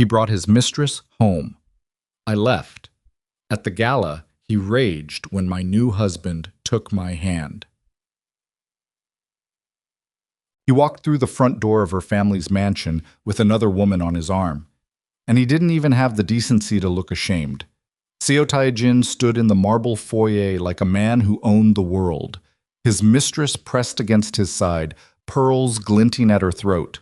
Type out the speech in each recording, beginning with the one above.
He brought his mistress home. I left. At the gala, he raged when my new husband took my hand. He walked through the front door of her family's mansion with another woman on his arm, and he didn't even have the decency to look ashamed. Seo Tae-jin stood in the marble foyer like a man who owned the world, his mistress pressed against his side, pearls glinting at her throat.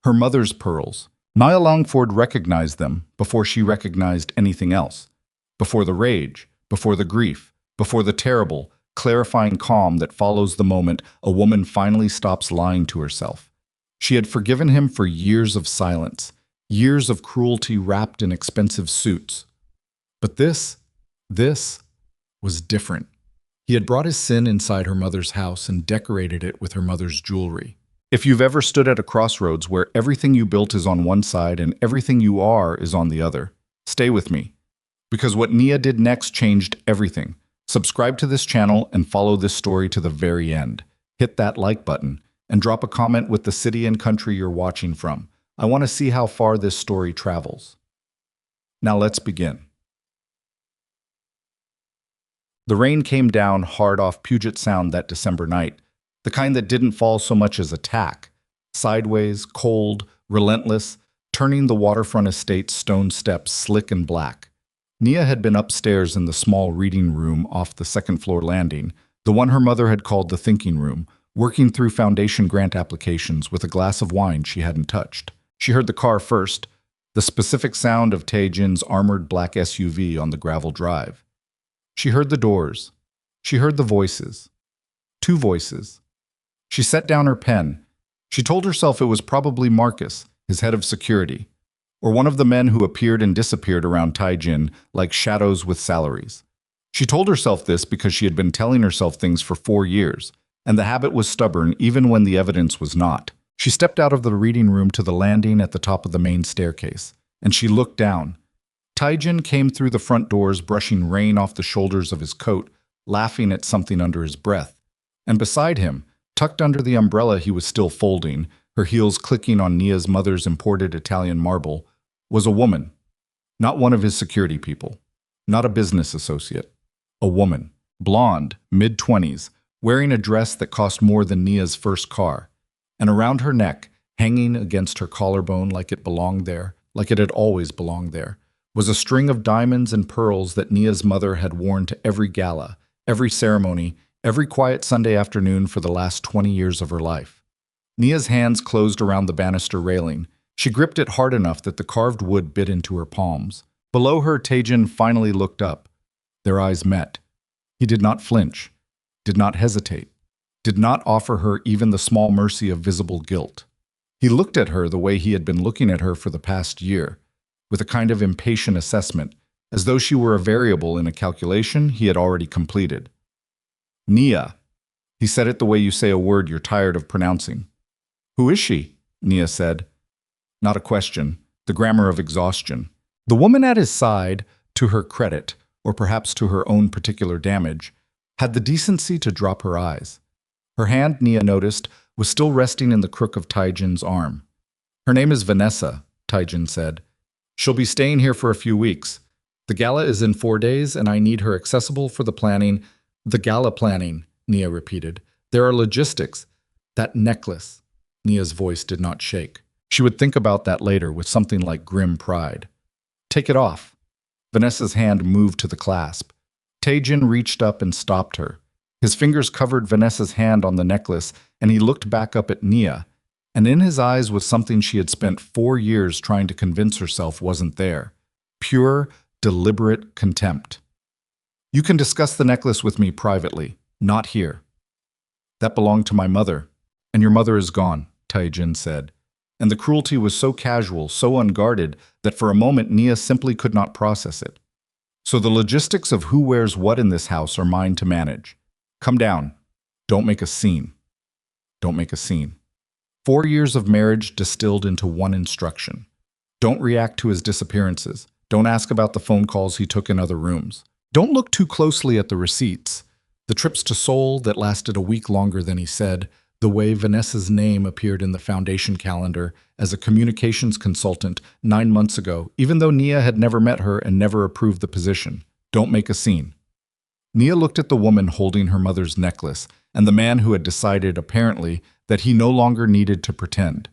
Her mother's pearls. Nia Longford recognized them before she recognized anything else. Before the rage, before the grief, before the terrible, clarifying calm that follows the moment a woman finally stops lying to herself. She had forgiven him for years of silence, years of cruelty wrapped in expensive suits. But this was different. He had brought his sin inside her mother's house and decorated it with her mother's jewelry. If you've ever stood at a crossroads where everything you built is on one side and everything you are is on the other, stay with me. Because what Nia did next changed everything. Subscribe to this channel and follow this story to the very end. Hit that like button and drop a comment with the city and country you're watching from. I want to see how far this story travels. Now let's begin. The rain came down hard off Puget Sound that December night, the kind that didn't fall so much as a tack, sideways, cold, relentless, turning the waterfront estate's stone steps slick and black. Nia had been upstairs in the small reading room off the second-floor landing, the one her mother had called the thinking room, working through foundation grant applications with a glass of wine she hadn't touched. She heard the car first, the specific sound of Tae-jin's armored black SUV on the gravel drive. She heard the doors. She heard the voices. 2 voices. She set down her pen. She told herself it was probably Marcus, his head of security, or one of the men who appeared and disappeared around Tae-jin like shadows with salaries. She told herself this because she had been telling herself things for 4 years, and the habit was stubborn even when the evidence was not. She stepped out of the reading room to the landing at the top of the main staircase, and she looked down. Tae-jin came through the front doors, brushing rain off the shoulders of his coat, laughing at something under his breath. And beside him, tucked under the umbrella he was still folding, her heels clicking on Nia's mother's imported Italian marble, was a woman. Not one of his security people. Not a business associate. A woman. Blonde, mid-20s, wearing a dress that cost more than Nia's first car. And around her neck, hanging against her collarbone like it belonged there, like it had always belonged there, was a string of diamonds and pearls that Nia's mother had worn to every gala, every ceremony, every quiet Sunday afternoon for the last 20 years of her life. Nia's hands closed around the banister railing. She gripped it hard enough that the carved wood bit into her palms. Below her, Tae-jin finally looked up. Their eyes met. He did not flinch, did not hesitate, did not offer her even the small mercy of visible guilt. He looked at her the way he had been looking at her for the past year, with a kind of impatient assessment, as though she were a variable in a calculation he had already completed. Nia. He said it the way you say a word you're tired of pronouncing. Who is she? Nia said. Not a question, the grammar of exhaustion. The woman at his side, to her credit, or perhaps to her own particular damage, had the decency to drop her eyes. Her hand, Nia noticed, was still resting in the crook of Tae-jin's arm. Her name is Vanessa, Tae-jin said. She'll be staying here for a few weeks. The gala is in 4 days, and I need her accessible for the planning. The gala planning, Nia repeated. There are logistics. That necklace. Nia's voice did not shake. She would think about that later with something like grim pride. Take it off. Vanessa's hand moved to the clasp. Tae-jin reached up and stopped her. His fingers covered Vanessa's hand on the necklace, and he looked back up at Nia, and in his eyes was something she had spent 4 years trying to convince herself wasn't there. Pure, deliberate contempt. You can discuss the necklace with me privately, not here. That belonged to my mother, and your mother is gone, Tae-jin said. And the cruelty was so casual, so unguarded, that for a moment Nia simply could not process it. So the logistics of who wears what in this house are mine to manage. Come down. Don't make a scene. Don't make a scene. 4 years of marriage distilled into one instruction. Don't react to his disappearances. Don't ask about the phone calls he took in other rooms. Don't look too closely at the receipts. The trips to Seoul that lasted a week longer than he said, The way Vanessa's name appeared in the foundation calendar as a communications consultant 9 months ago, even though Nia had never met her and never approved the position. Don't make a scene. Nia looked at the woman holding her mother's necklace and the man who had decided, apparently, that he no longer needed to pretend.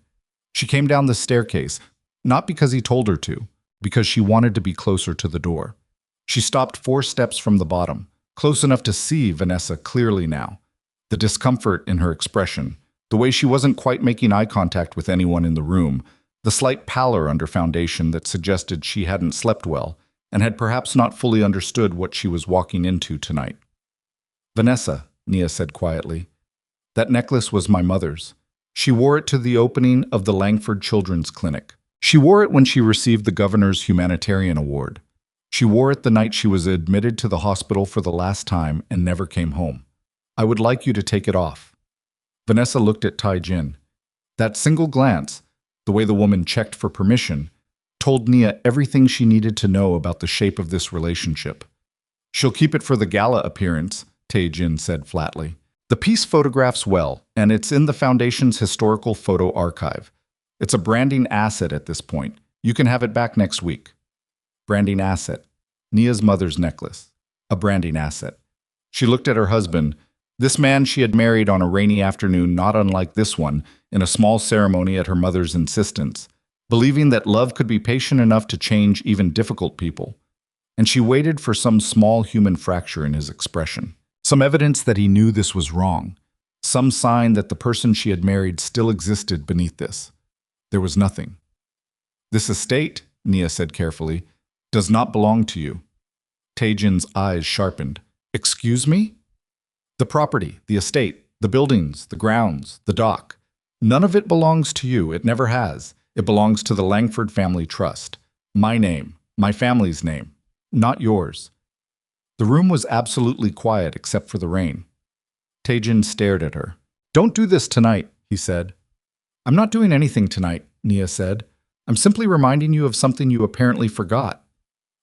She came down the staircase, not because he told her to, because she wanted to be closer to the door. She stopped 4 steps from the bottom, close enough to see Vanessa clearly now. The discomfort in her expression, the way she wasn't quite making eye contact with anyone in the room, the slight pallor under foundation that suggested she hadn't slept well and had perhaps not fully understood what she was walking into tonight. "Vanessa," Nia said quietly, "that necklace was my mother's. She wore it to the opening of the Langford Children's Clinic. She wore it when she received the governor's humanitarian award. She wore it the night she was admitted to the hospital for the last time and never came home. I would like you to take it off." Vanessa looked at Tae-jin. That single glance, the way the woman checked for permission, told Nia everything she needed to know about the shape of this relationship. "She'll keep it for the gala appearance," Tae-jin said flatly. "The piece photographs well, and it's in the Foundation's historical photo archive. It's a branding asset at this point. You can have it back next week." Branding asset. Nia's mother's necklace. A branding asset. She looked at her husband, this man she had married on a rainy afternoon not unlike this one, in a small ceremony at her mother's insistence, believing that love could be patient enough to change even difficult people. And she waited for some small human fracture in his expression. Some evidence that he knew this was wrong. Some sign that the person she had married still existed beneath this. There was nothing. "This estate," Nia said carefully, "does not belong to you." Tae-jin's eyes sharpened. "Excuse me?" "The property, the estate, the buildings, the grounds, the dock. None of it belongs to you. It never has. It belongs to the Langford Family Trust. My name, my family's name, not yours." The room was absolutely quiet except for the rain. Tae-jin stared at her. "Don't do this tonight," he said. "I'm not doing anything tonight," Nia said. "I'm simply reminding you of something you apparently forgot."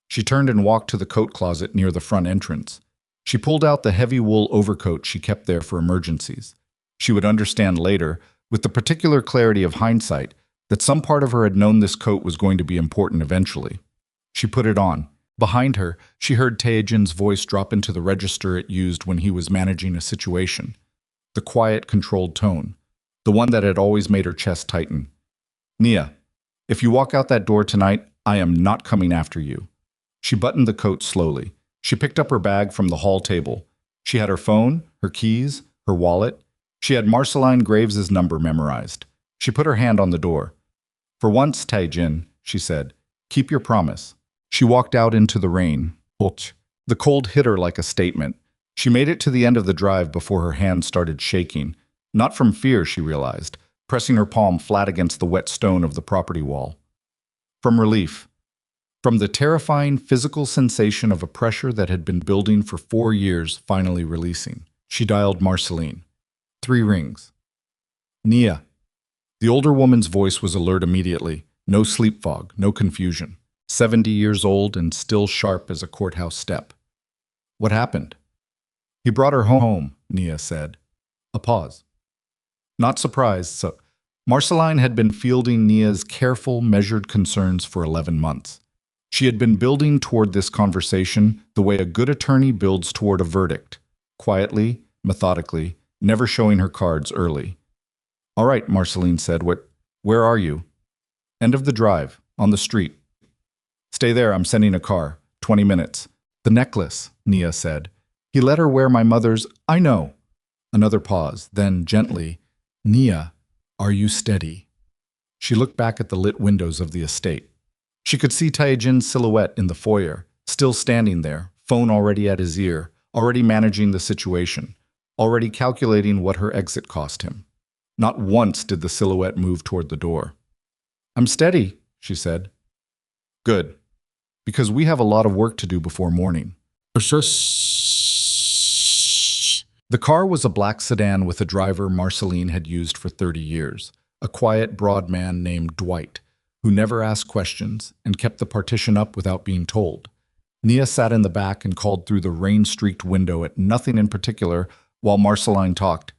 She turned and walked to the coat closet near the front entrance. She pulled out the heavy wool overcoat she kept there for emergencies. She would understand later, with the particular clarity of hindsight, that some part of her had known this coat was going to be important eventually. She put it on. Behind her, she heard Tae-jin's voice drop into the register it used when he was managing a situation. The quiet, controlled tone. The one that had always made her chest tighten. "Nia, if you walk out that door tonight, I am not coming after you." She buttoned the coat slowly. She picked up her bag from the hall table. She had her phone, her keys, her wallet. She had Marceline Graves's number memorized. She put her hand on the door. "For once, Tae-jin," she said, "keep your promise." She walked out into the rain. The cold hit her like a statement. She made it to the end of the drive before her hand started shaking. Not from fear, she realized, pressing her palm flat against the wet stone of the property wall. From relief. From the terrifying physical sensation of a pressure that had been building for 4 years finally releasing. She dialed Marceline. 3 rings. "Nia." The older woman's voice was alert immediately. No sleep fog, no confusion. 70 years old and still sharp as a courthouse step. "What happened?" "He brought her home," Nia said. A pause. Not surprised, so Marceline had been fielding Nia's careful, measured concerns for 11 months. She had been building toward this conversation the way a good attorney builds toward a verdict, quietly, methodically, never showing her cards early. "All right," Marceline said. Where are you?" "End of the drive, on the street." "Stay there, I'm sending a car. 20 minutes. "The necklace," Nia said. "He let her wear my mother's—" "I know." Another pause, then gently, "Nia, are you steady?" She looked back at the lit windows of the estate. She could see Tae-jin's silhouette in the foyer, still standing there, phone already at his ear, already managing the situation, already calculating what her exit cost him. Not once did the silhouette move toward the door. "I'm steady," she said. "Good. Because we have a lot of work to do before morning." The car was a black sedan with a driver Marceline had used for 30 years, a quiet, broad man named Dwight, who never asked questions and kept the partition up without being told. Nia sat in the back and called through the rain-streaked window at nothing in particular while Marceline talked.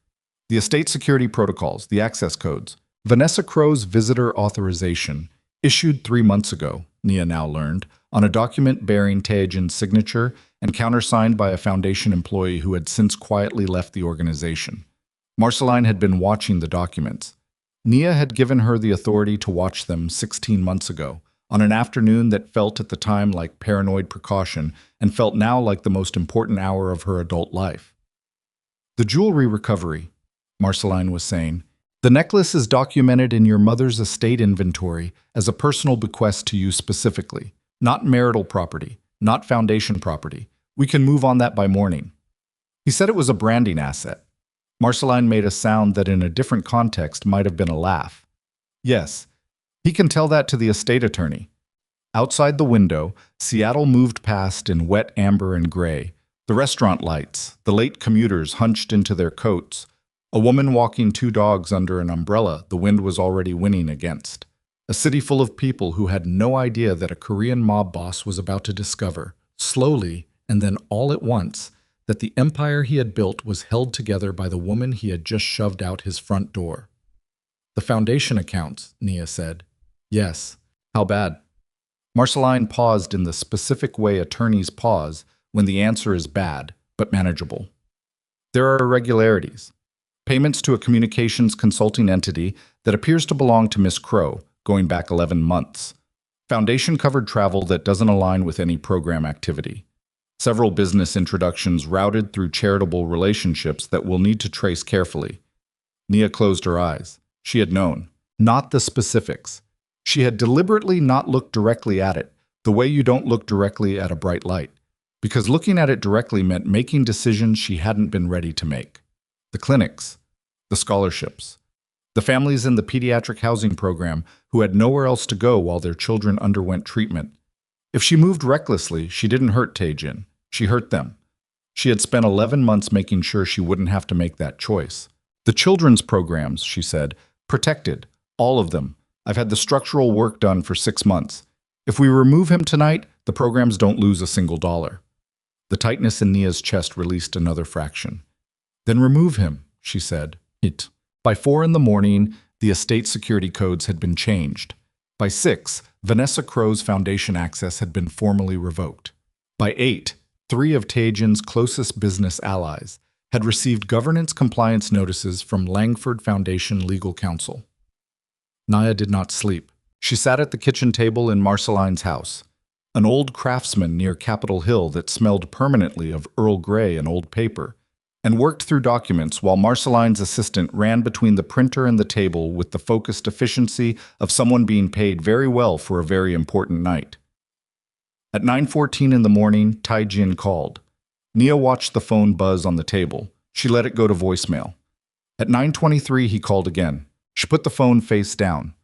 The estate security protocols, the access codes. Vanessa Crow's visitor authorization, issued 3 months ago, Nia now learned, on a document bearing Tae-jin's signature and countersigned by a Foundation employee who had since quietly left the organization. Marceline had been watching the documents. Nia had given her the authority to watch them 16 months ago, on an afternoon that felt at the time like paranoid precaution and felt now like the most important hour of her adult life. The jewelry recovery, Marceline was saying. The necklace is documented in your mother's estate inventory as a personal bequest to you specifically, not marital property, not Foundation property. We can move on that by morning. He said it was a branding asset. Marceline made a sound that in a different context might have been a laugh. Yes, he can tell that to the estate attorney. Outside the window, Seattle moved past in wet amber and gray. The restaurant lights, the late commuters hunched into their coats, a woman walking 2 dogs under an umbrella the wind was already winning against. A city full of people who had no idea that a Korean mob boss was about to discover, slowly and then all at once, that the empire he had built was held together by the woman he had just shoved out his front door. The Foundation accounts, Nia said. Yes. How bad? Marceline paused in the specific way attorneys pause when the answer is bad, but manageable. There are irregularities. Payments to a communications consulting entity that appears to belong to Miss Crow, going back 11 months. Foundation-covered travel that doesn't align with any program activity. Several business introductions routed through charitable relationships that we'll need to trace carefully. Nia closed her eyes. She had known. Not the specifics. She had deliberately not looked directly at it, the way you don't look directly at a bright light, because looking at it directly meant making decisions she hadn't been ready to make. The clinics, the scholarships, the families in the pediatric housing program who had nowhere else to go while their children underwent treatment. If she moved recklessly, she didn't hurt Tae-jin. She hurt them. She had spent 11 months making sure she wouldn't have to make that choice. The children's programs, she said, protected, all of them. I've had the structural work done for 6 months. If we remove him tonight, the programs don't lose a single dollar. The tightness in Nia's chest released another fraction. Then remove him, she said. By 4 in the morning, the estate security codes had been changed. By 6, Vanessa Crow's Foundation access had been formally revoked. By 8, 3 of Tae-jin's closest business allies had received governance compliance notices from Langford Foundation Legal Counsel. Nia did not sleep. She sat at the kitchen table in Marceline's house, an old craftsman near Capitol Hill that smelled permanently of Earl Grey and old paper, and worked through documents while Marceline's assistant ran between the printer and the table with the focused efficiency of someone being paid very well for a very important night. At 9:14 in the morning, Tae-jin called. Nia watched the phone buzz on the table. She let it go to voicemail. At 9:23, he called again. She put the phone face down.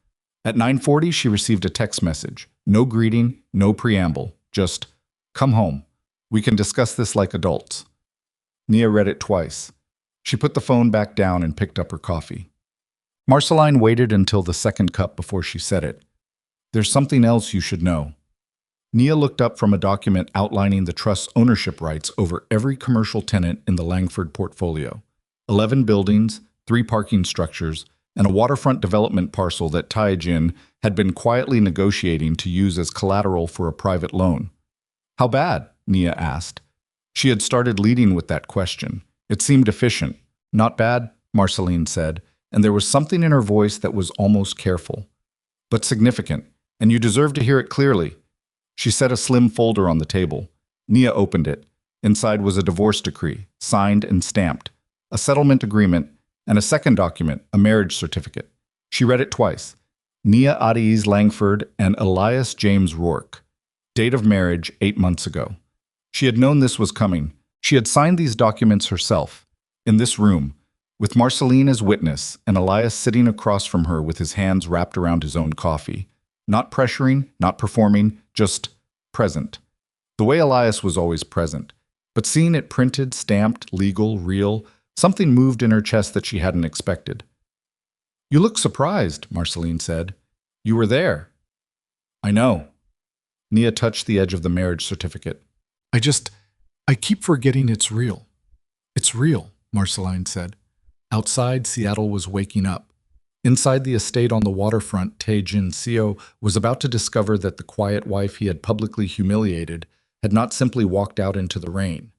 At 9:40, she received a text message. No greeting, no preamble, just, "Come home. We can discuss this like adults." Nia read it twice. She put the phone back down and picked up her coffee. Marceline waited until the second cup before she said it. "There's something else you should know." Nia looked up from a document outlining the trust's ownership rights over every commercial tenant in the Langford portfolio. 11 buildings, 3 parking structures, and a waterfront development parcel that Tae-jin had been quietly negotiating to use as collateral for a private loan. "How bad?" Nia asked. She had started leading with that question. It seemed efficient. "Not bad," Marceline said, and there was something in her voice that was almost careful. "But significant, and you deserve to hear it clearly." She set a slim folder on the table. Nia opened it. Inside was a divorce decree, signed and stamped, a settlement agreement, and a second document, a marriage certificate. She read it twice. Nia Adiz Langford and Elias James Rourke. Date of marriage 8 months ago. She had known this was coming. She had signed these documents herself, in this room, with Marceline as witness and Elias sitting across from her with his hands wrapped around his own coffee. Not pressuring, not performing, just present. The way Elias was always present. But seeing it printed, stamped, legal, real, something moved in her chest that she hadn't expected. "You look surprised," Marceline said. "You were there." "I know." Nia touched the edge of the marriage certificate. I keep forgetting it's real." "It's real," Marceline said. Outside, Seattle was waking up. Inside the estate on the waterfront, Tae-jin Seo was about to discover that the quiet wife he had publicly humiliated had not simply walked out into the rain.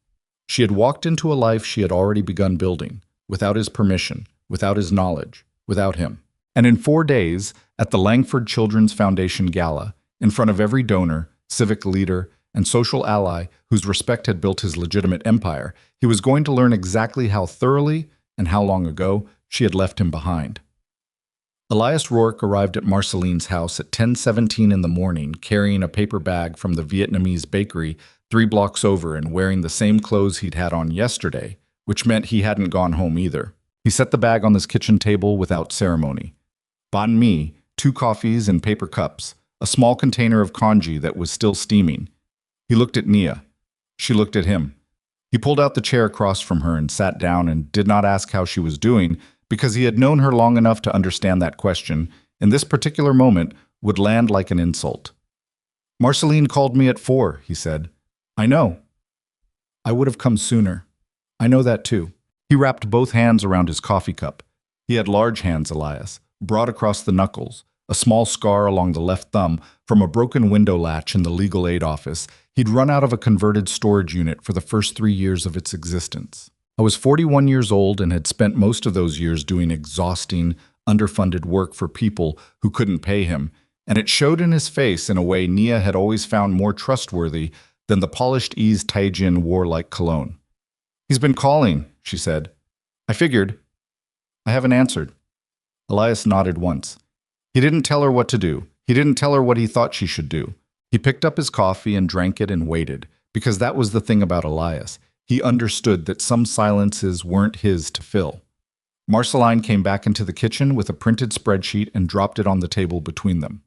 She had walked into a life she had already begun building, without his permission, without his knowledge, without him. And in 4 days, at the Langford Children's Foundation Gala, in front of every donor, civic leader, and social ally whose respect had built his legitimate empire, he was going to learn exactly how thoroughly and how long ago she had left him behind. Elias Rourke arrived at Marceline's house at 10:17 in the morning, carrying a paper bag from the Vietnamese bakery 3 blocks over and wearing the same clothes he'd had on yesterday, which meant he hadn't gone home either. He set the bag on his kitchen table without ceremony. Banh mi, 2 coffees in paper cups, a small container of congee that was still steaming. He looked at Nia. She looked at him. He pulled out the chair across from her and sat down and did not ask how she was doing, because he had known her long enough to understand that question, in this particular moment, would land like an insult. "Marceline called me at 4, he said. "I know. I would have come sooner. I know that too." He wrapped both hands around his coffee cup. He had large hands, Elias, broad across the knuckles, a small scar along the left thumb from a broken window latch in the legal aid office. He'd run out of a converted storage unit for the first 3 years of its existence. I was 41 years old and had spent most of those years doing exhausting, underfunded work for people who couldn't pay him, and it showed in his face in a way Nia had always found more trustworthy than the polished ease Tae-jin wore like cologne. "He's been calling," she said. "I figured. I haven't answered." Elias nodded once. He didn't tell her what to do. He didn't tell her what he thought she should do. He picked up his coffee and drank it and waited, because that was the thing about Elias. He understood that some silences weren't his to fill. Marceline came back into the kitchen with a printed spreadsheet and dropped it on the table between them.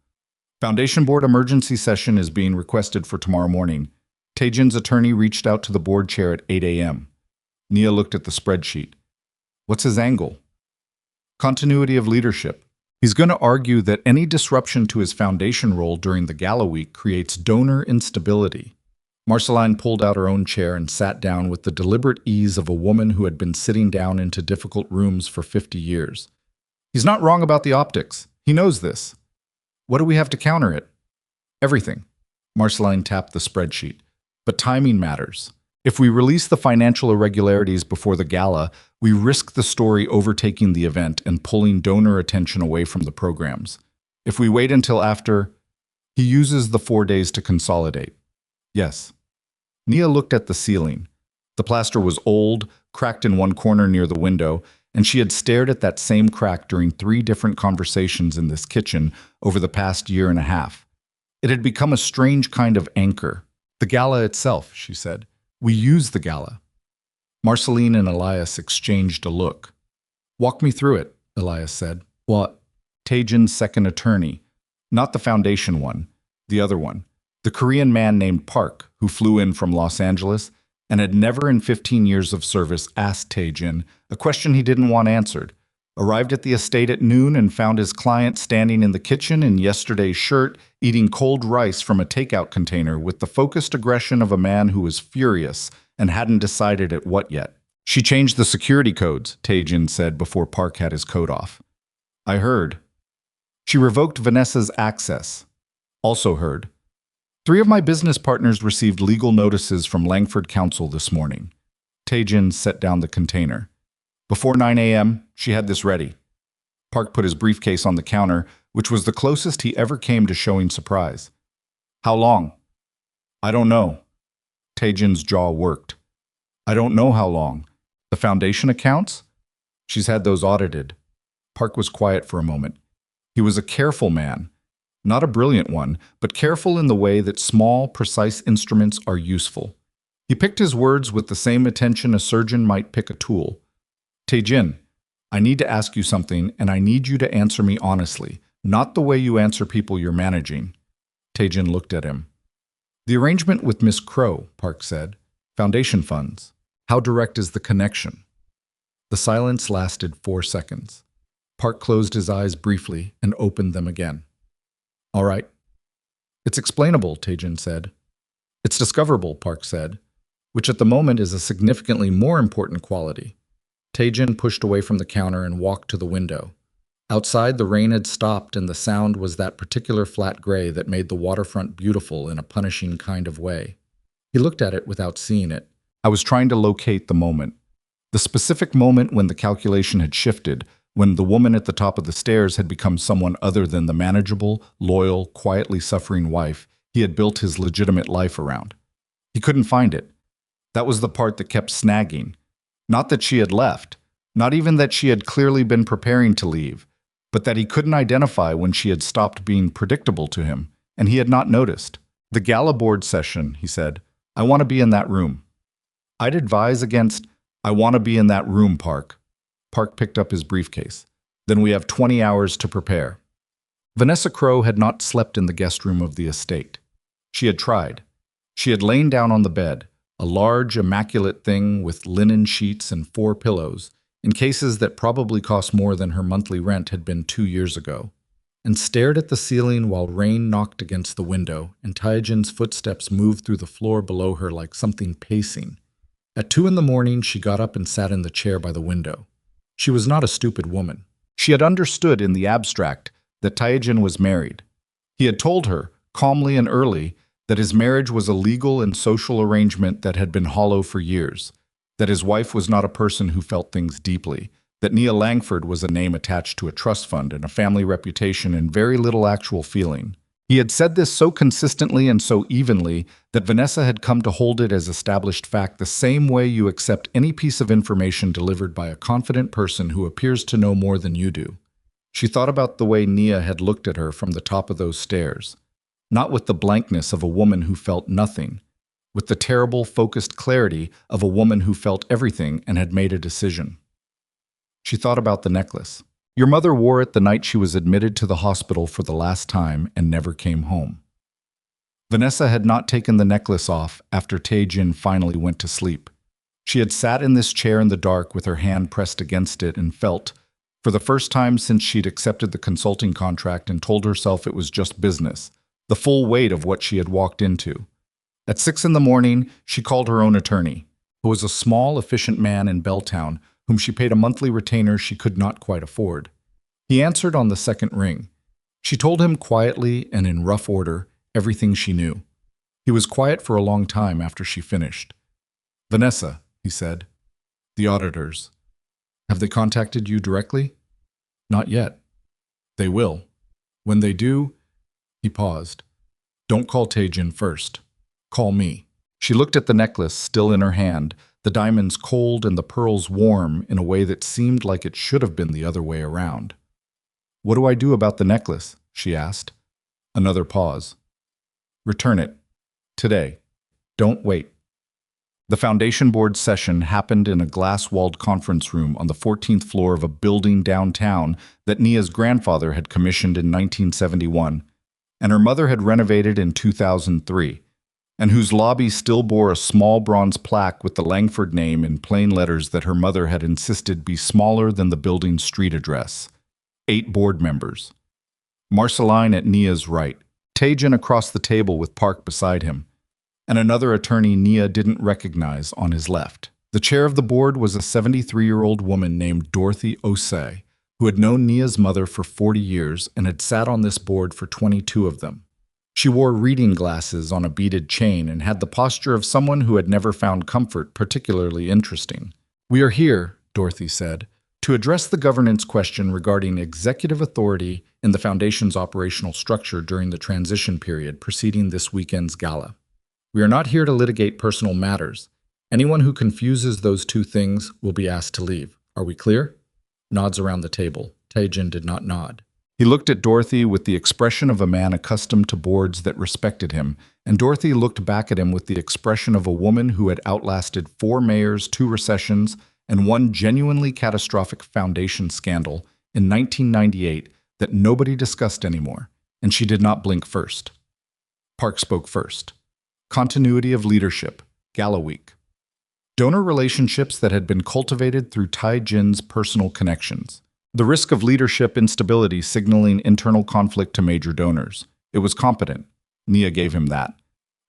"Foundation Board emergency session is being requested for tomorrow morning." Tae-jin's attorney reached out to the board chair at 8 a.m. Nia looked at the spreadsheet. "What's his angle?" "Continuity of leadership. He's going to argue that any disruption to his foundation role during the gala week creates donor instability." Marceline pulled out her own chair and sat down with the deliberate ease of a woman who had been sitting down into difficult rooms for 50 years. "He's not wrong about the optics. He knows this. What do we have to counter it?" "Everything." Marceline tapped the spreadsheet. "But timing matters. If we release the financial irregularities before the gala, we risk the story overtaking the event and pulling donor attention away from the programs. If we wait until after, he uses the 4 days to consolidate." "Yes." Nia looked at the ceiling. The plaster was old, cracked in one corner near the window, and she had stared at that same crack during 3 different conversations in this kitchen over the past year and a half. It had become a strange kind of anchor. "The gala itself," she said. "We use the gala." Marceline and Elias exchanged a look. "Walk me through it," Elias said. "What?" Tae-jin's second attorney. Not the foundation one, the other one. The Korean man named Park, who flew in from Los Angeles and had never in 15 years of service asked Tae-jin a question he didn't want answered, arrived at the estate at noon and found his client standing in the kitchen in yesterday's shirt, eating cold rice from a takeout container with the focused aggression of a man who was furious and hadn't decided at what yet. "She changed the security codes," Tae-jin said before Park had his coat off. "I heard." "She revoked Vanessa's access." "Also heard." 3 of my business partners received legal notices from Langford Council this morning." Tae-jin set down the container. "Before 9 a.m., she had this ready." Park put his briefcase on the counter, which was the closest he ever came to showing surprise. "How long?" "I don't know." Tae-jin's jaw worked. "I don't know how long. The foundation accounts?" "She's had those audited." Park was quiet for a moment. He was a careful man. Not a brilliant one, but careful in the way that small, precise instruments are useful. He picked his words with the same attention a surgeon might pick a tool. "Tae-jin, I need to ask you something, and I need you to answer me honestly, not the way you answer people you're managing." Tae-jin looked at him. "The arrangement with Miss Crow," Park said. "Foundation funds. How direct is the connection?" The silence lasted 4 seconds. Park closed his eyes briefly and opened them again. "All right." "It's explainable," Tae-jin said. "It's discoverable," Park said, which at the moment is a significantly more important quality. Tae-jin pushed away from the counter and walked to the window. Outside, the rain had stopped and the sound was that particular flat gray that made the waterfront beautiful in a punishing kind of way. He looked at it without seeing it. I was trying to locate the moment. The specific moment when the calculation had shifted, when the woman at the top of the stairs had become someone other than the manageable, loyal, quietly suffering wife he had built his legitimate life around. He couldn't find it. That was the part that kept snagging. Not that she had left, not even that she had clearly been preparing to leave, but that he couldn't identify when she had stopped being predictable to him, and he had not noticed. The Gala board session, he said. I want to be in that room. I'd advise against, I want to be in that room, Park. Park picked up his briefcase. Then we have 20 hours to prepare. Vanessa Crowe had not slept in the guest room of the estate. She had tried. She had lain down on the bed, a large, immaculate thing with linen sheets and 4 pillows, in cases that probably cost more than her monthly rent had been 2 years ago, and stared at the ceiling while rain knocked against the window and Tae-jin's footsteps moved through the floor below her like something pacing. At 2 in the morning, she got up and sat in the chair by the window. She was not a stupid woman. She had understood in the abstract that Tae-jin was married. He had told her, calmly and early, that his marriage was a legal and social arrangement that had been hollow for years, that his wife was not a person who felt things deeply, that Nia Langford was a name attached to a trust fund and a family reputation and very little actual feeling. He had said this so consistently and so evenly that Vanessa had come to hold it as established fact the same way you accept any piece of information delivered by a confident person who appears to know more than you do. She thought about the way Nia had looked at her from the top of those stairs, not with the blankness of a woman who felt nothing, with the terrible, focused clarity of a woman who felt everything and had made a decision. She thought about the necklace. Your mother wore it the night she was admitted to the hospital for the last time and never came home. Vanessa had not taken the necklace off after Tae-jin finally went to sleep. She had sat in this chair in the dark with her hand pressed against it and felt, for the first time since she'd accepted the consulting contract and told herself it was just business, the full weight of what she had walked into. At 6 in the morning, she called her own attorney, who was a small, efficient man in Belltown whom she paid a monthly retainer she could not quite afford. He answered on the second ring. She told him quietly and in rough order everything she knew. He was quiet for a long time after she finished. Vanessa, he said, the auditors. Have they contacted you directly? Not yet. They will. When they do, he paused. Don't call Tae-jin first. Call me. She looked at the necklace still in her hand, the diamonds cold and the pearls warm in a way that seemed like it should have been the other way around. What do I do about the necklace? She asked. Another pause. Return it. Today. Don't wait. The foundation board session happened in a glass-walled conference room on the 14th floor of a building downtown that Nia's grandfather had commissioned in 1971, and her mother had renovated in 2003. And whose lobby still bore a small bronze plaque with the Langford name in plain letters that her mother had insisted be smaller than the building's street address. 8 board members. Marceline at Nia's right, Tae-jin across the table with Park beside him, and another attorney Nia didn't recognize on his left. The chair of the board was a 73-year-old woman named Dorothy Osei, who had known Nia's mother for 40 years and had sat on this board for 22 of them. She wore reading glasses on a beaded chain and had the posture of someone who had never found comfort particularly interesting. We are here, Dorothy said, to address the governance question regarding executive authority in the Foundation's operational structure during the transition period preceding this weekend's gala. We are not here to litigate personal matters. Anyone who confuses those two things will be asked to leave. Are we clear? Nods around the table. Tae-jin did not nod. He looked at Dorothy with the expression of a man accustomed to boards that respected him, and Dorothy looked back at him with the expression of a woman who had outlasted 4 mayors, 2 recessions, and 1 genuinely catastrophic foundation scandal in 1998 that nobody discussed anymore, and she did not blink first. Park spoke first. Continuity of leadership, Gala Week. Donor relationships that had been cultivated through Tae-jin's personal connections. The risk of leadership instability signaling internal conflict to major donors. It was competent. Nia gave him that.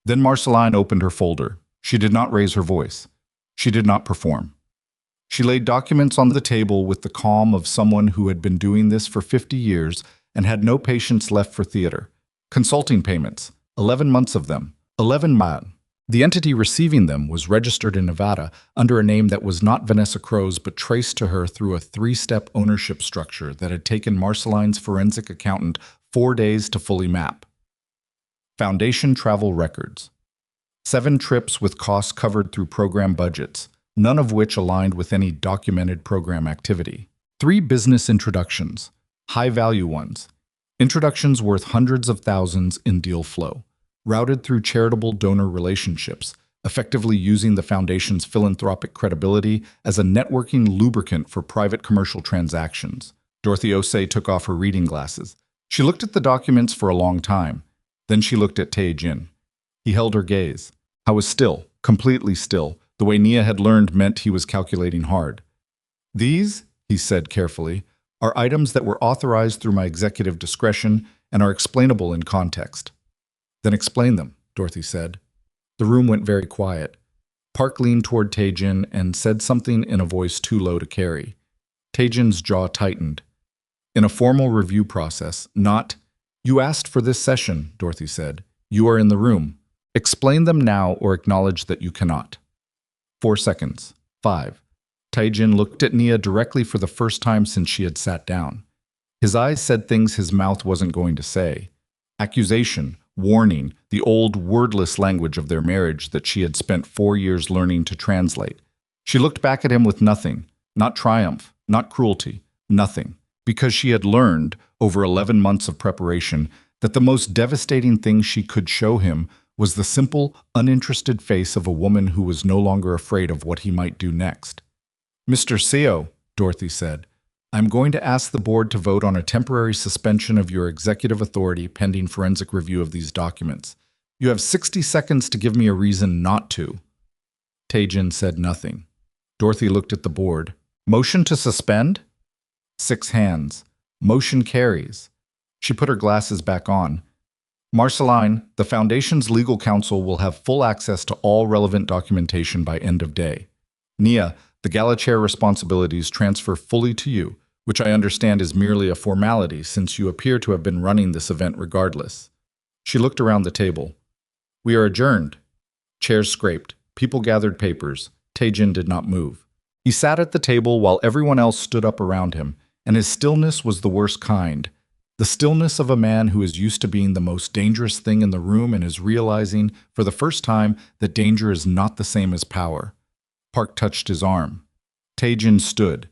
Then Marceline opened her folder. She did not raise her voice. She did not perform. She laid documents on the table with the calm of someone who had been doing this for 50 years and had no patience left for theater. Consulting payments, 11 months of them, 11 man. The entity receiving them was registered in Nevada under a name that was not Vanessa Crow's but traced to her through a three-step ownership structure that had taken Marceline's forensic accountant 4 days to fully map. Foundation travel records. 7 trips with costs covered through program budgets, none of which aligned with any documented program activity. 3 business introductions, high-value ones. Introductions worth hundreds of thousands in deal flow, routed through charitable donor relationships, effectively using the Foundation's philanthropic credibility as a networking lubricant for private commercial transactions. Dorothy Osei took off her reading glasses. She looked at the documents for a long time. Then she looked at Tae-jin. He held her gaze. I was still, completely still. The way Nia had learned meant he was calculating hard. These, he said carefully, are items that were authorized through my executive discretion and are explainable in context. Then explain them, Dorothy said. The room went very quiet. Park leaned toward Tae-jin and said something in a voice too low to carry. Tae-jin's jaw tightened. In a formal review process, not, "You asked for this session," Dorothy said. "You are in the room. Explain them now or acknowledge that you cannot." 4 seconds. 5. Tae-jin looked at Nia directly for the first time since she had sat down. His eyes said things his mouth wasn't going to say. Accusation, warning, the old wordless language of their marriage that she had spent 4 years learning to translate. She looked back at him with nothing, not triumph, not cruelty, nothing, because she had learned, over 11 months of preparation, that the most devastating thing she could show him was the simple, uninterested face of a woman who was no longer afraid of what he might do next. "Mr. Seo," Dorothy said, "I'm going to ask the board to vote on a temporary suspension of your executive authority pending forensic review of these documents. You have 60 seconds to give me a reason not to." Tae-jin said nothing. Dorothy looked at the board. "Motion to suspend?" 6 hands. Motion carries. She put her glasses back on. "Marceline, the Foundation's legal counsel will have full access to all relevant documentation by end of day. Nia, the Gala chair responsibilities transfer fully to you, which I understand is merely a formality since you appear to have been running this event regardless." She looked around the table. "We are adjourned." Chairs scraped. People gathered papers. Tae-jin did not move. He sat at the table while everyone else stood up around him, and his stillness was the worst kind. The stillness of a man who is used to being the most dangerous thing in the room and is realizing, for the first time, that danger is not the same as power. Park touched his arm. Tae-jin stood.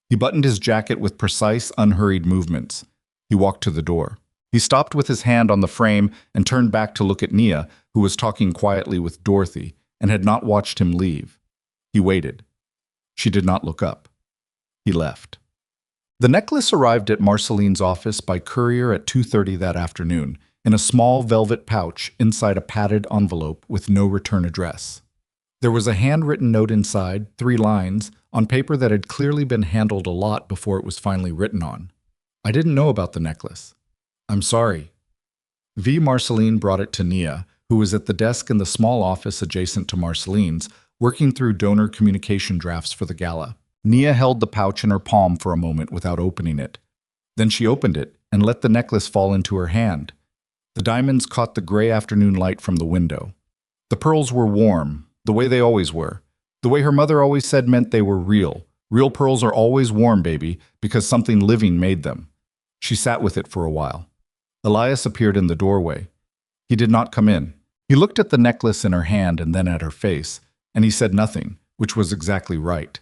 He buttoned his jacket with precise, unhurried movements. He walked to the door. He stopped with his hand on the frame and turned back to look at Nia, who was talking quietly with Dorothy, and had not watched him leave. He waited. She did not look up. He left. The necklace arrived at Marceline's office by courier at 2:30 that afternoon, in a small velvet pouch inside a padded envelope with no return address. There was a handwritten note inside, 3 lines, on paper that had clearly been handled a lot before it was finally written on. "I didn't know about the necklace. I'm sorry." V. Marceline brought it to Nia, who was at the desk in the small office adjacent to Marceline's, working through donor communication drafts for the gala. Nia held the pouch in her palm for a moment without opening it. Then she opened it and let the necklace fall into her hand. The diamonds caught the gray afternoon light from the window. The pearls were warm, the way they always were. The way her mother always said meant they were real. Real pearls are always warm, baby, because something living made them. She sat with it for a while. Elias appeared in the doorway. He did not come in. He looked at the necklace in her hand and then at her face, and he said nothing, which was exactly right.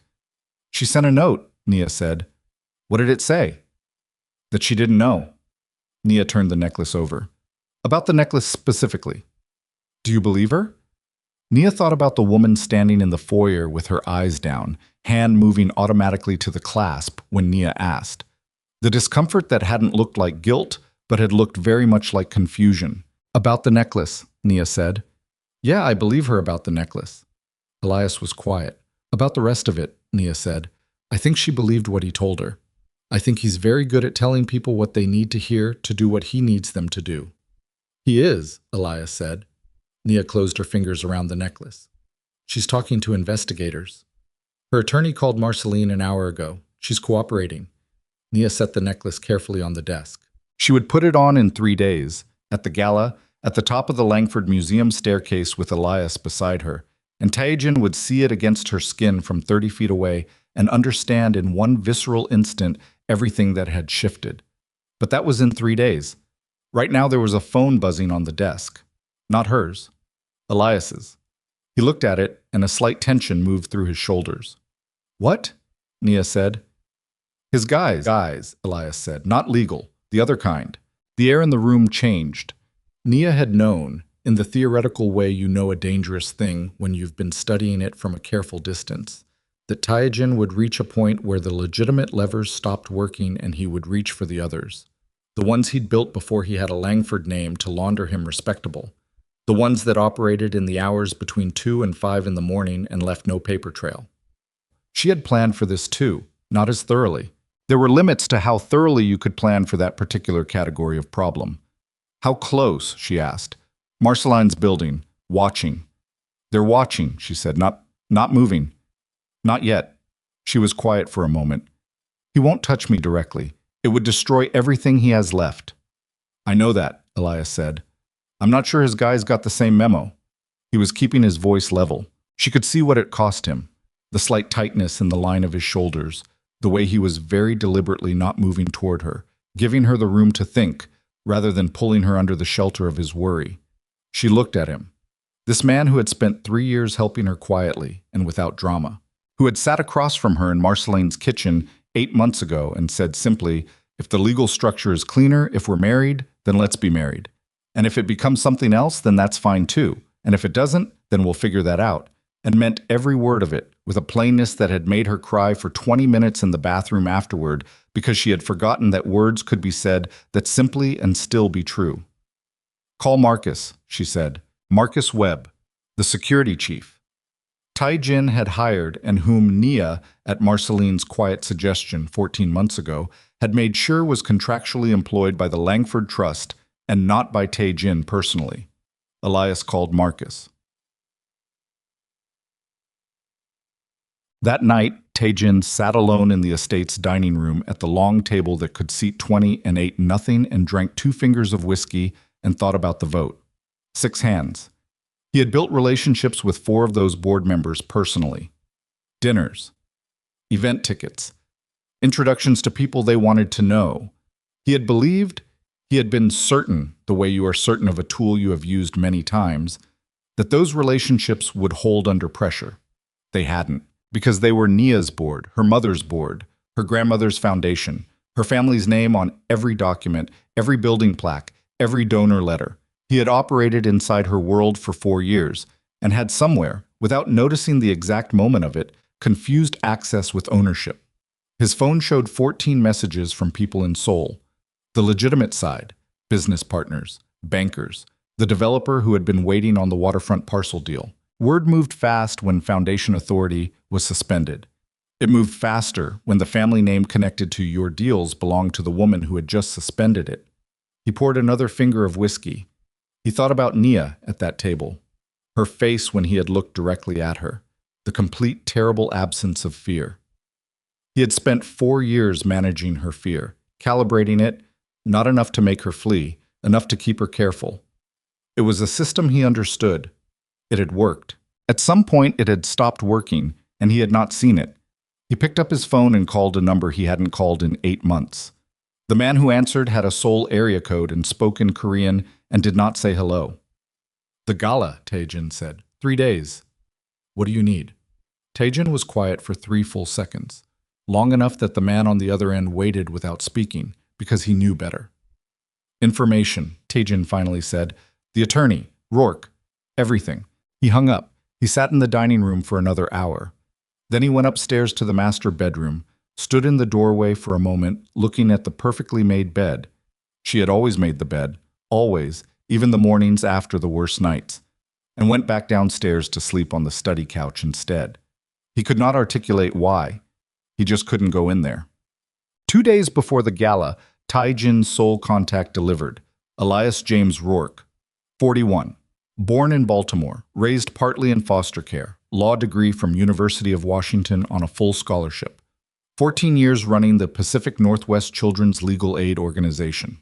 "She sent a note," Nia said. "What did it say?" "That she didn't know." Nia turned the necklace over. "About the necklace specifically. Do you believe her?" Nia thought about the woman standing in the foyer with her eyes down, hand moving automatically to the clasp when Nia asked. The discomfort that hadn't looked like guilt, but had looked very much like confusion. "About the necklace," Nia said. "Yeah, I believe her about the necklace." Elias was quiet. "About the rest of it," Nia said. "I think she believed what he told her. I think he's very good at telling people what they need to hear to do what he needs them to do." "He is," Elias said. Nia closed her fingers around the necklace. "She's talking to investigators." Her attorney called Marceline an hour ago. She's cooperating. Nia set the necklace carefully on the desk. She would put it on in 3 days, at the gala, at the top of the Langford Museum staircase with Elias beside her, and Tae-jin would see it against her skin from 30 feet away and understand in one visceral instant everything that had shifted. But that was in 3 days. Right now there was a phone buzzing on the desk. Not hers. Elias's. He looked at it, and a slight tension moved through his shoulders. "What?" Nia said. "His guys," Elias said. "Not legal. The other kind." The air in the room changed. Nia had known, in the theoretical way you know a dangerous thing when you've been studying it from a careful distance, that Tae-jin would reach a point where the legitimate levers stopped working and he would reach for the others. The ones he'd built before he had a Langford name to launder him respectable. The ones that operated in the hours between 2 and 5 in the morning and left no paper trail. She had planned for this too, not as thoroughly. There were limits to how thoroughly you could plan for that particular category of problem. "How close?" she asked. "Marceline's building. Watching." "They're watching," she said, not moving. "Not yet." She was quiet for a moment. "He won't touch me directly. It would destroy everything he has left." "I know that," Elias said. "I'm not sure his guys got the same memo." He was keeping his voice level. She could see what it cost him. The slight tightness in the line of his shoulders, the way he was very deliberately not moving toward her, giving her the room to think, rather than pulling her under the shelter of his worry. She looked at him. This man who had spent 3 years helping her quietly and without drama, who had sat across from her in Marceline's kitchen 8 months ago and said simply, "If the legal structure is cleaner, if we're married, then let's be married. And if it becomes something else, then that's fine too. And if it doesn't, then we'll figure that out." And meant every word of it, with a plainness that had made her cry for 20 minutes in the bathroom afterward because she had forgotten that words could be said that simply and still be true. "Call Marcus," she said. "Marcus Webb, the security chief." Tae-jin had hired and whom Nia, at Marceline's quiet suggestion 14 months ago, had made sure was contractually employed by the Langford Trust and not by Tae-jin personally. Elias called Marcus. That night, Tae-jin sat alone in the estate's dining room at the long table that could seat 20 and ate nothing and drank 2 fingers of whiskey and thought about the vote. 6 hands. He had built relationships with 4 of those board members personally. Dinners. Event tickets. Introductions to people they wanted to know. He had believed, he had been certain, the way you are certain of a tool you have used many times, that those relationships would hold under pressure. They hadn't. Because they were Nia's board, her mother's board, her grandmother's foundation, her family's name on every document, every building plaque, every donor letter. He had operated inside her world for 4 years and had somewhere, without noticing the exact moment of it, confused access with ownership. His phone showed 14 messages from people in Seoul. The legitimate side, business partners, bankers, the developer who had been waiting on the waterfront parcel deal. Word moved fast when Foundation Authority was suspended. It moved faster when the family name connected to your deals belonged to the woman who had just suspended it. He poured another finger of whiskey. He thought about Nia at that table, her face when he had looked directly at her, the complete terrible absence of fear. He had spent 4 years managing her fear, calibrating it, not enough to make her flee, enough to keep her careful. It was a system he understood. It had worked. At some point it had stopped working, and he had not seen it. He picked up his phone and called a number he hadn't called in 8 months. The man who answered had a Seoul area code and spoke in Korean and did not say hello. "The Gala," Tae-jin said. 3 days. "What do you need?" Tae-jin was quiet for 3 full seconds, long enough that the man on the other end waited without speaking, because he knew better. "Information," Tae-jin finally said. "The attorney, Rourke, everything." He hung up. He sat in the dining room for another hour. Then he went upstairs to the master bedroom, stood in the doorway for a moment, looking at the perfectly made bed. She had always made the bed, always, even the mornings after the worst nights, and went back downstairs to sleep on the study couch instead. He could not articulate why. He just couldn't go in there. 2 days before the gala, Tae-jin's sole contact delivered. Elias James Rourke, 41. Born in Baltimore, raised partly in foster care, law degree from University of Washington on a full scholarship. 14 years running the Pacific Northwest Children's Legal Aid Organization.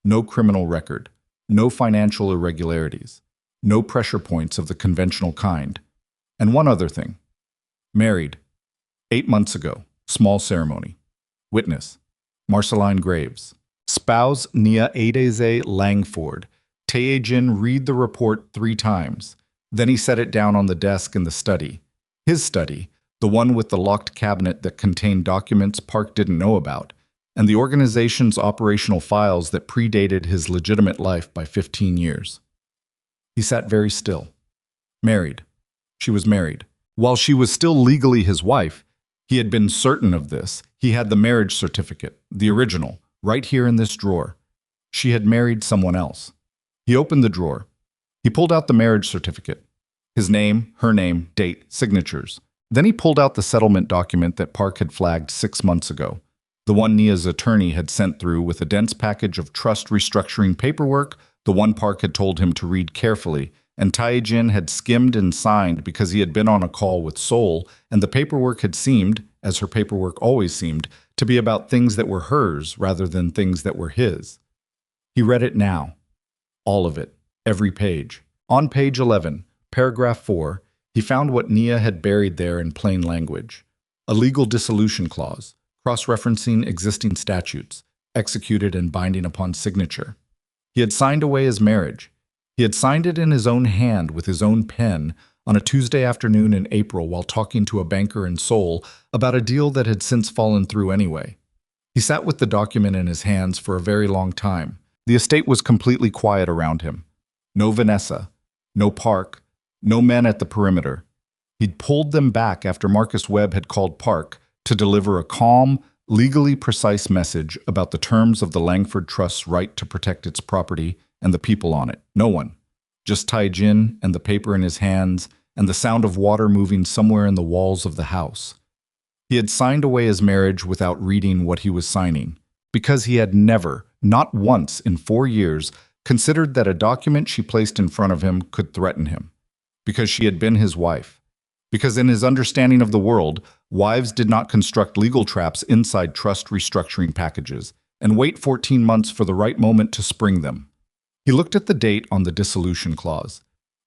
No criminal record. No financial irregularities. No pressure points of the conventional kind. And one other thing. Married. 8 months ago. Small ceremony. Witness. Marceline Graves. Spouse Nia Adeze Langford. Tae-jin read the report 3 times. Then he set it down on the desk in the study. His study, the one with the locked cabinet that contained documents Park didn't know about, and the organization's operational files that predated his legitimate life by 15 years. He sat very still. Married. She was married. While she was still legally his wife, he had been certain of this. He had the marriage certificate, the original, right here in this drawer. She had married someone else. He opened the drawer. He pulled out the marriage certificate. His name, her name, date, signatures. Then he pulled out the settlement document that Park had flagged 6 months ago, the one Nia's attorney had sent through with a dense package of trust restructuring paperwork, the one Park had told him to read carefully, and Tae-jin had skimmed and signed because he had been on a call with Seoul, and the paperwork had seemed, as her paperwork always seemed, to be about things that were hers rather than things that were his. He read it now. All of it. Every page. On page 11, paragraph 4, he found what Nia had buried there in plain language. A legal dissolution clause, cross-referencing existing statutes, executed and binding upon signature. He had signed away his marriage. He had signed it in his own hand with his own pen on a Tuesday afternoon in April while talking to a banker in Seoul about a deal that had since fallen through anyway. He sat with the document in his hands for a very long time. The estate was completely quiet around him. No Vanessa, no Park, no men at the perimeter. He'd pulled them back after Marcus Webb had called Park to deliver a calm, legally precise message about the terms of the Langford Trust's right to protect its property and the people on it. No one. Just Tae-jin and the paper in his hands and the sound of water moving somewhere in the walls of the house. He had signed away his marriage without reading what he was signing, because he had never, not once in 4 years, considered that a document she placed in front of him could threaten him. Because she had been his wife. Because in his understanding of the world, wives did not construct legal traps inside trust restructuring packages and wait 14 months for the right moment to spring them. He looked at the date on the dissolution clause.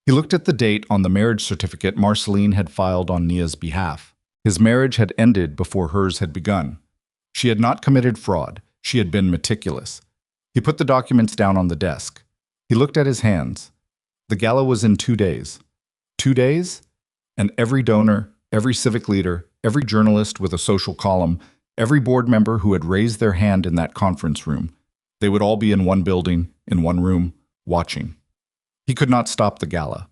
He looked at the date on the marriage certificate Marceline had filed on Nia's behalf. His marriage had ended before hers had begun. She had not committed fraud. She had been meticulous. He put the documents down on the desk. He looked at his hands. The gala was in 2 days. 2 days? And every donor, every civic leader, every journalist with a social column, every board member who had raised their hand in that conference room, they would all be in one building, in one room, watching. He could not stop the gala.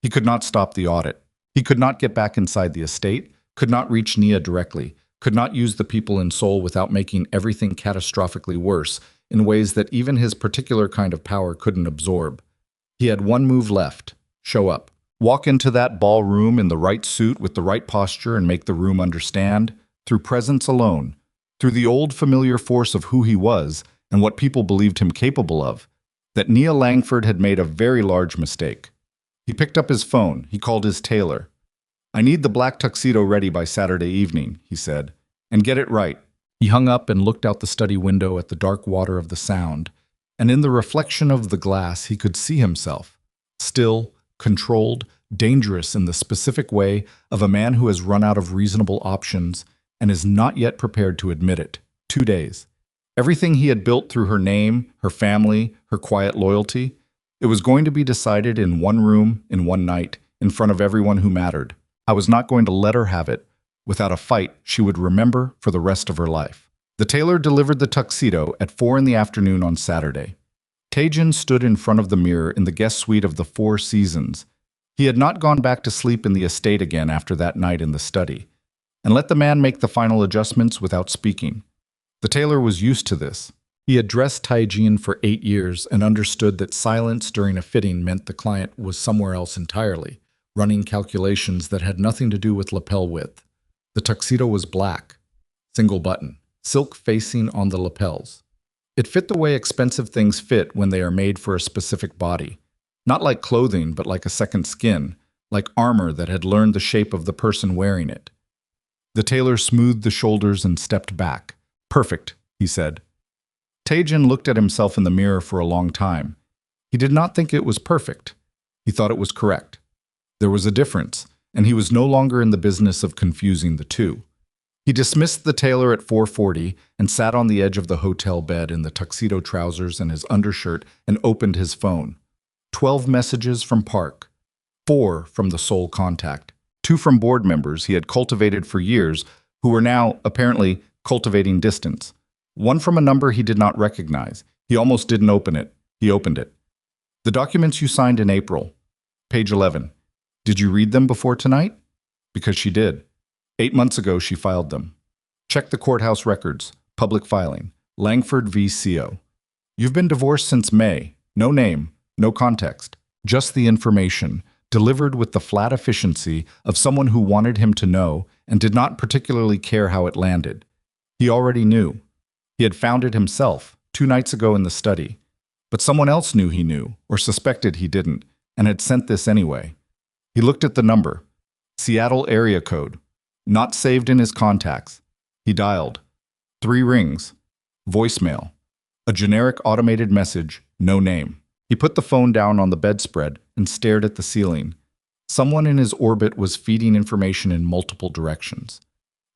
He could not stop the audit. He could not get back inside the estate, could not reach Nia directly, could not use the people in Seoul without making everything catastrophically worse in ways that even his particular kind of power couldn't absorb. He had one move left: show up. Walk into that ballroom in the right suit with the right posture and make the room understand, through presence alone, through the old familiar force of who he was and what people believed him capable of, that Nia Langford had made a very large mistake. He picked up his phone. He called his tailor. "I need the black tuxedo ready by Saturday evening," he said, "and get it right." He hung up and looked out the study window at the dark water of the Sound, and in the reflection of the glass he could see himself, still, controlled, dangerous in the specific way of a man who has run out of reasonable options and is not yet prepared to admit it. 2 days. Everything he had built through her name, her family, her quiet loyalty, it was going to be decided in one room, in one night, in front of everyone who mattered. I was not going to let her have it without a fight she would remember for the rest of her life. The tailor delivered the tuxedo at 4 p.m. on Saturday. Tae-jin stood in front of the mirror in the guest suite of the Four Seasons. He had not gone back to sleep in the estate again after that night in the study, and let the man make the final adjustments without speaking. The tailor was used to this. He had dressed Tae-jin for 8 years and understood that silence during a fitting meant the client was somewhere else entirely, running calculations that had nothing to do with lapel width. The tuxedo was black, single button, silk facing on the lapels. It fit the way expensive things fit when they are made for a specific body. Not like clothing, but like a second skin, like armor that had learned the shape of the person wearing it. The tailor smoothed the shoulders and stepped back. "Perfect," he said. Tae-jin looked at himself in the mirror for a long time. He did not think it was perfect. He thought it was correct. There was a difference, and he was no longer in the business of confusing the two. He dismissed the tailor at 4:40 and sat on the edge of the hotel bed in the tuxedo trousers and his undershirt and opened his phone. 12 messages from Park. 4 from the sole contact. 2 from board members he had cultivated for years who were now, apparently, cultivating distance. 1 from a number he did not recognize. He almost didn't open it. He opened it. "The documents you signed in April. Page 11. Did you read them before tonight?" Because she did. 8 months ago, she filed them. Check the courthouse records. Public filing. Langford v. Seo. You've been divorced since May. No name, no context. Just the information, delivered with the flat efficiency of someone who wanted him to know and did not particularly care how it landed. He already knew. He had found it himself 2 nights ago in the study. But someone else knew he knew, or suspected he didn't, and had sent this anyway. He looked at the number. Seattle area code. Not saved in his contacts. He dialed. 3 rings. Voicemail. A generic automated message, no name. He put the phone down on the bedspread and stared at the ceiling. Someone in his orbit was feeding information in multiple directions.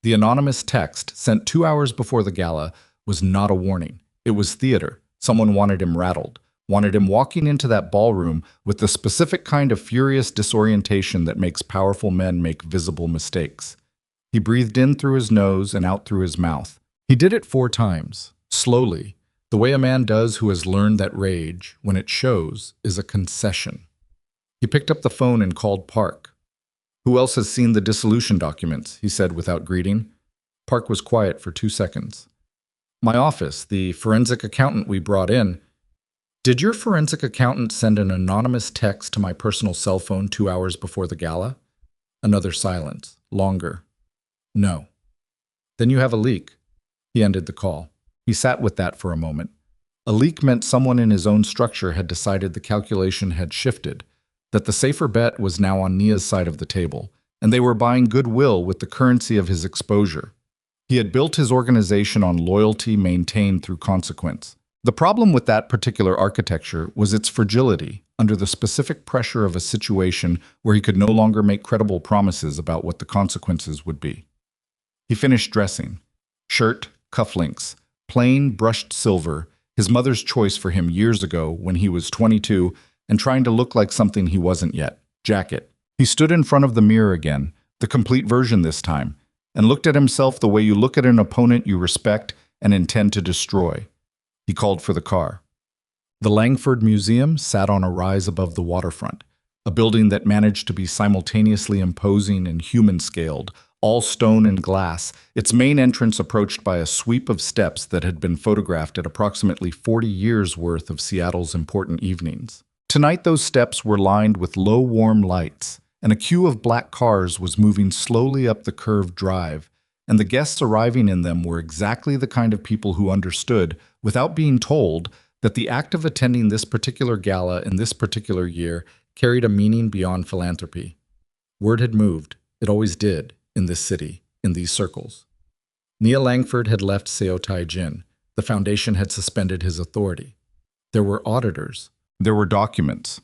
The anonymous text, sent 2 hours before the gala, was not a warning. It was theater. Someone wanted him rattled, wanted him walking into that ballroom with the specific kind of furious disorientation that makes powerful men make visible mistakes. He breathed in through his nose and out through his mouth. He did it 4 times, slowly, the way a man does who has learned that rage, when it shows, is a concession. He picked up the phone and called Park. "Who else has seen the dissolution documents?" he said without greeting. Park was quiet for 2 seconds. "My office, the forensic accountant we brought in." "Did your forensic accountant send an anonymous text to my personal cell phone 2 hours before the gala?" Another silence, longer. "No." "Then you have a leak." He ended the call. He sat with that for a moment. A leak meant someone in his own structure had decided the calculation had shifted, that the safer bet was now on Nia's side of the table, and they were buying goodwill with the currency of his exposure. He had built his organization on loyalty maintained through consequence. The problem with that particular architecture was its fragility under the specific pressure of a situation where he could no longer make credible promises about what the consequences would be. He finished dressing. Shirt, cufflinks, plain brushed silver, his mother's choice for him years ago when he was 22 and trying to look like something he wasn't yet. Jacket. He stood in front of the mirror again, the complete version this time, and looked at himself the way you look at an opponent you respect and intend to destroy. He called for the car. The Langford Museum sat on a rise above the waterfront, a building that managed to be simultaneously imposing and human-scaled, all stone and glass, its main entrance approached by a sweep of steps that had been photographed at approximately 40 years' worth of Seattle's important evenings. Tonight those steps were lined with low warm lights, and a queue of black cars was moving slowly up the curved drive, and the guests arriving in them were exactly the kind of people who understood, without being told, that the act of attending this particular gala in this particular year carried a meaning beyond philanthropy. Word had moved, it always did, in this city, in these circles. Nia Langford had left Seo Tae-jin. The foundation had suspended his authority. There were auditors. There were documents.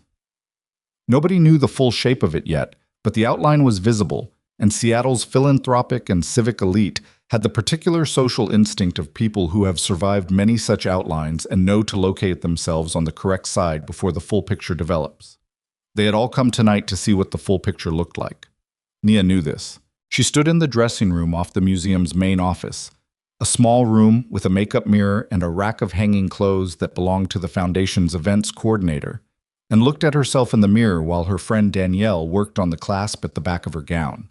Nobody knew the full shape of it yet, but the outline was visible, and Seattle's philanthropic and civic elite had the particular social instinct of people who have survived many such outlines and know to locate themselves on the correct side before the full picture develops. They had all come tonight to see what the full picture looked like. Nia knew this. She stood in the dressing room off the museum's main office, a small room with a makeup mirror and a rack of hanging clothes that belonged to the foundation's events coordinator, and looked at herself in the mirror while her friend Danielle worked on the clasp at the back of her gown.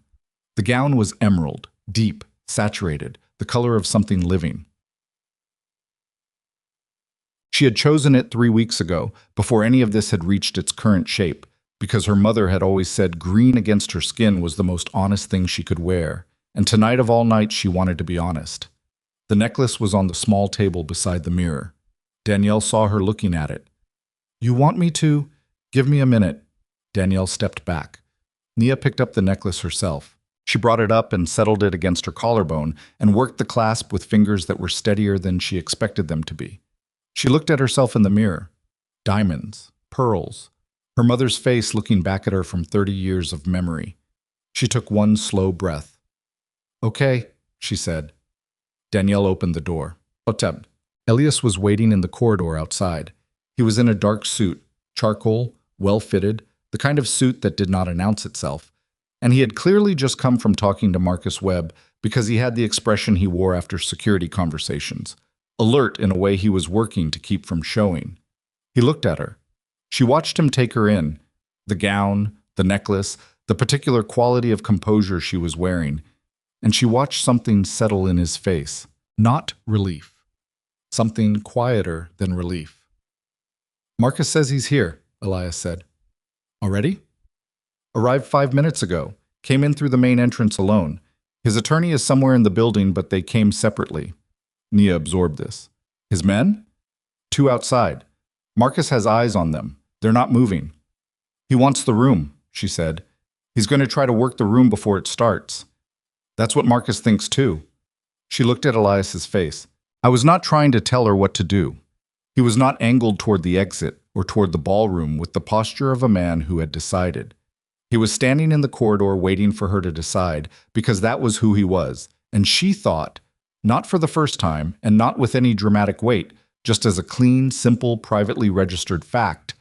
The gown was emerald, deep, saturated, the color of something living. She had chosen it 3 weeks ago, before any of this had reached its current shape, because her mother had always said green against her skin was the most honest thing she could wear, and tonight of all nights she wanted to be honest. The necklace was on the small table beside the mirror. Danielle saw her looking at it. "You want me to? Give me a minute." Danielle stepped back. Nia picked up the necklace herself. She brought it up and settled it against her collarbone and worked the clasp with fingers that were steadier than she expected them to be. She looked at herself in the mirror. Diamonds, pearls, her mother's face looking back at her from 30 years of memory. She took one slow breath. "Okay," she said. Danielle opened the door. "Oteb." Elias was waiting in the corridor outside. He was in a dark suit, charcoal, well-fitted, the kind of suit that did not announce itself. And he had clearly just come from talking to Marcus Webb because he had the expression he wore after security conversations, alert in a way he was working to keep from showing. He looked at her. She watched him take her in, the gown, the necklace, the particular quality of composure she was wearing, and she watched something settle in his face, not relief. Something quieter than relief. "Marcus says he's here," Elias said. "Already?" "Arrived 5 minutes ago. Came in through the main entrance alone. His attorney is somewhere in the building, but they came separately." Nia absorbed this. "His men?" "Two outside. Marcus has eyes on them. They're not moving." "He wants the room," she said. "He's going to try to work the room before it starts." "That's what Marcus thinks too." She looked at Elias's face. I was not trying to tell her what to do. He was not angled toward the exit or toward the ballroom with the posture of a man who had decided. He was standing in the corridor waiting for her to decide because that was who he was, and she thought, not for the first time and not with any dramatic weight, just as a clean, simple, privately registered fact,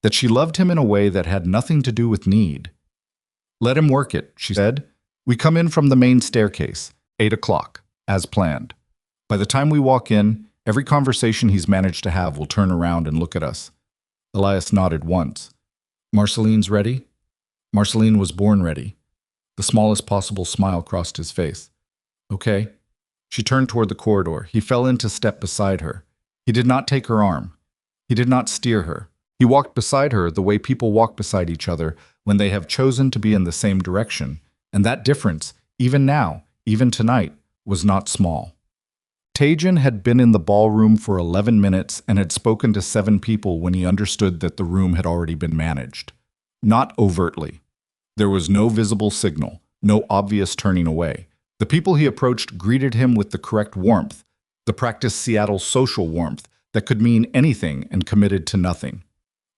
that she loved him in a way that had nothing to do with need. "Let him work it," she said. "We come in from the main staircase, 8 o'clock, as planned. By the time we walk in, every conversation he's managed to have will turn around and look at us." Elias nodded once. "Marceline's ready?" Marceline was born ready. The smallest possible smile crossed his face. "Okay." She turned toward the corridor. He fell into step beside her. He did not take her arm. He did not steer her. He walked beside her the way people walk beside each other when they have chosen to be in the same direction, and that difference, even now, even tonight, was not small. Tae-jin had been in the ballroom for 11 minutes and had spoken to 7 people when he understood that the room had already been managed. Not overtly. There was no visible signal, no obvious turning away. The people he approached greeted him with the correct warmth, the practiced Seattle social warmth that could mean anything and committed to nothing.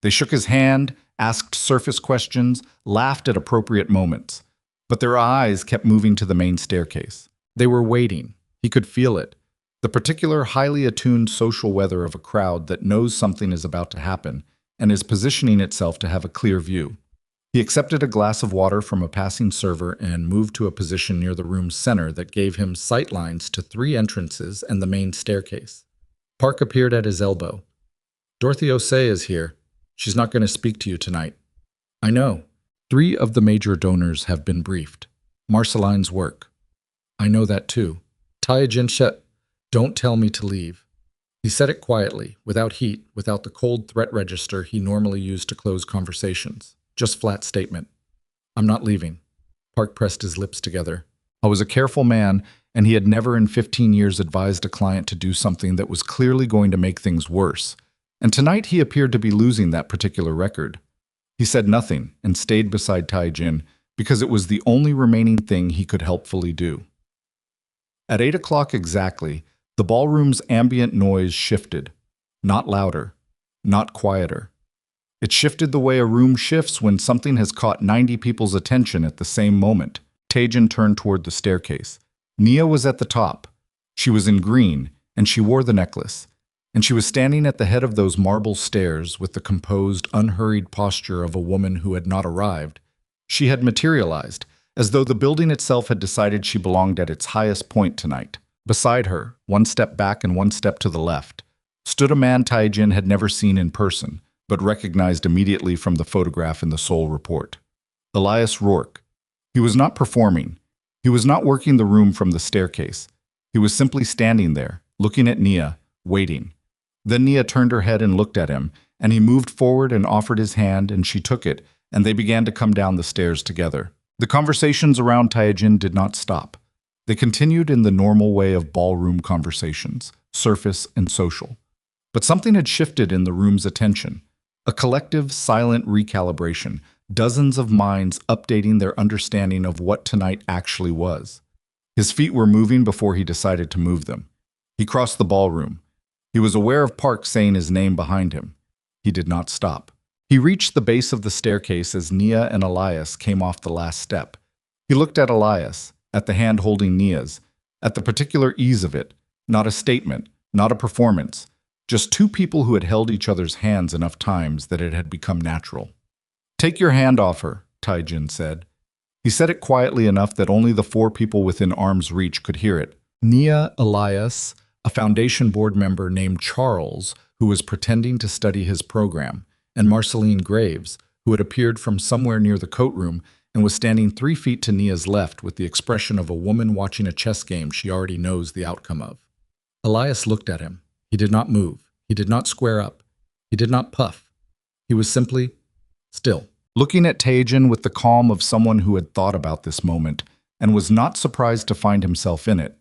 They shook his hand, asked surface questions, laughed at appropriate moments. But their eyes kept moving to the main staircase. They were waiting. He could feel it. The particular highly attuned social weather of a crowd that knows something is about to happen and is positioning itself to have a clear view. He accepted a glass of water from a passing server and moved to a position near the room's center that gave him sight lines to 3 entrances and the main staircase. Park appeared at his elbow. "Dorothy Osei is here. She's not going to speak to you tonight." "I know. 3 of the major donors have been briefed. Marceline's work." "I know that too. Tae-jin don't tell me to leave." He said it quietly, without heat, without the cold threat register he normally used to close conversations. Just flat statement. "I'm not leaving." Park pressed his lips together. I was a careful man, and he had never in 15 years advised a client to do something that was clearly going to make things worse. And tonight he appeared to be losing that particular record. He said nothing and stayed beside Tae-jin because it was the only remaining thing he could helpfully do. At 8 o'clock exactly, the ballroom's ambient noise shifted. Not louder, not quieter. It shifted the way a room shifts when something has caught 90 people's attention at the same moment. Tae-jin turned toward the staircase. Nia was at the top. She was in green, and she wore the necklace. And she was standing at the head of those marble stairs with the composed, unhurried posture of a woman who had not arrived. She had materialized, as though the building itself had decided she belonged at its highest point tonight. Beside her, 1 step back and 1 step to the left, stood a man Tae-jin had never seen in person, but recognized immediately from the photograph in the Seoul report. Elias Rourke. He was not performing. He was not working the room from the staircase. He was simply standing there, looking at Nia, waiting. Then Nia turned her head and looked at him, and he moved forward and offered his hand, and she took it, and they began to come down the stairs together. The conversations around Tae-jin did not stop. They continued in the normal way of ballroom conversations, surface and social. But something had shifted in the room's attention. A collective, silent recalibration, dozens of minds updating their understanding of what tonight actually was. His feet were moving before he decided to move them. He crossed the ballroom. He was aware of Park saying his name behind him. He did not stop. He reached the base of the staircase as Nia and Elias came off the last step. He looked at Elias, at the hand holding Nia's, at the particular ease of it, not a statement, not a performance, just two people who had held each other's hands enough times that it had become natural. "Take your hand off her," Tae-jin said. He said it quietly enough that only the four people within arm's reach could hear it. Nia, Elias, a Foundation board member named Charles, who was pretending to study his program, and Marceline Graves, who had appeared from somewhere near the coat room and was standing 3 feet to Nia's left with the expression of a woman watching a chess game she already knows the outcome of. Elias looked at him. He did not move. He did not square up. He did not puff. He was simply still, looking at Tae-jin with the calm of someone who had thought about this moment and was not surprised to find himself in it.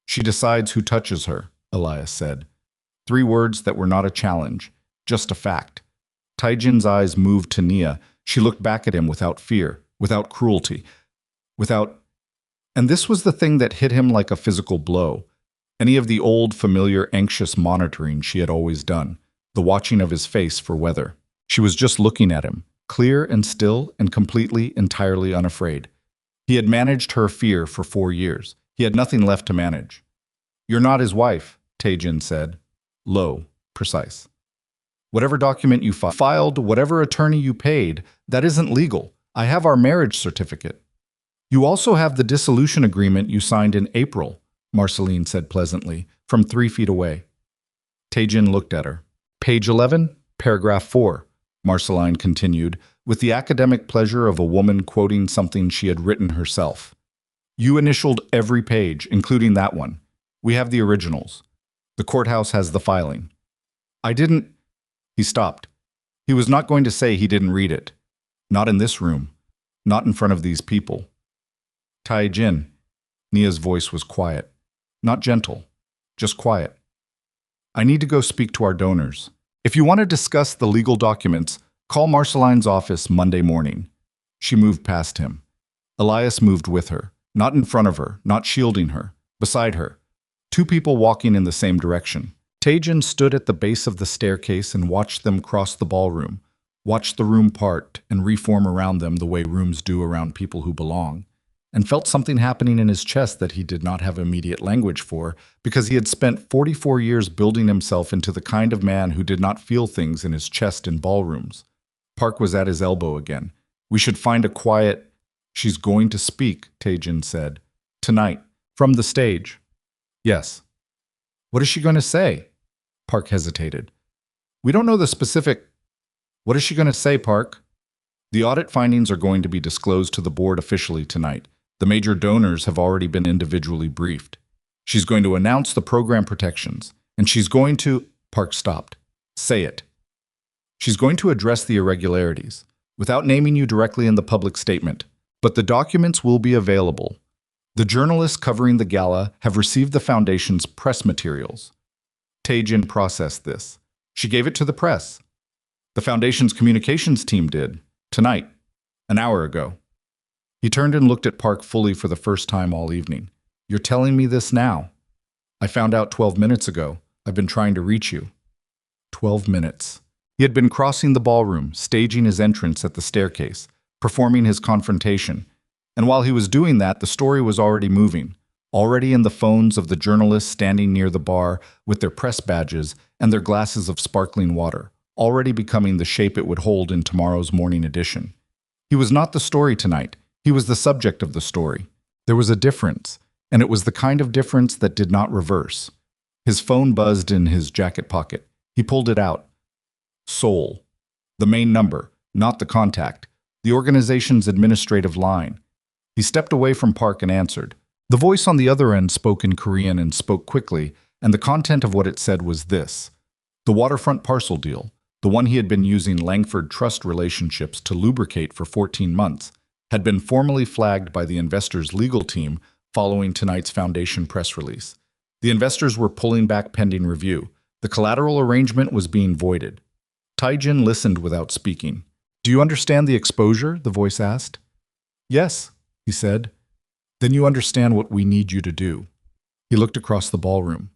"She decides who touches her," Elias said. 3 words that were not a challenge, just a fact. Tae-jin's eyes moved to Nia. She looked back at him without fear, without cruelty, without... And this was the thing that hit him like a physical blow. Any of the old, familiar, anxious monitoring she had always done, the watching of his face for weather. She was just looking at him, clear and still and completely, entirely unafraid. He had managed her fear for 4 years. He had nothing left to manage. "You're not his wife," Tae-jin said. Low, precise. "Whatever document you filed, whatever attorney you paid, that isn't legal. I have our marriage certificate." "You also have the dissolution agreement you signed in April," Marceline said pleasantly, from 3 feet away. Tae-jin looked at her. "Page 11, paragraph 4, Marceline continued, with the academic pleasure of a woman quoting something she had written herself. "You initialed every page, including that one. We have the originals. The courthouse has the filing." "I didn't—" He stopped. He was not going to say he didn't read it. Not in this room. Not in front of these people. "Tae-jin." Nia's voice was quiet. Not gentle. Just quiet. "I need to go speak to our donors. If you want to discuss the legal documents, call Marceline's office Monday morning." She moved past him. Elias moved with her. Not in front of her, not shielding her. Beside her. 2 people walking in the same direction. Tae-jin stood at the base of the staircase and watched them cross the ballroom, watched the room part and reform around them the way rooms do around people who belong, and felt something happening in his chest that he did not have immediate language for because he had spent 44 years building himself into the kind of man who did not feel things in his chest in ballrooms. Park was at his elbow again. "We should find a quiet—" "She's going to speak," Tae-jin said. "Tonight. From the stage." "Yes." "What is she going to say?" Park hesitated. "We don't know the specific—" "What is she going to say, Park?" "The audit findings are going to be disclosed to the board officially tonight. The major donors have already been individually briefed. She's going to announce the program protections, and she's going to—" Park stopped. "Say it." "She's going to address the irregularities, without naming you directly in the public statement, but the documents will be available. The journalists covering the gala have received the Foundation's press materials." Tae-jin processed this. "She gave it to the press. The Foundation's communications team did. Tonight. An hour ago." He turned and looked at Park fully for the first time all evening. "You're telling me this now?" "I found out 12 minutes ago. I've been trying to reach you." 12 minutes. He had been crossing the ballroom, staging his entrance at the staircase, performing his confrontation. And while he was doing that, the story was already moving, already in the phones of the journalists standing near the bar with their press badges and their glasses of sparkling water, already becoming the shape it would hold in tomorrow's morning edition. He was not the story tonight. He was the subject of the story. There was a difference, and it was the kind of difference that did not reverse. His phone buzzed in his jacket pocket. He pulled it out. Seoul. The main number, not the contact. The organization's administrative line. He stepped away from Park and answered. The voice on the other end spoke in Korean and spoke quickly, and the content of what it said was this. The waterfront parcel deal, the one he had been using Langford Trust relationships to lubricate for 14 months, had been formally flagged by the investors' legal team following tonight's Foundation press release. The investors were pulling back pending review. The collateral arrangement was being voided. Tae-jin listened without speaking. Do you understand the exposure? The voice asked. Yes, he said. Then you understand what we need you to do. He looked across the ballroom.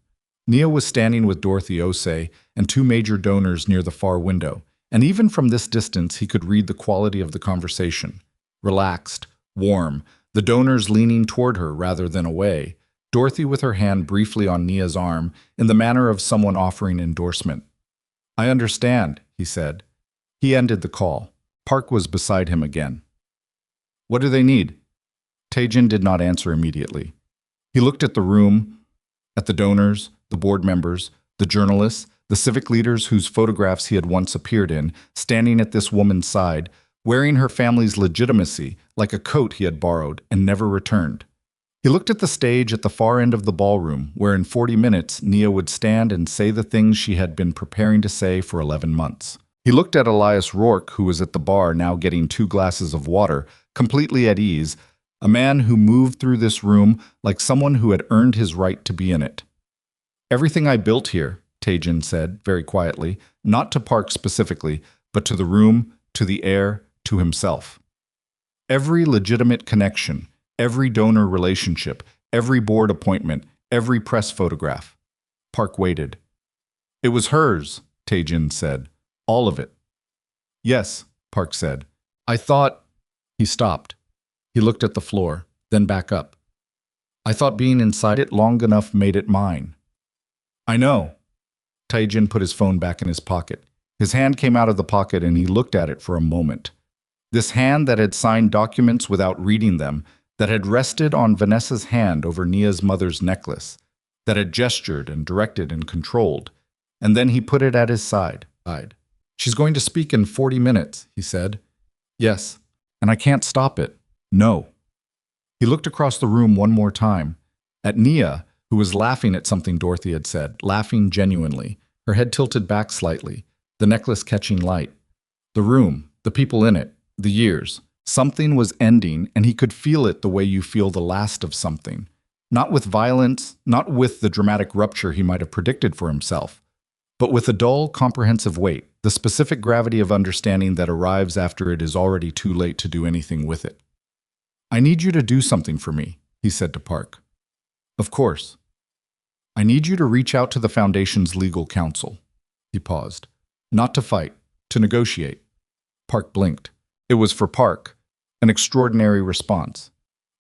Nia was standing with Dorothy Osei and two major donors near the far window, and even from this distance he could read the quality of the conversation. Relaxed, warm, the donors leaning toward her rather than away, Dorothy with her hand briefly on Nia's arm in the manner of someone offering endorsement. I understand, he said. He ended the call. Park was beside him again. What do they need? Tae-jin did not answer immediately. He looked at the room, at the donors, the board members, the journalists, the civic leaders whose photographs he had once appeared in, standing at this woman's side, wearing her family's legitimacy like a coat he had borrowed and never returned. He looked at the stage at the far end of the ballroom, where in 40 minutes Nia would stand and say the things she had been preparing to say for 11 months. He looked at Elias Rourke, who was at the bar now getting 2 glasses of water, completely at ease, a man who moved through this room like someone who had earned his right to be in it. Everything I built here, Tae-jin said, very quietly, not to Park specifically, but to the room, to the air, to himself. Every legitimate connection, every donor relationship, every board appointment, every press photograph. Park waited. It was hers, Tae-jin said. All of it. Yes, Park said. I thought... He stopped. He looked at the floor, then back up. I thought being inside it long enough made it mine. I know. Tae-jin put his phone back in his pocket. His hand came out of the pocket and he looked at it for a moment. This hand that had signed documents without reading them, that had rested on Vanessa's hand over Nia's mother's necklace, that had gestured and directed and controlled, and then he put it at his side. She's going to speak in 40 minutes, he said. Yes, and I can't stop it. No. He looked across the room one more time, at Nia, who was laughing at something Dorothy had said, laughing genuinely, her head tilted back slightly, the necklace catching light. The room, the people in it, the years. Something was ending, and he could feel it the way you feel the last of something. Not with violence, not with the dramatic rupture he might have predicted for himself, but with a dull, comprehensive weight, the specific gravity of understanding that arrives after it is already too late to do anything with it. I need you to do something for me, he said to Park. Of course. I need you to reach out to the Foundation's legal counsel. He paused. Not to fight, to negotiate. Park blinked. It was for Park. An extraordinary response.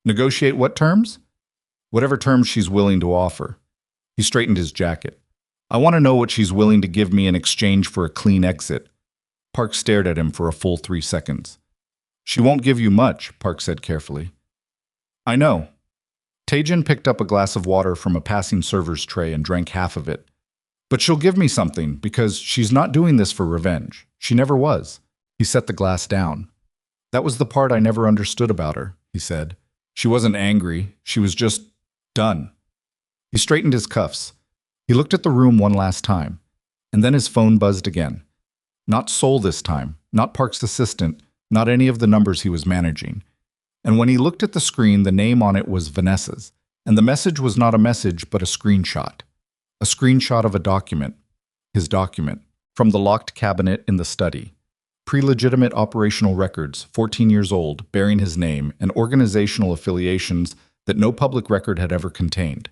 Negotiate what terms? Whatever terms she's willing to offer. He straightened his jacket. I want to know what she's willing to give me in exchange for a clean exit. Park stared at him for a full 3 seconds. She won't give you much, Park said carefully. I know. Tae-jin picked up a glass of water from a passing server's tray and drank half of it. But she'll give me something, because she's not doing this for revenge. She never was. He set the glass down. That was the part I never understood about her, he said. She wasn't angry. She was just done. He straightened his cuffs. He looked at the room one last time, and then his phone buzzed again. Not Sol this time, not Park's assistant, not any of the numbers he was managing. And when he looked at the screen, the name on it was Vanessa's, and the message was not a message but a screenshot. A screenshot of a document, his document, from the locked cabinet in the study. Pre-legitimate operational records, 14 years old, bearing his name, and organizational affiliations that no public record had ever contained.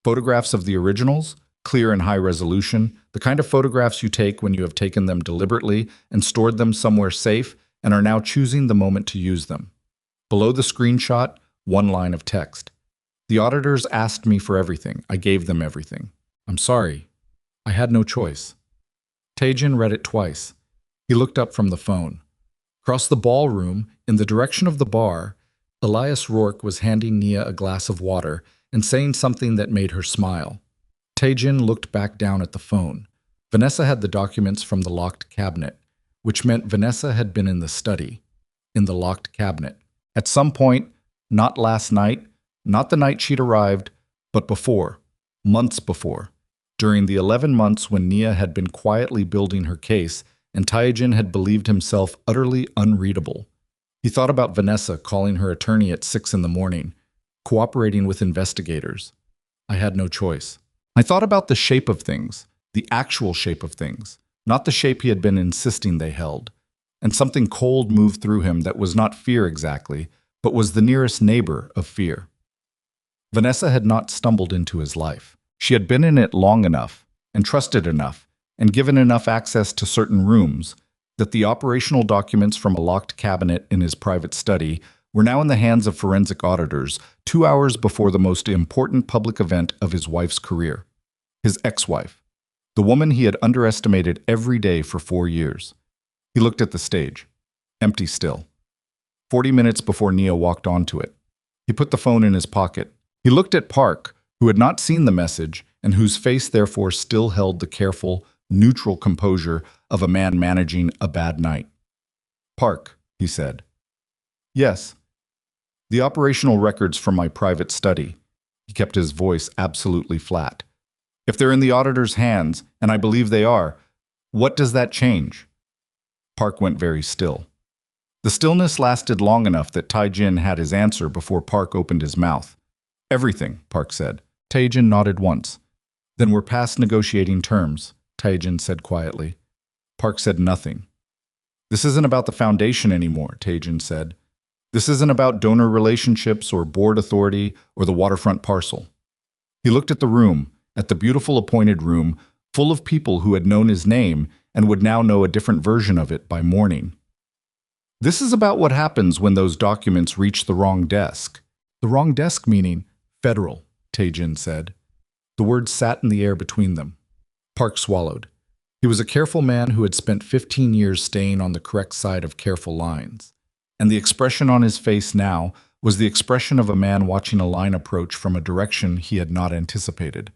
Photographs of the originals, clear and high resolution, the kind of photographs you take when you have taken them deliberately and stored them somewhere safe and are now choosing the moment to use them. Below the screenshot, one line of text. The auditors asked me for everything. I gave them everything. I'm sorry. I had no choice. Tae-jin read it twice. He looked up from the phone. Across the ballroom, in the direction of the bar, Elias Rourke was handing Nia a glass of water and saying something that made her smile. Tae-jin looked back down at the phone. Vanessa had the documents from the locked cabinet, which meant Vanessa had been in the study, in the locked cabinet. At some point, not last night, not the night she'd arrived, but before, months before, during the 11 months when Nia had been quietly building her case and Tae-jin had believed himself utterly unreadable. He thought about Vanessa calling her attorney at 6 in the morning, cooperating with investigators. I had no choice. I thought about the shape of things, the actual shape of things, not the shape he had been insisting they held. and something cold moved through him that was not fear exactly, but was the nearest neighbor of fear. Vanessa had not stumbled into his life. She had been in it long enough, and trusted enough, and given enough access to certain rooms, that the operational documents from a locked cabinet in his private study were now in the hands of forensic auditors 2 hours before the most important public event of his wife's career. His ex-wife, the woman he had underestimated every day for 4 years. He looked at the stage. Empty still. 40 minutes before Nia walked onto it. He put the phone in his pocket. He looked at Park, who had not seen the message and whose face therefore still held the careful, neutral composure of a man managing a bad night. "Park," he said. "Yes." "The operational records from my private study." He kept his voice absolutely flat. "If they're in the auditor's hands, and I believe they are, what does that change?" Park went very still. The stillness lasted long enough that Tae-jin had his answer before Park opened his mouth. "Everything," Park said. Tae-jin nodded once. "Then we're past negotiating terms," Tae-jin said quietly. Park said nothing. "This isn't about the foundation anymore," Tae-jin said. "This isn't about donor relationships or board authority or the waterfront parcel." He looked at the room, at the beautiful appointed room, full of people who had known his name and would now know a different version of it by morning. "This is about what happens when those documents reach the wrong desk." "The wrong desk meaning federal," Tae-jin said. The words sat in the air between them. Park swallowed. He was a careful man who had spent 15 years staying on the correct side of careful lines. And the expression on his face now was the expression of a man watching a line approach from a direction he had not anticipated.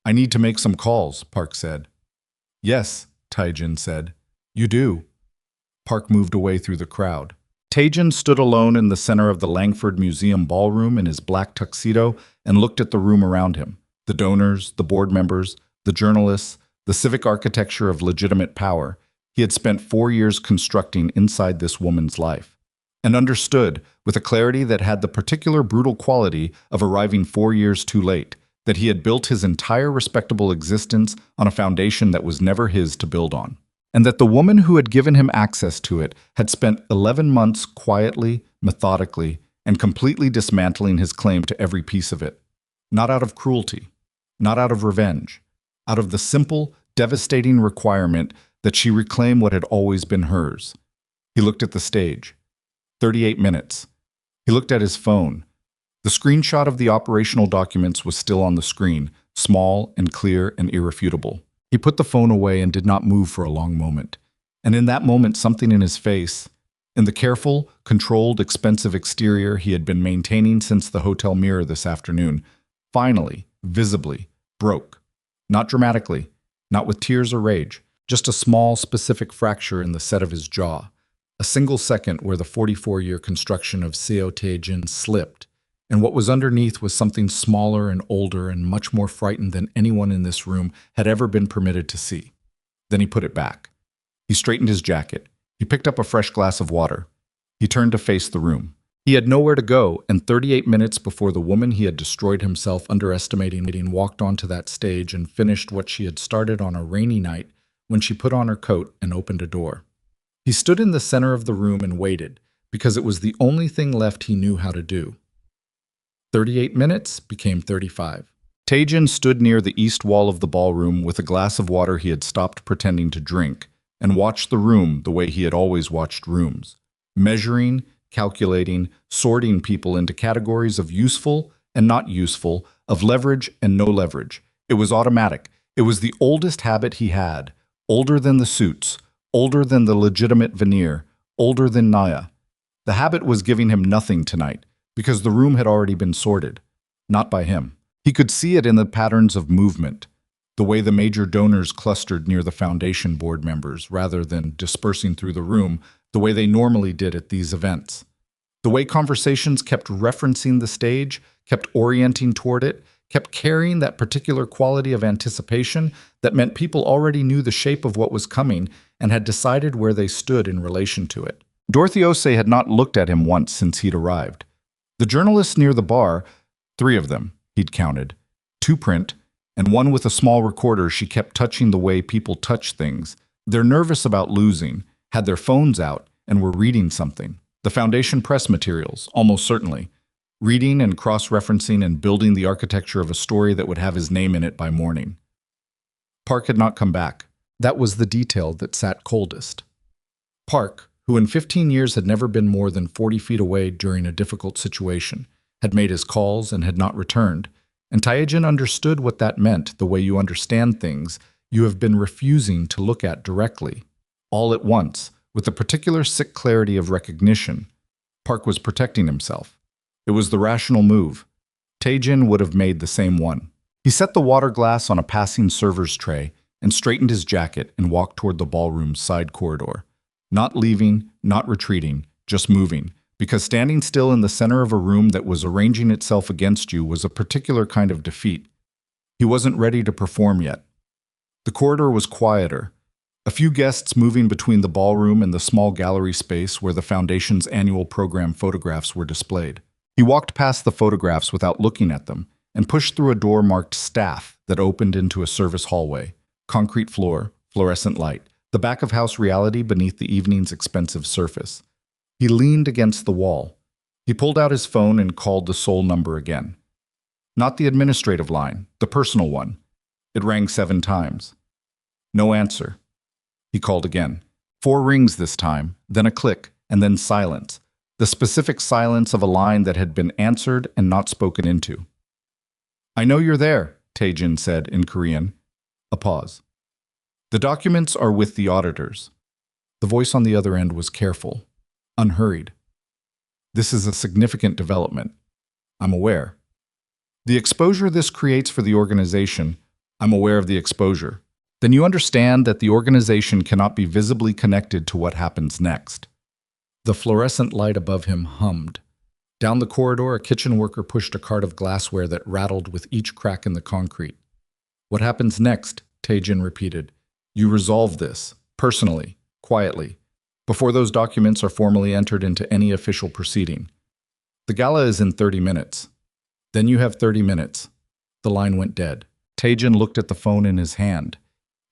"I need to make some calls," Park said. "Yes," Tae-jin said. "You do." Park moved away through the crowd. Tae-jin stood alone in the center of the Langford Museum ballroom in his black tuxedo and looked at the room around him. The donors, the board members, the journalists, the civic architecture of legitimate power he had spent 4 years constructing inside this woman's life, and understood, with a clarity that had the particular brutal quality of arriving 4 years too late, that he had built his entire respectable existence on a foundation that was never his to build on, and that the woman who had given him access to it had spent 11 months quietly, methodically, and completely dismantling his claim to every piece of it, not out of cruelty, not out of revenge, out of the simple, devastating requirement that she reclaim what had always been hers. He looked at the stage. 38 minutes. He looked at his phone. The screenshot of the operational documents was still on the screen, small and clear and irrefutable. He put the phone away and did not move for a long moment. And in that moment, something in his face, in the careful, controlled, expensive exterior he had been maintaining since the hotel mirror this afternoon, finally, visibly, broke. Not dramatically, not with tears or rage, just a small, specific fracture in the set of his jaw. A single second where the 44-year construction of Seo Tae-jin slipped, and what was underneath was something smaller and older and much more frightened than anyone in this room had ever been permitted to see. Then he put it back. He straightened his jacket. He picked up a fresh glass of water. He turned to face the room. He had nowhere to go, and 38 minutes before the woman he had destroyed himself underestimating walked onto that stage and finished what she had started on a rainy night when she put on her coat and opened a door. He stood in the center of the room and waited, because it was the only thing left he knew how to do. 38 minutes became 35. Tae-jin stood near the east wall of the ballroom with a glass of water he had stopped pretending to drink, and watched the room the way he had always watched rooms, measuring, calculating, sorting people into categories of useful and not useful, of leverage and no leverage. It was automatic. It was the oldest habit he had, older than the suits, older than the legitimate veneer, older than Naya. The habit was giving him nothing tonight, because the room had already been sorted, not by him. He could see it in the patterns of movement, the way the major donors clustered near the foundation board members rather than dispersing through the room the way they normally did at these events. The way conversations kept referencing the stage, kept orienting toward it, kept carrying that particular quality of anticipation that meant people already knew the shape of what was coming and had decided where they stood in relation to it. Dorothy Osei had not looked at him once since he'd arrived. The journalists near the bar, 3 of them, he'd counted, 2 print, and 1 with a small recorder she kept touching the way people touch things. They're nervous about losing, had their phones out, and were reading something. The Foundation press materials, almost certainly. Reading and cross-referencing and building the architecture of a story that would have his name in it by morning. Park had not come back. That was the detail that sat coldest. Park, who in 15 years had never been more than 40 feet away during a difficult situation, had made his calls and had not returned, and Tae-jin understood what that meant, the way you understand things you have been refusing to look at directly. All at once, with a particular sick clarity of recognition, Park was protecting himself. It was the rational move. Tae-jin would have made the same one. He set the water glass on a passing server's tray and straightened his jacket and walked toward the ballroom's side corridor. Not leaving, not retreating, just moving, because standing still in the center of a room that was arranging itself against you was a particular kind of defeat. He wasn't ready to perform yet. The corridor was quieter. A few guests moving between the ballroom and the small gallery space where the Foundation's annual program photographs were displayed. He walked past the photographs without looking at them and pushed through a door marked Staff that opened into a service hallway. Concrete floor, fluorescent light, the back-of-house reality beneath the evening's expensive surface. He leaned against the wall. He pulled out his phone and called the sole number again. Not the administrative line, the personal one. It rang 7 times. No answer. He called again. 4 rings this time, then a click, and then silence. The specific silence of a line that had been answered and not spoken into. "I know you're there," Tae-jin said in Korean. A pause. "The documents are with the auditors." The voice on the other end was careful, unhurried. "This is a significant development. I'm aware. The exposure this creates for the organization, I'm aware of the exposure. Then you understand that the organization cannot be visibly connected to what happens next." The fluorescent light above him hummed. Down the corridor, a kitchen worker pushed a cart of glassware that rattled with each crack in the concrete. "What happens next?" Tae-jin repeated. "You resolve this, personally, quietly, before those documents are formally entered into any official proceeding. The gala is in 30 minutes. Then you have 30 minutes. The line went dead. Tae-jin looked at the phone in his hand.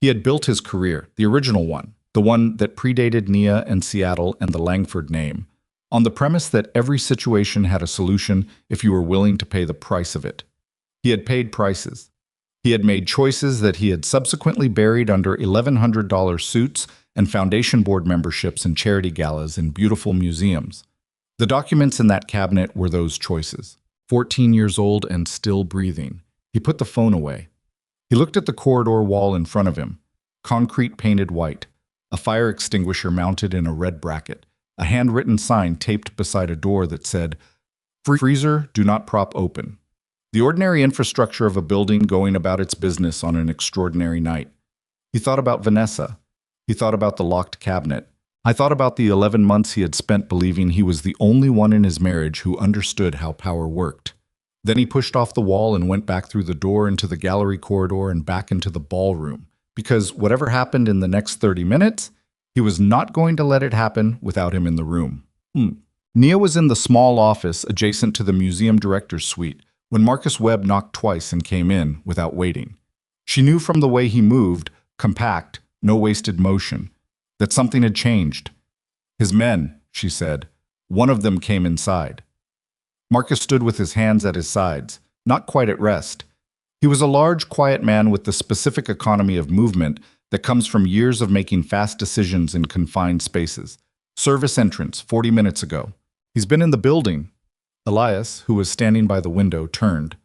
He had built his career, the original one, the one that predated Nia and Seattle and the Langford name, on the premise that every situation had a solution if you were willing to pay the price of it. He had paid prices. He had made choices that he had subsequently buried under $1,100 suits and foundation board memberships and charity galas in beautiful museums. The documents in that cabinet were those choices. 14 years old and still breathing. He put the phone away. He looked at the corridor wall in front of him. Concrete painted white. A fire extinguisher mounted in a red bracket. A handwritten sign taped beside a door that said, "Freezer, do not prop open." The ordinary infrastructure of a building going about its business on an extraordinary night. He thought about Vanessa. He thought about the locked cabinet. I thought about the 11 months he had spent believing he was the only one in his marriage who understood how power worked. Then he pushed off the wall and went back through the door into the gallery corridor and back into the ballroom, because whatever happened in the next 30 minutes, he was not going to let it happen without him in the room. Nia was in the small office adjacent to the museum director's suite when Marcus Webb knocked twice and came in without waiting. She knew from the way he moved, compact, no wasted motion, that something had changed. "His men," she said. One of them came inside. Marcus stood with his hands at his sides, not quite at rest. He was a large, quiet man with the specific economy of movement that comes from years of making fast decisions in confined spaces. Service entrance, 40 minutes ago. "He's been in the building." Elias, who was standing by the window, turned.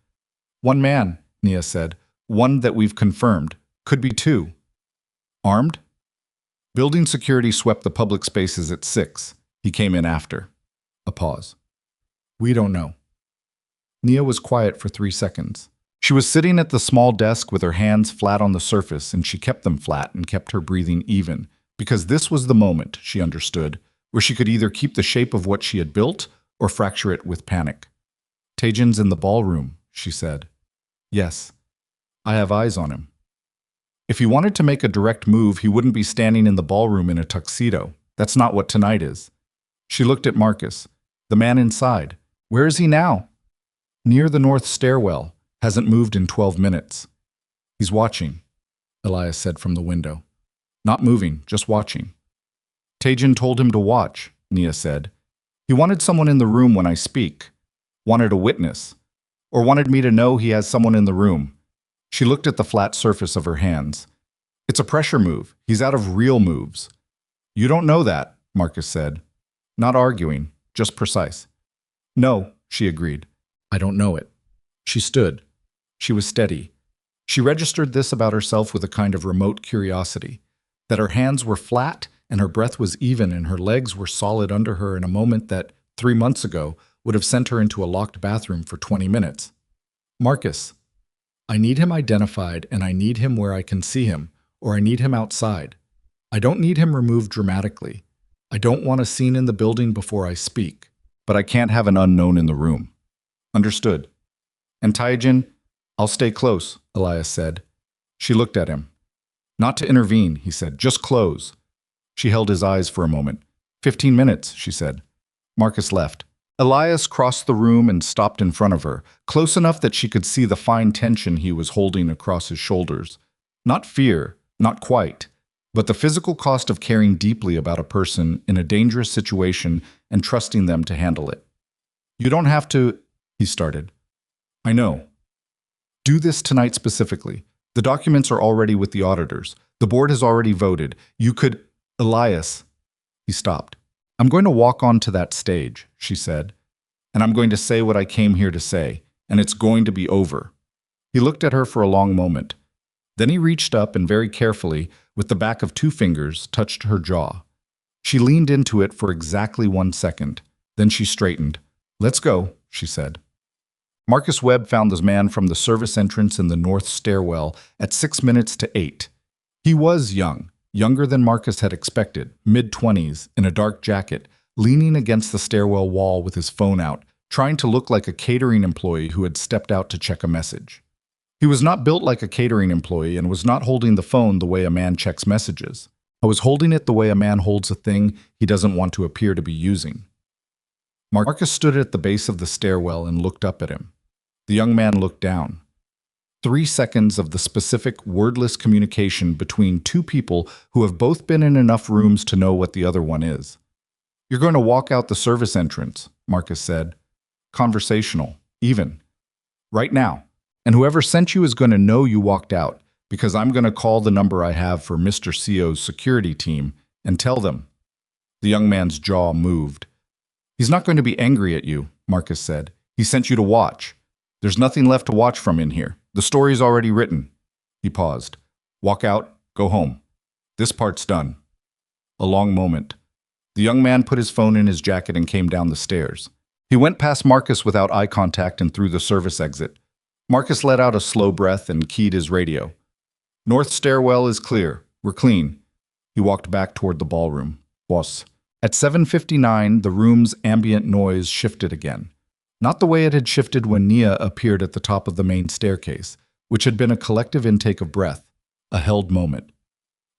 "One man," Nia said. "One that we've confirmed. Could be 2. "Armed?" "Building security swept the public spaces at 6. He came in after." A pause. "We don't know." Nia was quiet for 3 seconds. She was sitting at the small desk with her hands flat on the surface, and she kept them flat and kept her breathing even, because this was the moment, she understood, where she could either keep the shape of what she had built or fracture it with panic. "Tae-jin's in the ballroom," she said. "Yes. I have eyes on him." If he wanted to make a direct move, he wouldn't be standing in the ballroom in a tuxedo. That's not what tonight is. She looked at Marcus. The man inside. Where is he now? "Near the north stairwell. Hasn't moved in 12 minutes. "He's watching," Elias said from the window. "Not moving, just watching." Tae-jin told him to watch, Nia said. He wanted someone in the room when I speak. Wanted a witness. Or wanted me to know he has someone in the room. She looked at the flat surface of her hands. It's a pressure move. He's out of real moves. You don't know that, Marcus said. Not arguing, just precise. No, she agreed. I don't know it. She stood. She was steady. She registered this about herself with a kind of remote curiosity, that her hands were flat and her breath was even and her legs were solid under her in a moment that, 3 months ago, would have sent her into a locked bathroom for 20 minutes. Marcus, I need him identified and I need him where I can see him, or I need him outside. I don't need him removed dramatically. I don't want a scene in the building before I speak, but I can't have an unknown in the room. Understood. And Tae-jin, I'll stay close, Elias said. She looked at him. Not to intervene, he said, just close. She held his eyes for a moment. 15 minutes, she said. Marcus left. Elias crossed the room and stopped in front of her, close enough that she could see the fine tension he was holding across his shoulders. Not fear, not quite, but the physical cost of caring deeply about a person in a dangerous situation and trusting them to handle it. You don't have to, he started. I know. Do this tonight specifically. The documents are already with the auditors. The board has already voted. You could, Elias. He stopped. I'm going to walk onto that stage, she said, and I'm going to say what I came here to say, and it's going to be over. He looked at her for a long moment. Then he reached up and very carefully, with the back of 2 fingers, touched her jaw. She leaned into it for exactly 1 second. Then she straightened. Let's go, she said. Marcus Webb found the man from the service entrance in the north stairwell at 6 minutes to 8. He was young, younger than Marcus had expected, mid-20s, in a dark jacket, leaning against the stairwell wall with his phone out, trying to look like a catering employee who had stepped out to check a message. He was not built like a catering employee and was not holding the phone the way a man checks messages. I was holding it the way a man holds a thing he doesn't want to appear to be using. Marcus stood at the base of the stairwell and looked up at him. The young man looked down. 3 seconds of the specific, wordless communication between 2 people who have both been in enough rooms to know what the other one is. You're going to walk out the service entrance, Marcus said. Conversational, even. Right now. And whoever sent you is going to know you walked out, because I'm going to call the number I have for Mr. Seo's security team and tell them. The young man's jaw moved. He's not going to be angry at you, Marcus said. He sent you to watch. There's nothing left to watch from in here. The story's already written. He paused. Walk out, go home. This part's done. A long moment. The young man put his phone in his jacket and came down the stairs. He went past Marcus without eye contact and through the service exit. Marcus let out a slow breath and keyed his radio. North stairwell is clear. We're clean. He walked back toward the ballroom. Boss. At 7:59, the room's ambient noise shifted again. Not the way it had shifted when Nia appeared at the top of the main staircase, which had been a collective intake of breath, a held moment.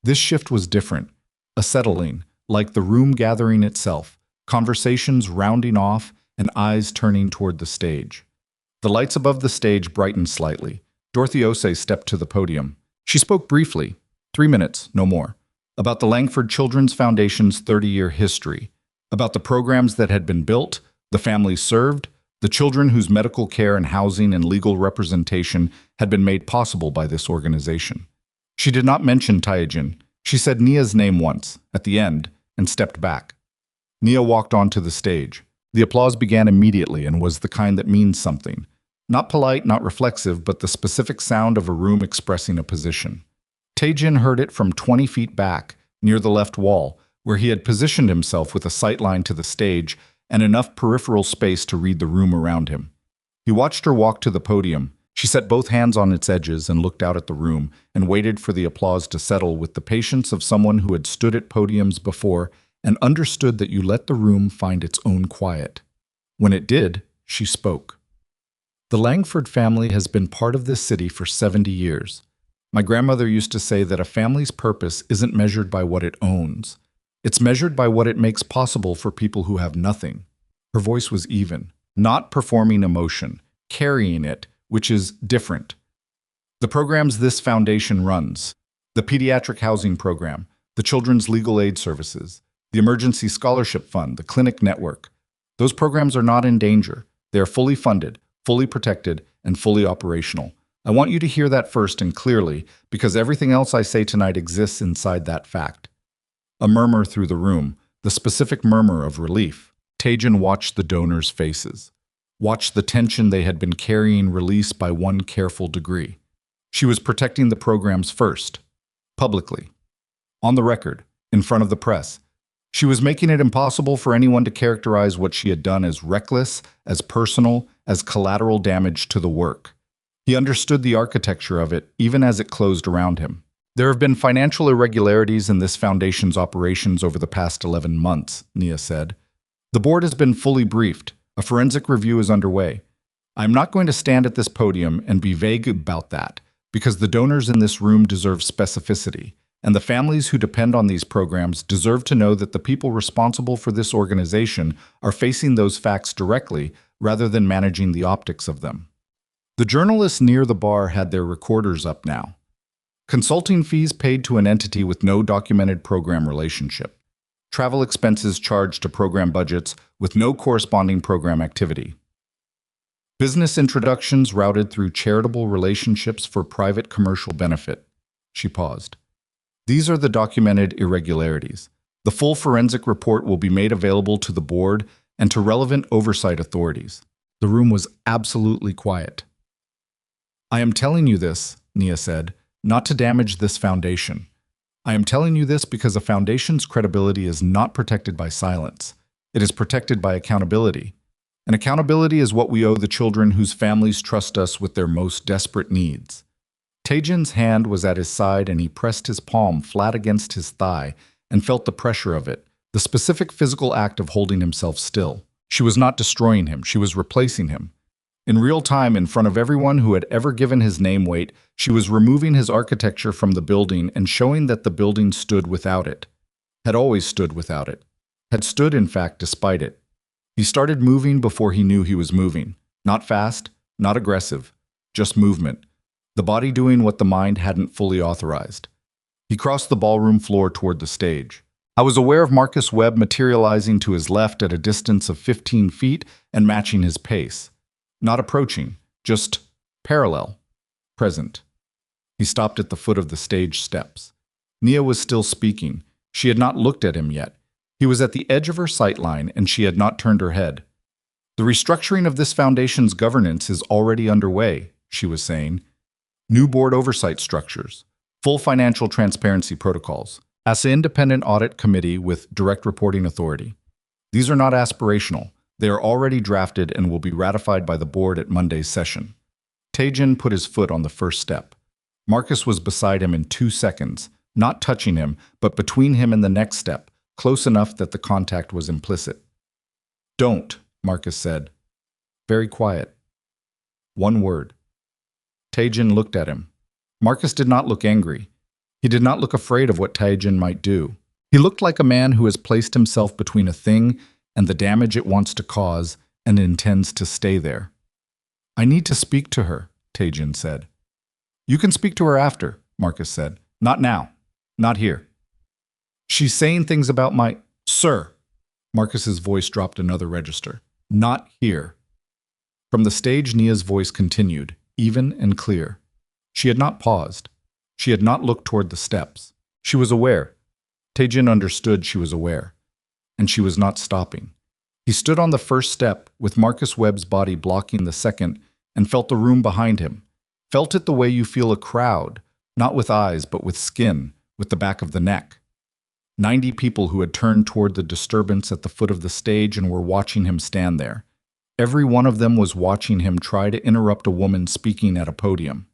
This shift was different, a settling, like the room gathering itself, conversations rounding off and eyes turning toward the stage. The lights above the stage brightened slightly. Dorothy Osei stepped to the podium. She spoke briefly, 3 minutes, no more, about the Langford Children's Foundation's 30-year history, about the programs that had been built, the families served, the children whose medical care and housing and legal representation had been made possible by this organization. She did not mention Tae-jin. She said Nia's name once, at the end, and stepped back. Nia walked onto the stage. The applause began immediately and was the kind that means something. Not polite, not reflexive, but the specific sound of a room expressing a position. Tae-jin heard it from 20 feet back, near the left wall, where he had positioned himself with a sightline to the stage and enough peripheral space to read the room around him. He watched her walk to the podium. She set both hands on its edges and looked out at the room and waited for the applause to settle with the patience of someone who had stood at podiums before and understood that you let the room find its own quiet. When it did, she spoke. The Langford family has been part of this city for 70 years. My grandmother used to say that a family's purpose isn't measured by what it owns. It's measured by what it makes possible for people who have nothing. Her voice was even, not performing emotion, carrying it, which is different. The programs this foundation runs, the pediatric housing program, the children's legal aid services, The Emergency Scholarship Fund, the Clinic Network. Those programs are not in danger. They are fully funded, fully protected, and fully operational. I want you to hear that first and clearly, because everything else I say tonight exists inside that fact. A murmur through the room, the specific murmur of relief. Tae-jin watched the donors' faces, watched the tension they had been carrying release by one careful degree. She was protecting the programs first, publicly, on the record, in front of the press. She was making it impossible for anyone to characterize what she had done as reckless, as personal, as collateral damage to the work. He understood the architecture of it, even as it closed around him. There have been financial irregularities in this foundation's operations over the past 11 months, Nia said. The board has been fully briefed. A forensic review is underway. I'm not going to stand at this podium and be vague about that, because the donors in this room deserve specificity, and the families who depend on these programs deserve to know that the people responsible for this organization are facing those facts directly rather than managing the optics of them. The journalists near the bar had their recorders up now. Consulting fees paid to an entity with no documented program relationship. Travel expenses charged to program budgets with no corresponding program activity. Business introductions routed through charitable relationships for private commercial benefit. She paused. These are the documented irregularities. The full forensic report will be made available to the board and to relevant oversight authorities. The room was absolutely quiet. I am telling you this, Nia said, not to damage this foundation. I am telling you this because a foundation's credibility is not protected by silence. It is protected by accountability. And accountability is what we owe the children whose families trust us with their most desperate needs. Tae-jin's hand was at his side and he pressed his palm flat against his thigh and felt the pressure of it, the specific physical act of holding himself still. She was not destroying him, she was replacing him. In real time, in front of everyone who had ever given his name weight, she was removing his architecture from the building and showing that the building stood without it, had always stood without it, had stood, in fact, despite it. He started moving before he knew he was moving. Not fast, not aggressive, just movement. The body doing what the mind hadn't fully authorized. He crossed the ballroom floor toward the stage. I was aware of Marcus Webb materializing to his left at a distance of 15 feet and matching his pace. Not approaching, just parallel, present. He stopped at the foot of the stage steps. Nia was still speaking. She had not looked at him yet. He was at the edge of her sightline, and she had not turned her head. The restructuring of this foundation's governance is already underway, she was saying. New board oversight structures, full financial transparency protocols, as an independent audit committee with direct reporting authority. These are not aspirational. They are already drafted and will be ratified by the board at Monday's session. Tae-jin put his foot on the first step. Marcus was beside him in 2 seconds, not touching him, but between him and the next step, close enough that the contact was implicit. Don't, Marcus said. Very quiet. One word. Tae-jin looked at him. Marcus did not look angry. He did not look afraid of what Tae-jin might do. He looked like a man who has placed himself between a thing and the damage it wants to cause and intends to stay there. I need to speak to her, Tae-jin said. You can speak to her after, Marcus said. Not now. Not here. She's saying things about my... Sir. Marcus's voice dropped another register. Not here. From the stage, Nia's voice continued, even and clear. She had not paused. She had not looked toward the steps. She was aware. Tae-jin understood she was aware. And she was not stopping. He stood on the first step, with Marcus Webb's body blocking the second, and felt the room behind him. Felt it the way you feel a crowd, not with eyes, but with skin, with the back of the neck. 90 people who had turned toward the disturbance at the foot of the stage and were watching him stand there. Every one of them was watching him try to interrupt a woman speaking at a podium.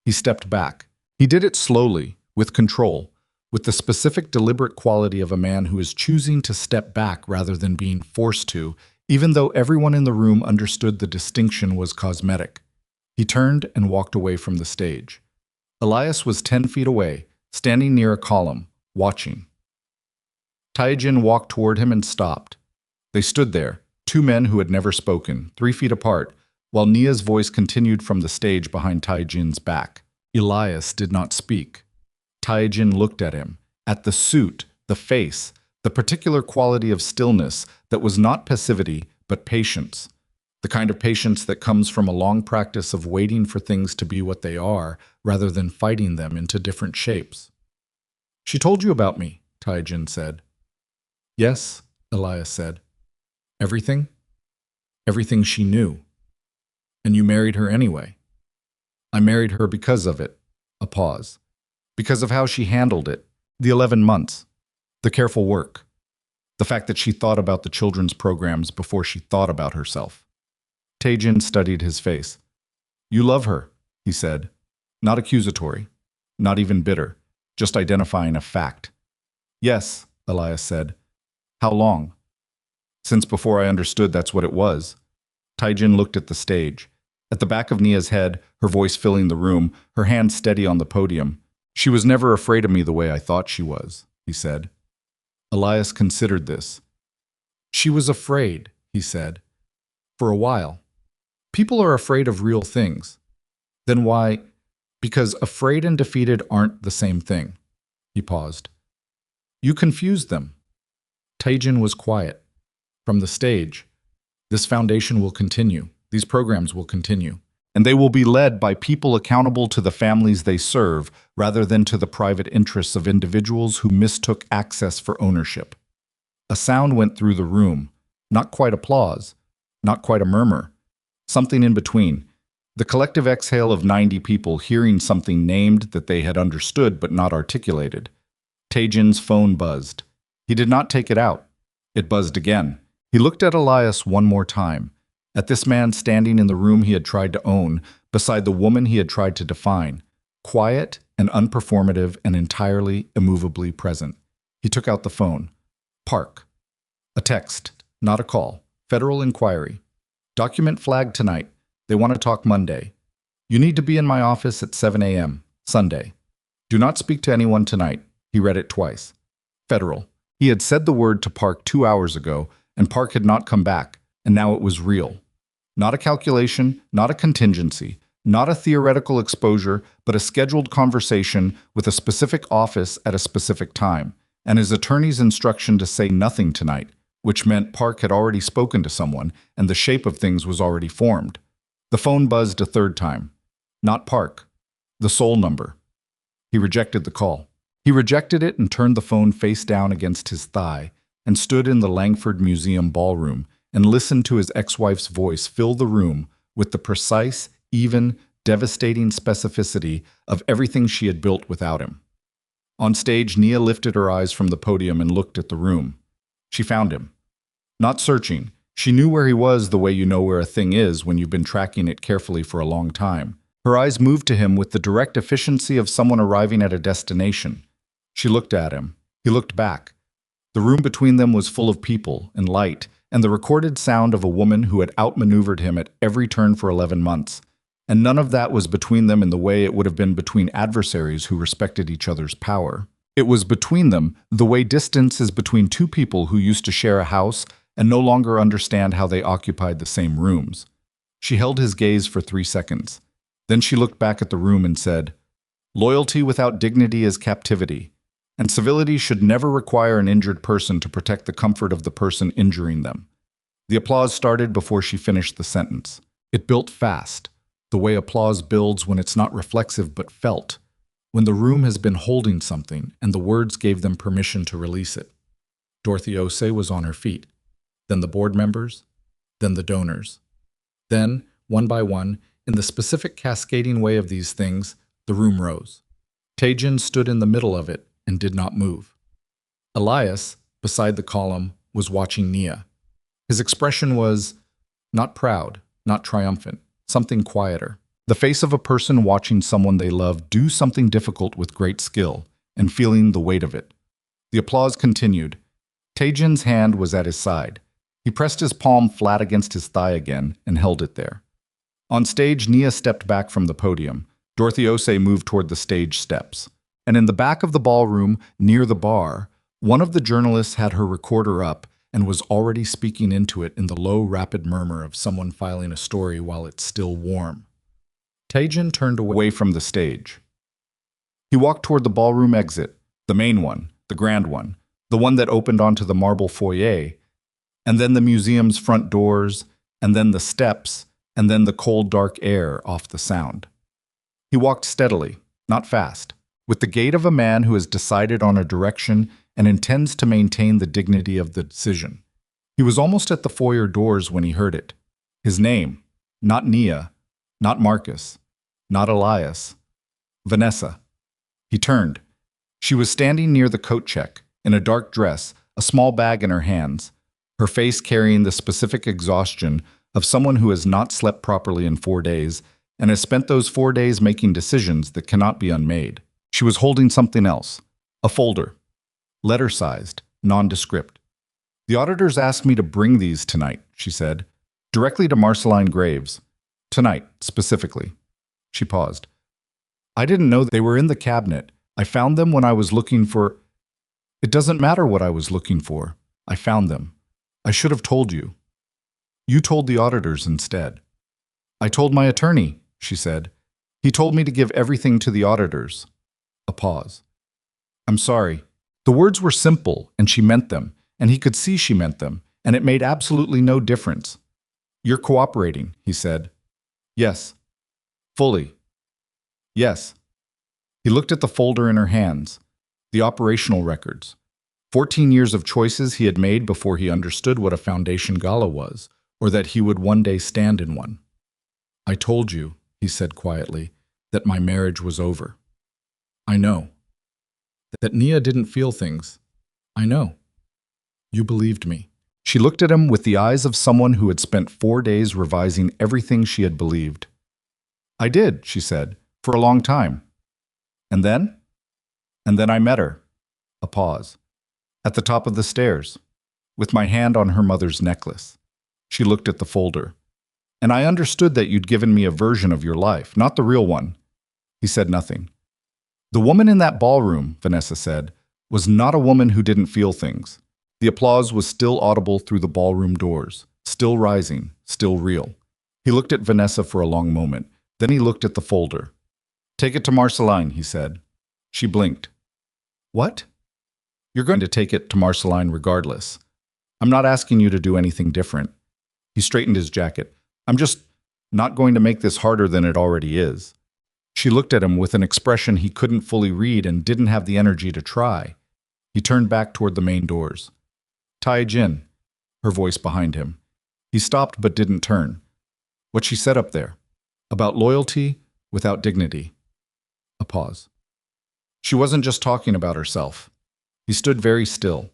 He stepped back. He did it slowly, with control, with the specific deliberate quality of a man who is choosing to step back rather than being forced to, even though everyone in the room understood the distinction was cosmetic. He turned and walked away from the stage. Elias was 10 feet away, standing near a column, watching. Tae-jin walked toward him and stopped. They stood there, 2 men who had never spoken, 3 feet apart, while Nia's voice continued from the stage behind Tae-jin's back. Elias did not speak. Tae-jin looked at him, at the suit, the face, The particular quality of stillness that was not passivity, but patience. The kind of patience that comes from a long practice of waiting for things to be what they are, rather than fighting them into different shapes. "She told you about me," Tae-jin said. "Yes," Elias said. "Everything?" "Everything she knew." "And you married her anyway?" "I married her because of it." A pause. "Because of how she handled it. The 11 months. The careful work. The fact that she thought about the children's programs before she thought about herself." Tae-jin studied his face. "You love her," he said. Not accusatory. Not even bitter. Just identifying a fact. "Yes," Elias said. "How long?" "Since before I understood that's what it was." Tae-jin looked at the stage. At the back of Nia's head, her voice filling the room, her hand steady on the podium. "She was never afraid of me the way I thought she was," he said. Elias considered this. "She was afraid," he said. "For a while. People are afraid of real things. Then why? Because afraid and defeated aren't the same thing." He paused. "You confused them." Tae-jin was quiet. "From the stage. This foundation will continue. These programs will continue. And they will be led by people accountable to the families they serve, rather than to the private interests of individuals who mistook access for ownership." A sound went through the room. Not quite applause. Not quite a murmur. Something in between. The collective exhale of 90 people hearing something named that they had understood but not articulated. Tae-jin's phone buzzed. He did not take it out. It buzzed again. He looked at Elias one more time. At this man standing in the room he had tried to own, beside the woman he had tried to define. Quiet and unperformative and entirely, immovably present. He took out the phone. "Park." A text, not a call. "Federal inquiry. Document flagged tonight. They want to talk Monday. You need to be in my office at 7 a.m. Sunday. Do not speak to anyone tonight." He read it twice. Federal. He had said the word to Park 2 hours ago, and Park had not come back, and now it was real. Not a calculation, not a contingency, not a theoretical exposure, but a scheduled conversation with a specific office at a specific time, and his attorney's instruction to say nothing tonight, which meant Park had already spoken to someone, and the shape of things was already formed. The phone buzzed a third time. Not Park. The sole number. He rejected the call. He rejected it and turned the phone face down against his thigh, and stood in the Langford Museum ballroom, and listened to his ex-wife's voice fill the room with the precise, even, devastating specificity of everything she had built without him. On stage, Nia lifted her eyes from the podium and looked at the room. She found him. Not searching. She knew where he was the way you know where a thing is when you've been tracking it carefully for a long time. Her eyes moved to him with the direct efficiency of someone arriving at a destination. She looked at him. He looked back. The room between them was full of people and light, and the recorded sound of a woman who had outmaneuvered him at every turn for 11 months. And none of that was between them in the way it would have been between adversaries who respected each other's power. It was between them the way distance is between two people who used to share a house and no longer understand how they occupied the same rooms. She held his gaze for 3 seconds. Then she looked back at the room and said, "Loyalty without dignity is captivity, and civility should never require an injured person to protect the comfort of the person injuring them." The applause started before she finished the sentence. It built fast, the way applause builds when it's not reflexive but felt, when the room has been holding something and the words gave them permission to release it. Dorothy Osei was on her feet, then the board members, then the donors. Then, one by one, in the specific cascading way of these things, the room rose. Tae-jin stood in the middle of it and did not move. Elias, beside the column, was watching Nia. His expression was not proud, not triumphant, something quieter. The face of a person watching someone they love do something difficult with great skill and feeling the weight of it. The applause continued. Tae-jin's hand was at his side. He pressed his palm flat against his thigh again and held it there. On stage, Nia stepped back from the podium. Dorothy Osei moved toward the stage steps. And in the back of the ballroom, near the bar, one of the journalists had her recorder up and was already speaking into it in the low, rapid murmur of someone filing a story while it's still warm. Tae-jin turned away from the stage. He walked toward the ballroom exit, the main one, the grand one, the the one that opened onto the marble foyer, and then the museum's front doors, and then the steps, and then the cold, dark air off the sound. He walked steadily, not fast, with the gait of a man who has decided on a direction and intends to maintain the dignity of the decision. He was almost at the foyer doors when he heard it. His name, not Nia, not Marcus, not Elias. Vanessa. He turned. She was standing near the coat check, in a dark dress, a small bag in her hands, her face carrying the specific exhaustion of someone who has not slept properly in 4 days and has spent those 4 days making decisions that cannot be unmade. She was holding something else, a folder, letter-sized, nondescript. The auditors asked me to bring these tonight, she said, directly to Marceline Graves. Tonight, specifically. She paused. I didn't know they were in the cabinet. I found them when I was looking for... It doesn't matter what I was looking for. I found them. I should have told you. You told the auditors instead. I told my attorney, she said. He told me to give everything to the auditors. A pause. I'm sorry. The words were simple, and she meant them, and he could see she meant them, and it made absolutely no difference. You're cooperating, he said. Yes. Fully. Yes. He looked at the folder in her hands, the operational records. 14 years of choices he had made before he understood what a foundation gala was, or that he would one day stand in one. I told you, he said quietly, that my marriage was over. I know. That Nia didn't feel things. I know. You believed me. She looked at him with the eyes of someone who had spent 4 days revising everything she had believed. I did, she said, for a long time. And then? And then I met her. A pause. At the top of the stairs, with my hand on her mother's necklace. She looked at the folder. And I understood that you'd given me a version of your life, not the real one. He said nothing. The woman in that ballroom, Vanessa said, was not a woman who didn't feel things. The applause was still audible through the ballroom doors, still rising, still real. He looked at Vanessa for a long moment. Then he looked at the folder. Take it to Marceline, he said. She blinked. What? You're going to take it to Marceline regardless. I'm not asking you to do anything different. He straightened his jacket. I'm just not going to make this harder than it already is. She looked at him with an expression he couldn't fully read and didn't have the energy to try. He turned back toward the main doors. Tae-jin, her voice behind him. He stopped but didn't turn. What she said up there, about loyalty without dignity. A pause. She wasn't just talking about herself. He stood very still.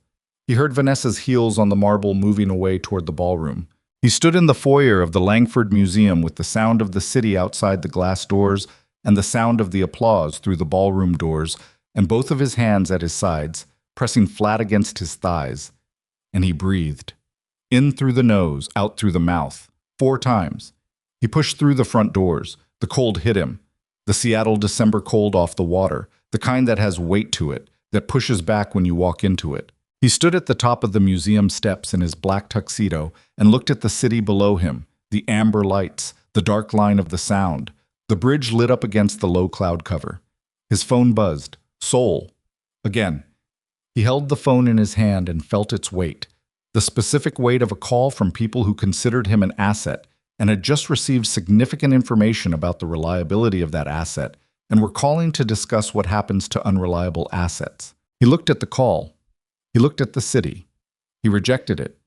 He heard Vanessa's heels on the marble moving away toward the ballroom. He stood in the foyer of the Langford Museum with the sound of the city outside the glass doors and the sound of the applause through the ballroom doors, and both of his hands at his sides, pressing flat against his thighs. And he breathed. In through the nose, out through the mouth. 4 times. He pushed through the front doors. The cold hit him. The Seattle December cold off the water, the kind that has weight to it, that pushes back when you walk into it. He stood at the top of the museum steps in his black tuxedo and looked at the city below him, the amber lights, the dark line of the sound, the bridge lit up against the low cloud cover. His phone buzzed. Soul. Again. He held the phone in his hand and felt its weight, the specific weight of a call from people who considered him an asset and had just received significant information about the reliability of that asset and were calling to discuss what happens to unreliable assets. He looked at the call. He looked at the city. He rejected it.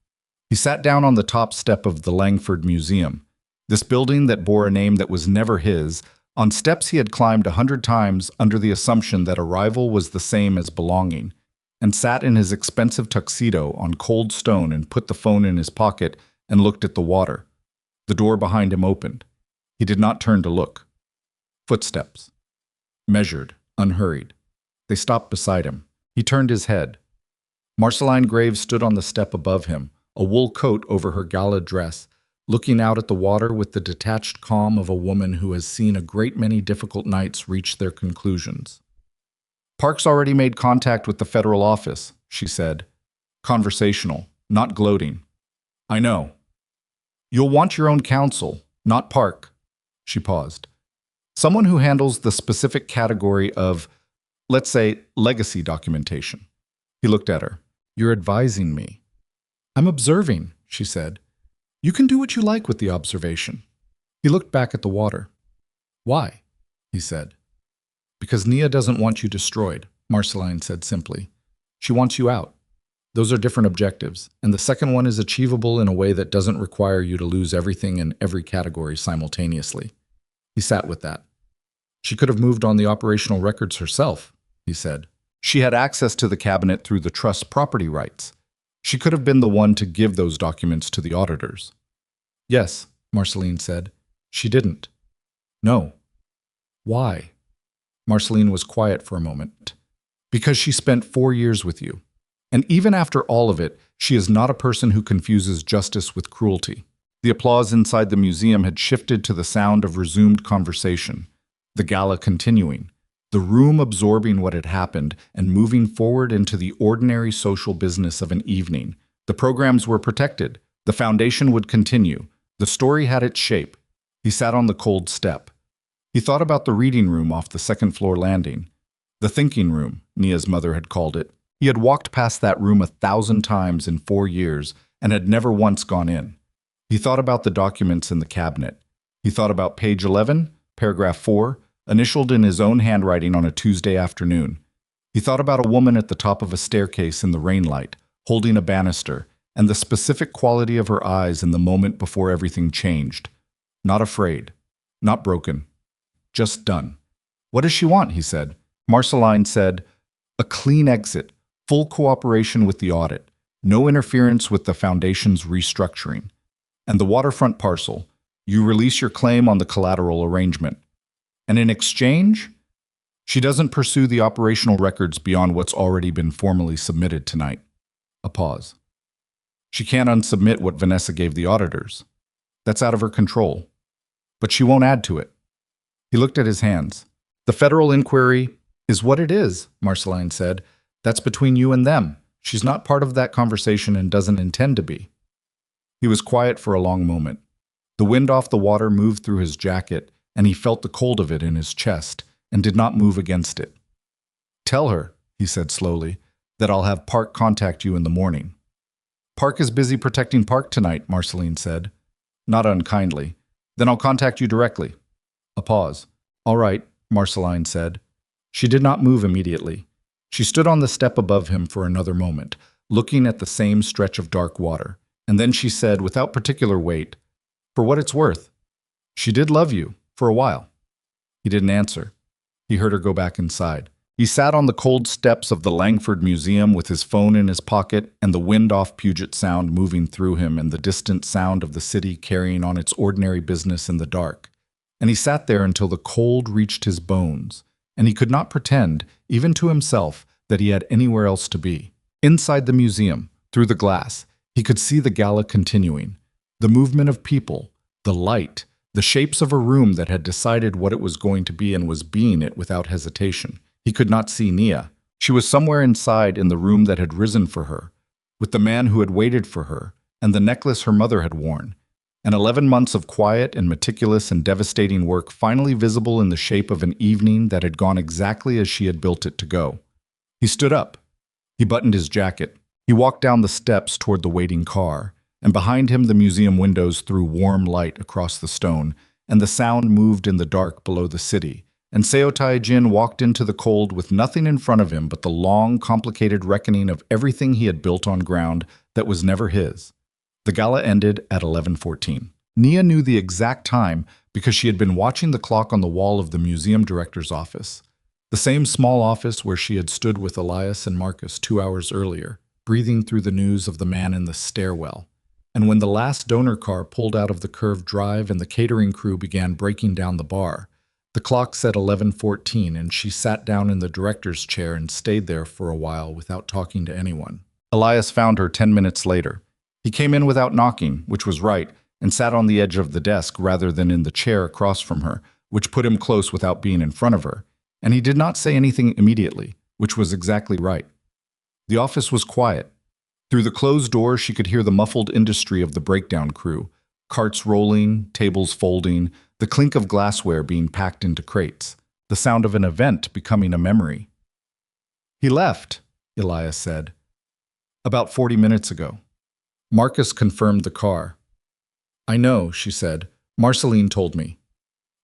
He sat down on the top step of the Langford Museum, this building that bore a name that was never his, on steps he had climbed 100 times under the assumption that arrival was the same as belonging, and sat in his expensive tuxedo on cold stone and put the phone in his pocket and looked at the water. The door behind him opened. He did not turn to look. Footsteps. Measured, unhurried. They stopped beside him. He turned his head. Marceline Graves stood on the step above him, a wool coat over her gala dress, looking out at the water with the detached calm of a woman who has seen a great many difficult nights reach their conclusions. Park's already made contact with the federal office, she said. Conversational, not gloating. I know. You'll want your own counsel, not Park. She paused. Someone who handles the specific category of, let's say, legacy documentation. He looked at her. You're advising me. I'm observing, she said. You can do what you like with the observation. He looked back at the water. Why? He said. Because Nia doesn't want you destroyed, Marceline said simply. She wants you out. Those are different objectives, and the second one is achievable in a way that doesn't require you to lose everything in every category simultaneously. He sat with that. She could have moved on the operational records herself, he said. She had access to the cabinet through the trust's property rights. She could have been the one to give those documents to the auditors. Yes, Marceline said. She didn't. No. Why? Marceline was quiet for a moment. Because she spent 4 years with you. And even after all of it, she is not a person who confuses justice with cruelty. The applause inside the museum had shifted to the sound of resumed conversation, the gala continuing, the room absorbing what had happened and moving forward into the ordinary social business of an evening. The programs were protected. The foundation would continue. The story had its shape. He sat on the cold step. He thought about the reading room off the second-floor landing. The thinking room, Nia's mother had called it. He had walked past that room 1,000 times in 4 years and had never once gone in. He thought about the documents in the cabinet. He thought about page 11, paragraph 4, initialed in his own handwriting on a Tuesday afternoon. He thought about a woman at the top of a staircase in the rain light, holding a banister, and the specific quality of her eyes in the moment before everything changed. Not afraid. Not broken. Just done. What does she want? He said. Marceline said, a clean exit, full cooperation with the audit, no interference with the foundation's restructuring. And the waterfront parcel, you release your claim on the collateral arrangement. And in exchange, she doesn't pursue the operational records beyond what's already been formally submitted tonight. A pause. She can't unsubmit what Vanessa gave the auditors. That's out of her control. But she won't add to it. He looked at his hands. The federal inquiry is what it is, Marceline said. That's between you and them. She's not part of that conversation and doesn't intend to be. He was quiet for a long moment. The wind off the water moved through his jacket, and he felt the cold of it in his chest and did not move against it. Tell her, he said slowly, that I'll have Park contact you in the morning. Park is busy protecting Park tonight, Marceline said. Not unkindly. Then I'll contact you directly. A pause. All right, Marceline said. She did not move immediately. She stood on the step above him for another moment, looking at the same stretch of dark water. And then she said, without particular weight, for what it's worth, she did love you, for a while. He didn't answer. He heard her go back inside. He sat on the cold steps of the Langford Museum with his phone in his pocket and the wind-off Puget Sound moving through him and the distant sound of the city carrying on its ordinary business in the dark. And he sat there until the cold reached his bones, and he could not pretend, even to himself, that he had anywhere else to be. Inside the museum, through the glass, he could see the gala continuing, the movement of people, the light, the shapes of a room that had decided what it was going to be and was being it without hesitation. He could not see Nia. She was somewhere inside in the room that had risen for her, with the man who had waited for her, and the necklace her mother had worn. And 11 months of quiet and meticulous and devastating work finally visible in the shape of an evening that had gone exactly as she had built it to go. He stood up. He buttoned his jacket. He walked down the steps toward the waiting car, and behind him the museum windows threw warm light across the stone, and the sound moved in the dark below the city. And Seo Tae-jin walked into the cold with nothing in front of him but the long, complicated reckoning of everything he had built on ground that was never his. The gala ended at 11:14. Nia knew the exact time because she had been watching the clock on the wall of the museum director's office, the same small office where she had stood with Elias and Marcus 2 hours earlier, breathing through the news of the man in the stairwell. And when the last donor car pulled out of the curved drive and the catering crew began breaking down the bar, the clock said 11:14, and she sat down in the director's chair and stayed there for a while without talking to anyone. Elias found her 10 minutes later. He came in without knocking, which was right, and sat on the edge of the desk rather than in the chair across from her, which put him close without being in front of her. And he did not say anything immediately, which was exactly right. The office was quiet. Through the closed door, she could hear the muffled industry of the breakdown crew, carts rolling, tables folding, the clink of glassware being packed into crates, the sound of an event becoming a memory. He left, Elias said. About 40 minutes ago. Marcus confirmed the car. I know, she said. Marceline told me.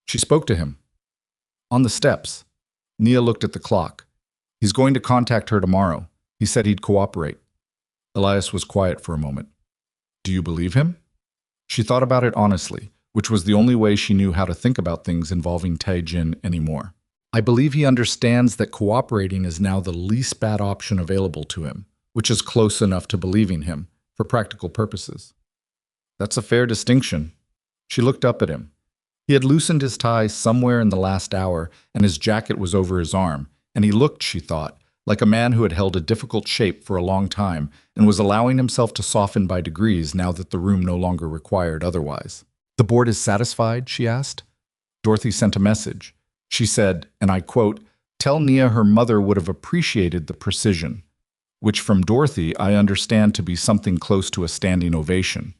She spoke to him. On the steps. Nia looked at the clock. He's going to contact her tomorrow. He said he'd cooperate. Elias was quiet for a moment. Do you believe him? She thought about it honestly, which was the only way she knew how to think about things involving Tae-jin anymore. I believe he understands that cooperating is now the least bad option available to him, which is close enough to believing him, for practical purposes. That's a fair distinction. She looked up at him. He had loosened his tie somewhere in the last hour, and his jacket was over his arm, and he looked, she thought, like a man who had held a difficult shape for a long time and was allowing himself to soften by degrees now that the room no longer required otherwise. The board is satisfied, she asked. Dorothy sent a message. She said, and I quote, "Tell Nia her mother would have appreciated the precision," which from Dorothy I understand to be something close to a standing ovation.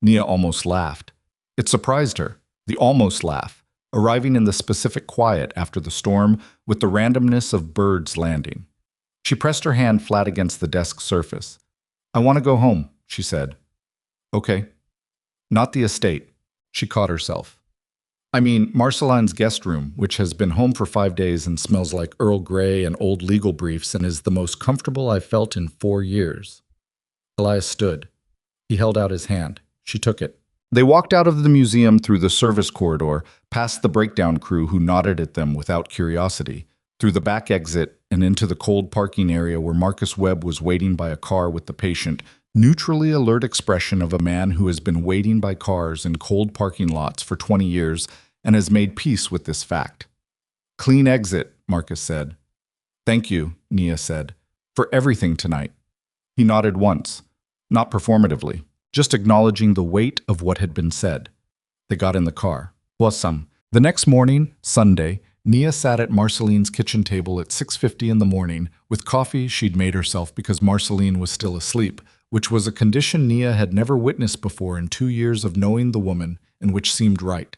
Nia almost laughed. It surprised her, the almost laugh, arriving in the specific quiet after the storm with the randomness of birds landing. She pressed her hand flat against the desk surface. I want to go home, she said. Okay. Not the estate. She caught herself. I mean, Marceline's guest room, which has been home for 5 days and smells like Earl Grey and old legal briefs and is the most comfortable I've felt in 4 years. Elias stood. He held out his hand. She took it. They walked out of the museum through the service corridor, past the breakdown crew who nodded at them without curiosity, through the back exit and into the cold parking area where Marcus Webb was waiting by a car with the patient, neutrally alert expression of a man who has been waiting by cars in cold parking lots for 20 years and has made peace with this fact. Clean exit, Marcus said. Thank you, Nia said, for everything tonight. He nodded once, not performatively, just acknowledging the weight of what had been said. They got in the car. Wasam. The next morning, Sunday, Nia sat at Marceline's kitchen table at 6:50 in the morning with coffee she'd made herself because Marceline was still asleep, which was a condition Nia had never witnessed before in 2 years of knowing the woman and which seemed right.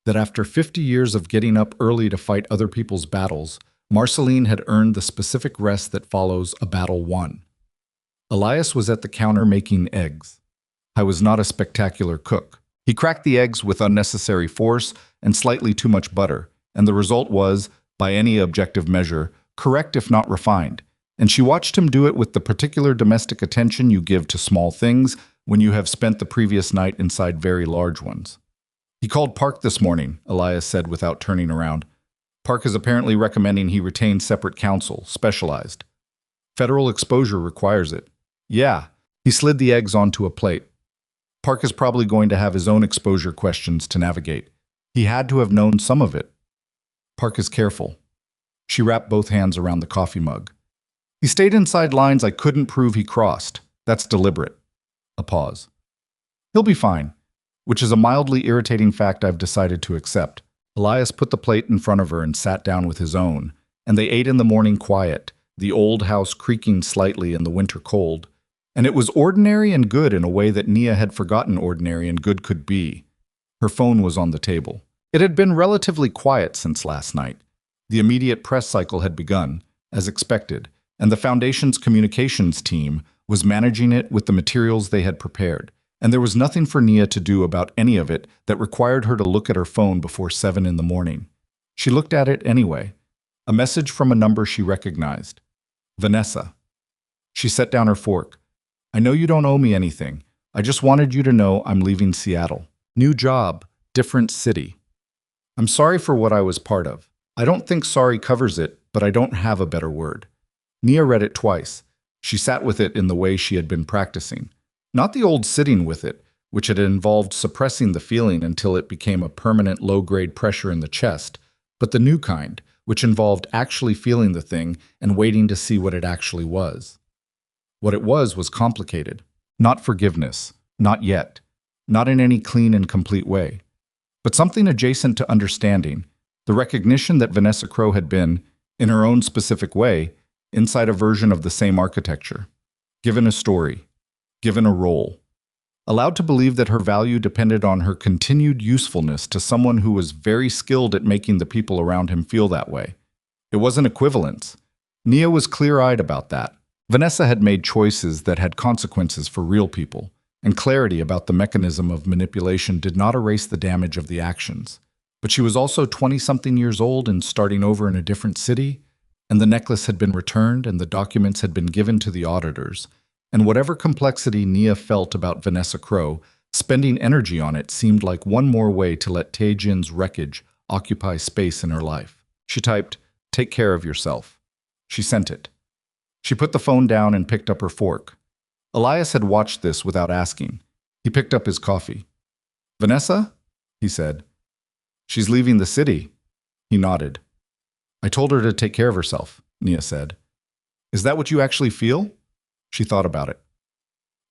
That after 50 years of getting up early to fight other people's battles, Marceline had earned the specific rest that follows a battle won. Elias was at the counter making eggs. I was not a spectacular cook. He cracked the eggs with unnecessary force and slightly too much butter, and the result was, by any objective measure, correct if not refined. And she watched him do it with the particular domestic attention you give to small things when you have spent the previous night inside very large ones. He called Park this morning, Elias said without turning around. Park is apparently recommending he retain separate counsel, specialized. Federal exposure requires it. Yeah, he slid the eggs onto a plate. Park is probably going to have his own exposure questions to navigate. He had to have known some of it. Park is careful. She wrapped both hands around the coffee mug. He stayed inside lines I couldn't prove he crossed. That's deliberate. A pause. He'll be fine, which is a mildly irritating fact I've decided to accept. Elias put the plate in front of her and sat down with his own, and they ate in the morning quiet, the old house creaking slightly in the winter cold. And it was ordinary and good in a way that Nia had forgotten ordinary and good could be. Her phone was on the table. It had been relatively quiet since last night. The immediate press cycle had begun, as expected, and the Foundation's communications team was managing it with the materials they had prepared, and there was nothing for Nia to do about any of it that required her to look at her phone before 7 in the morning. She looked at it anyway. A message from a number she recognized. Vanessa. She set down her fork. I know you don't owe me anything. I just wanted you to know I'm leaving Seattle. New job, different city. I'm sorry for what I was part of. I don't think sorry covers it, but I don't have a better word. Nia read it twice. She sat with it in the way she had been practicing. Not the old sitting with it, which had involved suppressing the feeling until it became a permanent low-grade pressure in the chest, but the new kind, which involved actually feeling the thing and waiting to see what it actually was. What it was complicated. Not forgiveness. Not yet. Not in any clean and complete way. But something adjacent to understanding, the recognition that Vanessa Crowe had been, in her own specific way, inside a version of the same architecture. Given a story. Given a role. Allowed to believe that her value depended on her continued usefulness to someone who was very skilled at making the people around him feel that way. It wasn't equivalence. Nia was clear-eyed about that. Vanessa had made choices that had consequences for real people, and clarity about the mechanism of manipulation did not erase the damage of the actions. But she was also 20-something years old and starting over in a different city, and the necklace had been returned and the documents had been given to the auditors. And whatever complexity Nia felt about Vanessa Crow, spending energy on it seemed like one more way to let Tae-jin's wreckage occupy space in her life. She typed, "Take care of yourself." She sent it. She put the phone down and picked up her fork. Elias had watched this without asking. He picked up his coffee. "Vanessa?" he said. "She's leaving the city." He nodded. "I told her to take care of herself," Nia said. "Is that what you actually feel?" She thought about it.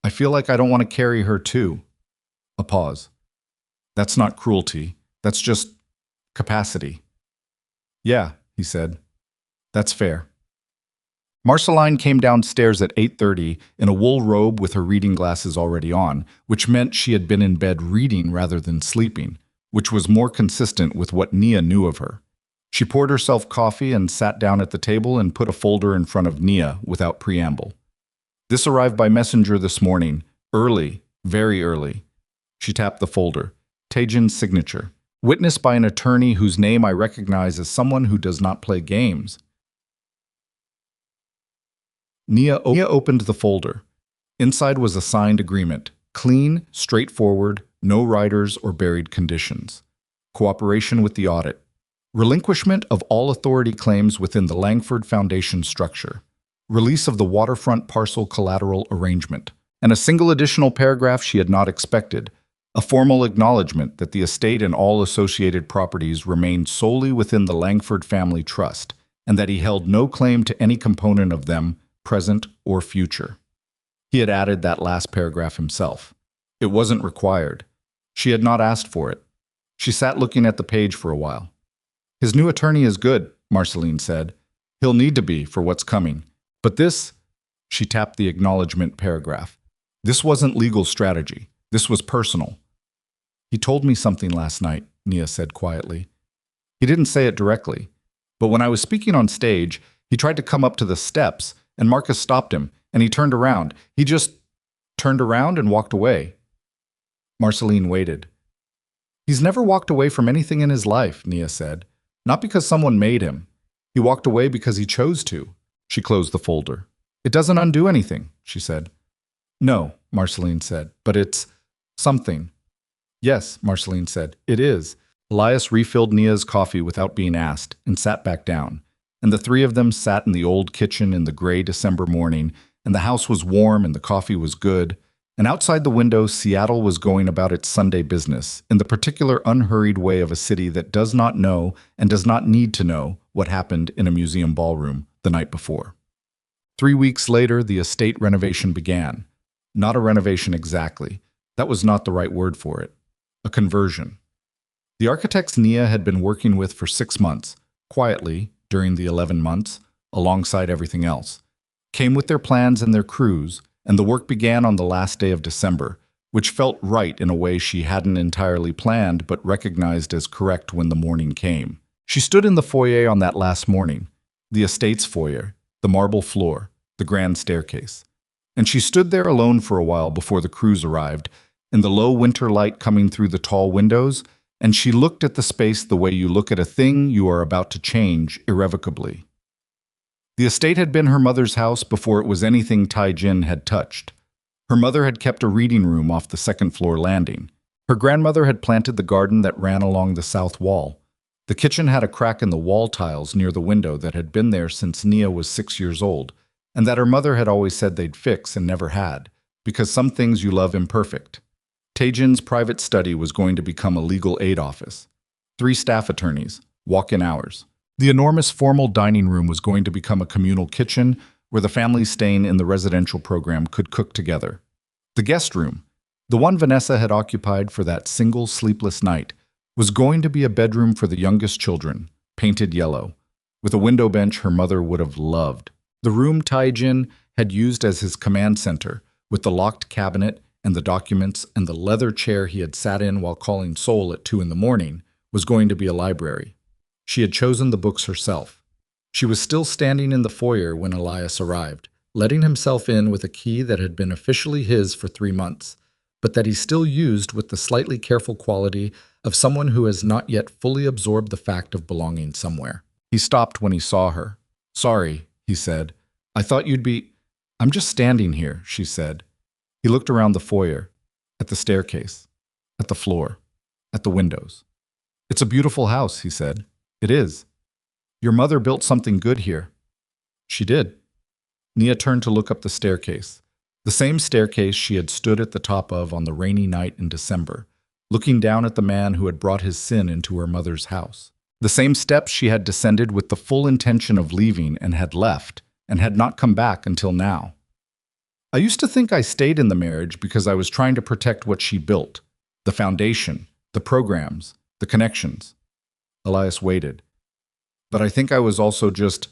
"I feel like I don't want to carry her too." A pause. "That's not cruelty. That's just capacity." "Yeah," he said. "That's fair." Marceline came downstairs at 8:30 in a wool robe with her reading glasses already on, which meant she had been in bed reading rather than sleeping, which was more consistent with what Nia knew of her. She poured herself coffee and sat down at the table and put a folder in front of Nia without preamble. "This arrived by messenger this morning, early, very early." She tapped the folder. Tae-jin's signature. "Witnessed by an attorney whose name I recognize as someone who does not play games." Nia opened the folder. Inside was a signed agreement. Clean, straightforward, no riders or buried conditions. Cooperation with the audit. Relinquishment of all authority claims within the Langford Foundation structure. Release of the waterfront parcel collateral arrangement. And a single additional paragraph she had not expected. A formal acknowledgement that the estate and all associated properties remained solely within the Langford family trust, and that he held no claim to any component of them, present or future. He had added that last paragraph himself. It wasn't required. She had not asked for it. She sat looking at the page for a while. "His new attorney is good," Marceline said. "He'll need to be for what's coming. But this," she tapped the acknowledgement paragraph, "this wasn't legal strategy. This was personal." "He told me something last night," Nia said quietly. "He didn't say it directly, but when I was speaking on stage, he tried to come up to the steps, and Marcus stopped him, and he turned around. He just turned around and walked away." Marceline waited. "He's never walked away from anything in his life," Nia said. "Not because someone made him. He walked away because he chose to." She closed the folder. "It doesn't undo anything," she said. "No," Marceline said, "but it's something." "Yes," Marceline said, "it is." Elias refilled Nia's coffee without being asked and sat back down, and the three of them sat in the old kitchen in the gray December morning, and the house was warm and the coffee was good, and outside the window Seattle was going about its Sunday business in the particular unhurried way of a city that does not know and does not need to know what happened in a museum ballroom the night before. 3 weeks later, the estate renovation began. Not a renovation exactly. That was not the right word for it. A conversion. The architects Nia had been working with for 6 months, quietly, during the 11 months, alongside everything else, came with their plans and their crews, and the work began on the last day of December, which felt right in a way she hadn't entirely planned but recognized as correct when the morning came. She stood in the foyer on that last morning, the estate's foyer, the marble floor, the grand staircase. And she stood there alone for a while before the crews arrived, in the low winter light coming through the tall windows, and she looked at the space the way you look at a thing you are about to change irrevocably. The estate had been her mother's house before it was anything Tae-jin had touched. Her mother had kept a reading room off the second-floor landing. Her grandmother had planted the garden that ran along the south wall. The kitchen had a crack in the wall tiles near the window that had been there since Nia was 6 years old, and that her mother had always said they'd fix and never had, because some things you love imperfect. Tae-jin's private study was going to become a legal aid office. 3 staff attorneys, walk-in hours. The enormous formal dining room was going to become a communal kitchen where the families staying in the residential program could cook together. The guest room, the one Vanessa had occupied for that single sleepless night, was going to be a bedroom for the youngest children, painted yellow, with a window bench her mother would have loved. The room Tae-jin had used as his command center, with the locked cabinet and the documents and the leather chair he had sat in while calling Seoul at 2 in the morning, was going to be a library. She had chosen the books herself. She was still standing in the foyer when Elias arrived. letting himself in with a key that had been officially his for 3 months, but that he still used with the slightly careful quality of someone who has not yet fully absorbed the fact of belonging somewhere. He stopped when he saw her. "Sorry," he said. "I thought you'd be—" "I'm just standing here," she said. He looked around the foyer, at the staircase, at the floor, at the windows. "It's a beautiful house," he said. "It is. Your mother built something good here." "She did." Nia turned to look up the staircase, the same staircase she had stood at the top of on the rainy night in December, looking down at the man who had brought his sin into her mother's house. The same steps she had descended with the full intention of leaving and had left, and had not come back until now. "I used to think I stayed in the marriage because I was trying to protect what she built, the foundation, the programs, the connections." Elias waited. "But I think I was also just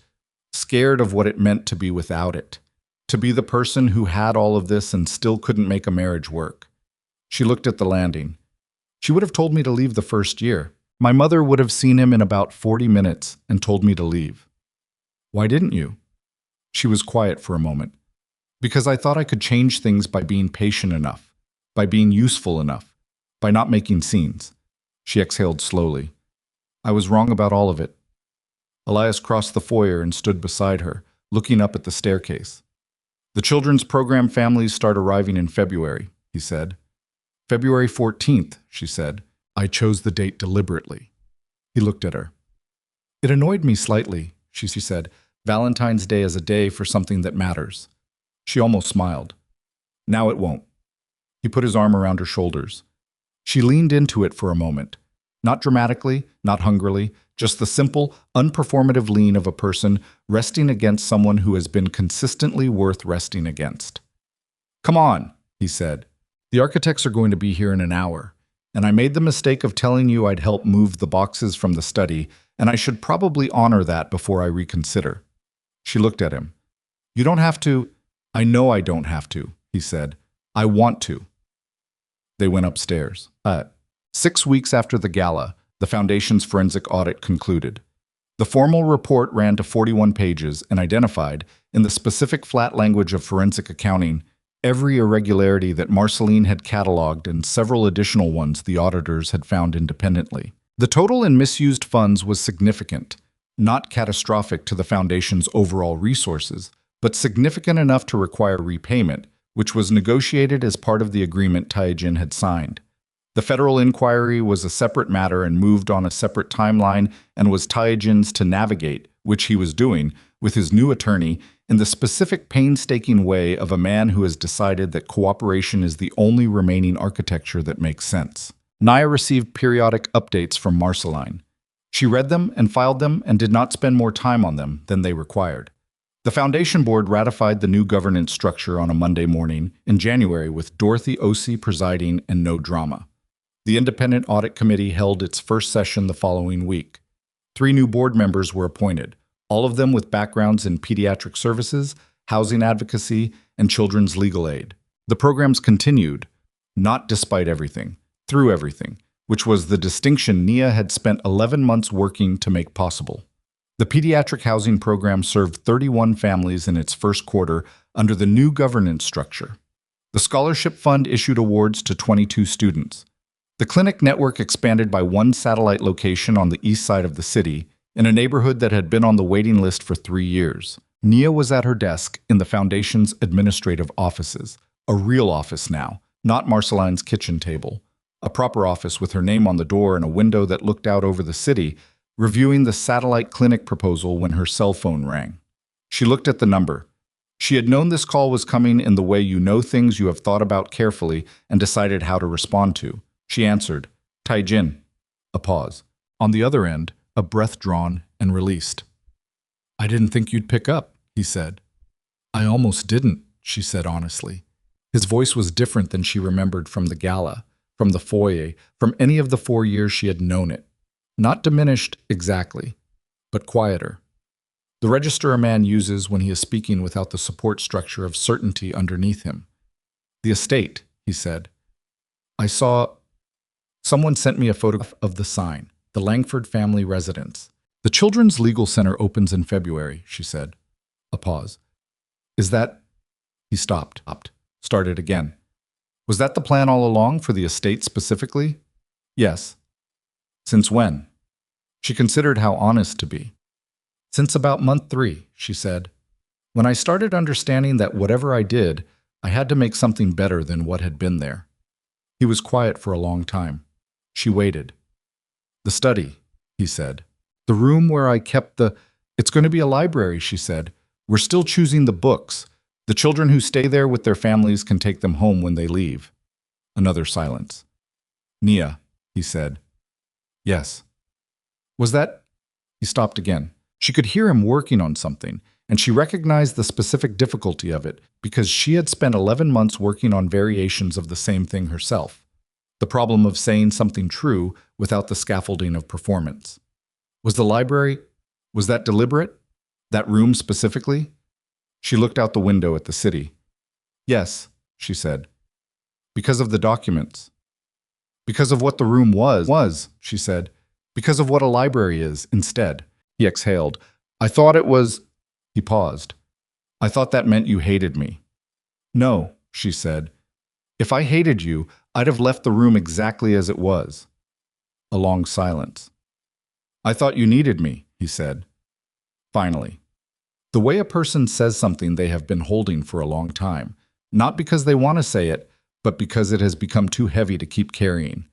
scared of what it meant to be without it, to be the person who had all of this and still couldn't make a marriage work." She looked at the landing. "She would have told me to leave the first year. My mother would have seen him in about 40 minutes and told me to leave." "Why didn't you?" She was quiet for a moment. "Because I thought I could change things by being patient enough, by being useful enough, by not making scenes." She exhaled slowly. "I was wrong about all of it." Elias crossed the foyer and stood beside her, looking up at the staircase. "The children's program families start arriving in February," he said. "February 14th, she said. "I chose the date deliberately." He looked at her. "It annoyed me slightly," she said. "Valentine's Day is a day for something that matters." She almost smiled. "Now it won't." He put his arm around her shoulders. She leaned into it for a moment. Not dramatically, not hungrily, just the simple, unperformative lean of a person resting against someone who has been consistently worth resting against. "Come on," he said. "The architects are going to be here in an hour, and I made the mistake of telling you I'd help move the boxes from the study, and I should probably honor that before I reconsider." She looked at him. "You don't have to—" "I know I don't have to," he said. "I want to." They went upstairs. 6 weeks after the gala, the Foundation's forensic audit concluded. The formal report ran to 41 pages and identified, in the specific flat language of forensic accounting, every irregularity that Marceline had cataloged and several additional ones the auditors had found independently. The total in misused funds was significant, not catastrophic to the Foundation's overall resources, but significant enough to require repayment, which was negotiated as part of the agreement Tae-jin had signed. The federal inquiry was a separate matter and moved on a separate timeline and was Tae-jin's to navigate, which he was doing, with his new attorney, in the specific painstaking way of a man who has decided that cooperation is the only remaining architecture that makes sense. Nia received periodic updates from Marceline. She read them and filed them and did not spend more time on them than they required. The Foundation Board ratified the new governance structure on a Monday morning in January with Dorothy Osi presiding and no drama. The Independent Audit Committee held its first session the following week. 3 new board members were appointed, all of them with backgrounds in pediatric services, housing advocacy, and children's legal aid. The programs continued, not despite everything, through everything, which was the distinction Nia had spent 11 months working to make possible. The pediatric housing program served 31 families in its first quarter under the new governance structure. The scholarship fund issued awards to 22 students. The clinic network expanded by 1 satellite location on the east side of the city, in a neighborhood that had been on the waiting list for 3 years. Nia was at her desk in the Foundation's administrative offices, a real office now, not Marceline's kitchen table, a proper office with her name on the door and a window that looked out over the city, reviewing the satellite clinic proposal when her cell phone rang. She looked at the number. She had known this call was coming in the way you know things you have thought about carefully and decided how to respond to. She answered, "Tae-jin." A pause. On the other end, a breath drawn and released. "I didn't think you'd pick up," he said. "I almost didn't," she said honestly. His voice was different than she remembered from the gala, from the foyer, from any of the 4 years she had known it. Not diminished exactly, but quieter. The register a man uses when he is speaking without the support structure of certainty underneath him. "The estate," he said. "I saw... Someone sent me a photograph of the sign, the Langford family residence. The Children's Legal Center opens in February," she said. A pause. Is that... He stopped. Started again. Was that the plan all along for the estate specifically? Yes. Since when? She considered how honest to be. Since about month 3, she said. When I started understanding that whatever I did, I had to make something better than what had been there. He was quiet for a long time. She waited. The study, he said. The room where I kept the... It's going to be a library, she said. We're still choosing the books. The children who stay there with their families can take them home when they leave. Another silence. Nia, he said. Yes. Was that... He stopped again. She could hear him working on something, and she recognized the specific difficulty of it because she had spent 11 months working on variations of the same thing herself. The problem of saying something true without the scaffolding of performance. Was the library... Was that deliberate? That room specifically? She looked out the window at the city. Yes, she said. Because of the documents. Because of what the room was, she said. Because of what a library is, instead. He exhaled. I thought it was... He paused. I thought that meant you hated me. No, she said. If I hated you, I'd have left the room exactly as it was. A long silence. I thought you needed me, he said. Finally. The way a person says something they have been holding for a long time, not because they want to say it, but because it has become too heavy to keep carrying.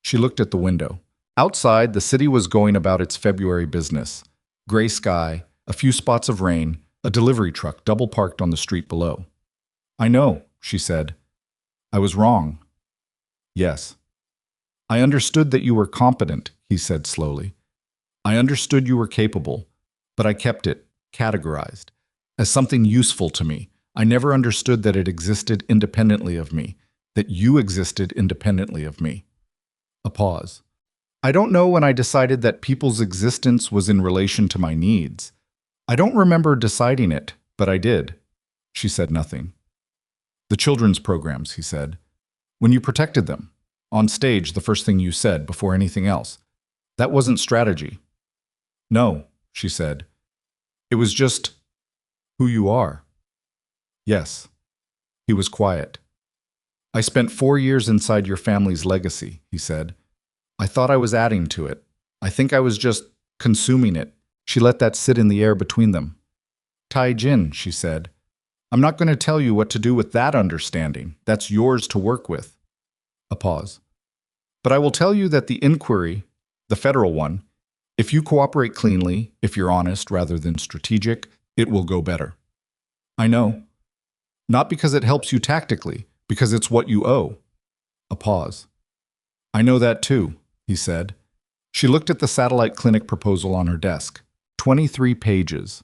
She looked at the window. Outside, the city was going about its February business. Gray sky, a few spots of rain, a delivery truck double parked on the street below. I know, she said. I was wrong. Yes. I understood that you were competent, he said slowly. I understood you were capable, but I kept it, categorized, as something useful to me. I never understood that it existed independently of me, that you existed independently of me. A pause. I don't know when I decided that people's existence was in relation to my needs. I don't remember deciding it, but I did. She said nothing. The children's programs, he said. When you protected them, on stage, the first thing you said before anything else. That wasn't strategy. No, she said. It was just who you are. Yes. He was quiet. I spent 4 years inside your family's legacy, he said. I thought I was adding to it. I think I was just consuming it. She let that sit in the air between them. Tae-jin, she said. I'm not going to tell you what to do with that understanding. That's yours to work with. A pause. But I will tell you that the inquiry, the federal one, if you cooperate cleanly, if you're honest rather than strategic, it will go better. I know. Not because it helps you tactically, because it's what you owe. A pause. I know that too, he said. She looked at the satellite clinic proposal on her desk. 23 pages.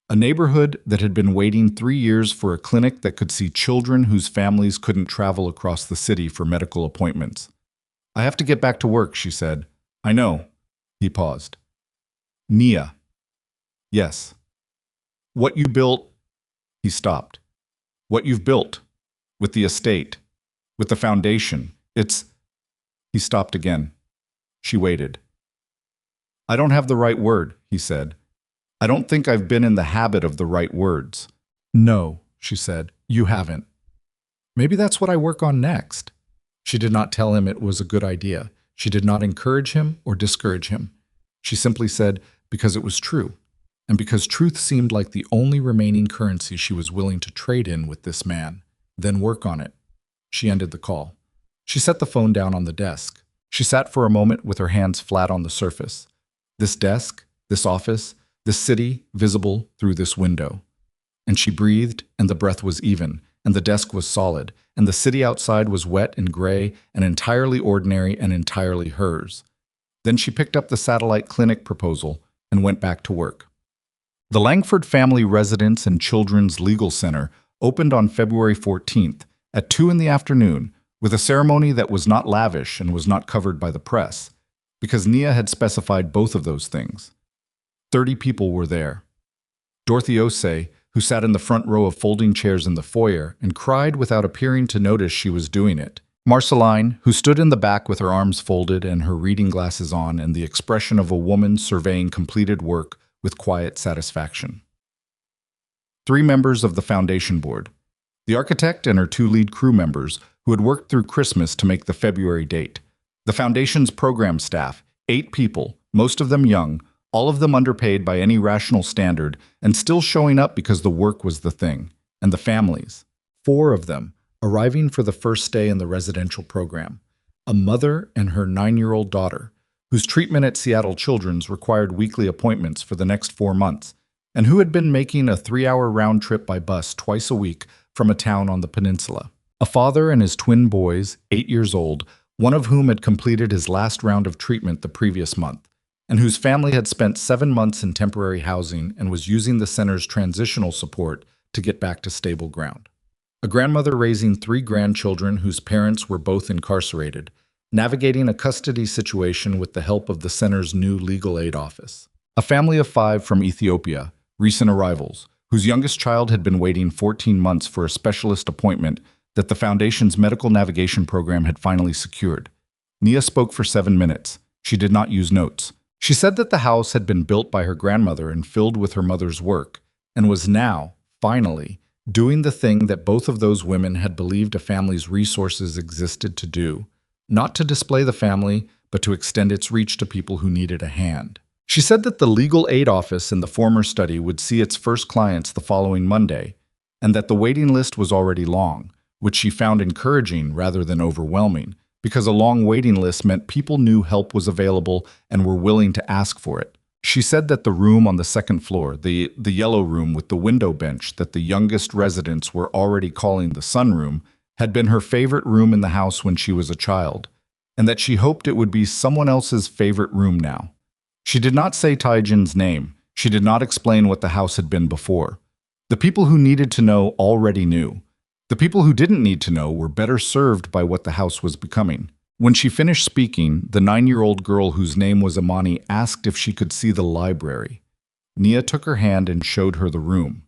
A neighborhood that had been waiting 3 years for a clinic that could see children whose families couldn't travel across the city for medical appointments. I have to get back to work, she said. I know. He paused. Nia. Yes. What you built... He stopped. What you've built. With the estate. With the foundation. It's... He stopped again. She waited. I don't have the right word, he said. I don't think I've been in the habit of the right words. No, she said, you haven't. Maybe that's what I work on next. She did not tell him it was a good idea. She did not encourage him or discourage him. She simply said, because it was true, and because truth seemed like the only remaining currency she was willing to trade in with this man, then work on it. She ended the call. She set the phone down on the desk. She sat for a moment with her hands flat on the surface. This desk, this office, this city visible through this window. And she breathed, and the breath was even, and the desk was solid, and the city outside was wet and gray and entirely ordinary and entirely hers. Then she picked up the satellite clinic proposal and went back to work. The Langford Family Residence and Children's Legal Center opened on February 14th at 2 in the afternoon with a ceremony that was not lavish and was not covered by the press, because Nia had specified both of those things. 30 people were there. Dorothy Osei, who sat in the front row of folding chairs in the foyer and cried without appearing to notice she was doing it. Marceline, who stood in the back with her arms folded and her reading glasses on and the expression of a woman surveying completed work with quiet satisfaction. 3 members of the foundation board, the architect and her 2 lead crew members who had worked through Christmas to make the February date, the foundation's program staff, 8 people, most of them young, all of them underpaid by any rational standard and still showing up because the work was the thing, and the families, 4 of them, arriving for the first day in the residential program, a mother and her 9-year-old daughter, whose treatment at Seattle Children's required weekly appointments for the next 4 months, and who had been making a 3-hour round trip by bus twice a week from a town on the peninsula. A father and his twin boys, 8 years old, one of whom had completed his last round of treatment the previous month, and whose family had spent 7 months in temporary housing and was using the center's transitional support to get back to stable ground. A grandmother raising 3 grandchildren whose parents were both incarcerated, navigating a custody situation with the help of the center's new legal aid office. A family of 5 from Ethiopia, recent arrivals, whose youngest child had been waiting 14 months for a specialist appointment that the Foundation's medical navigation program had finally secured. Nia spoke for 7 minutes. She did not use notes. She said that the house had been built by her grandmother and filled with her mother's work, and was now, finally, doing the thing that both of those women had believed a family's resources existed to do, not to display the family, but to extend its reach to people who needed a hand. She said that the legal aid office in the former study would see its first clients the following Monday, and that the waiting list was already long, which she found encouraging rather than overwhelming, because a long waiting list meant people knew help was available and were willing to ask for it. She said that the room on the second floor, the yellow room with the window bench that the youngest residents were already calling the sunroom, had been her favorite room in the house when she was a child, and that she hoped it would be someone else's favorite room now. She did not say Tae-jin's name. She did not explain what the house had been before. The people who needed to know already knew. The people who didn't need to know were better served by what the house was becoming. When she finished speaking, the 9-year-old girl whose name was Amani asked if she could see the library. Nia took her hand and showed her the room.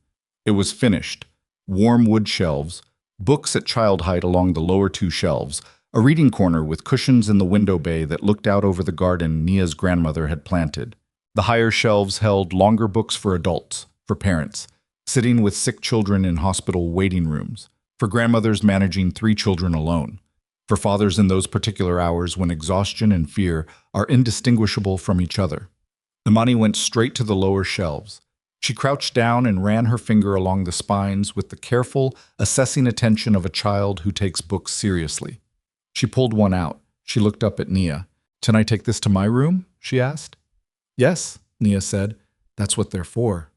It was finished. Warm wood shelves, books at child height along the lower 2 shelves, a reading corner with cushions in the window bay that looked out over the garden Nia's grandmother had planted. The higher shelves held longer books for adults, for parents, sitting with sick children in hospital waiting rooms, for grandmothers managing 3 children alone, for fathers in those particular hours when exhaustion and fear are indistinguishable from each other. Imani went straight to the lower shelves. She crouched down and ran her finger along the spines with the careful, assessing attention of a child who takes books seriously. She pulled one out. She looked up at Nia. "Can I take this to my room?" she asked. "Yes," Nia said. "That's what they're for."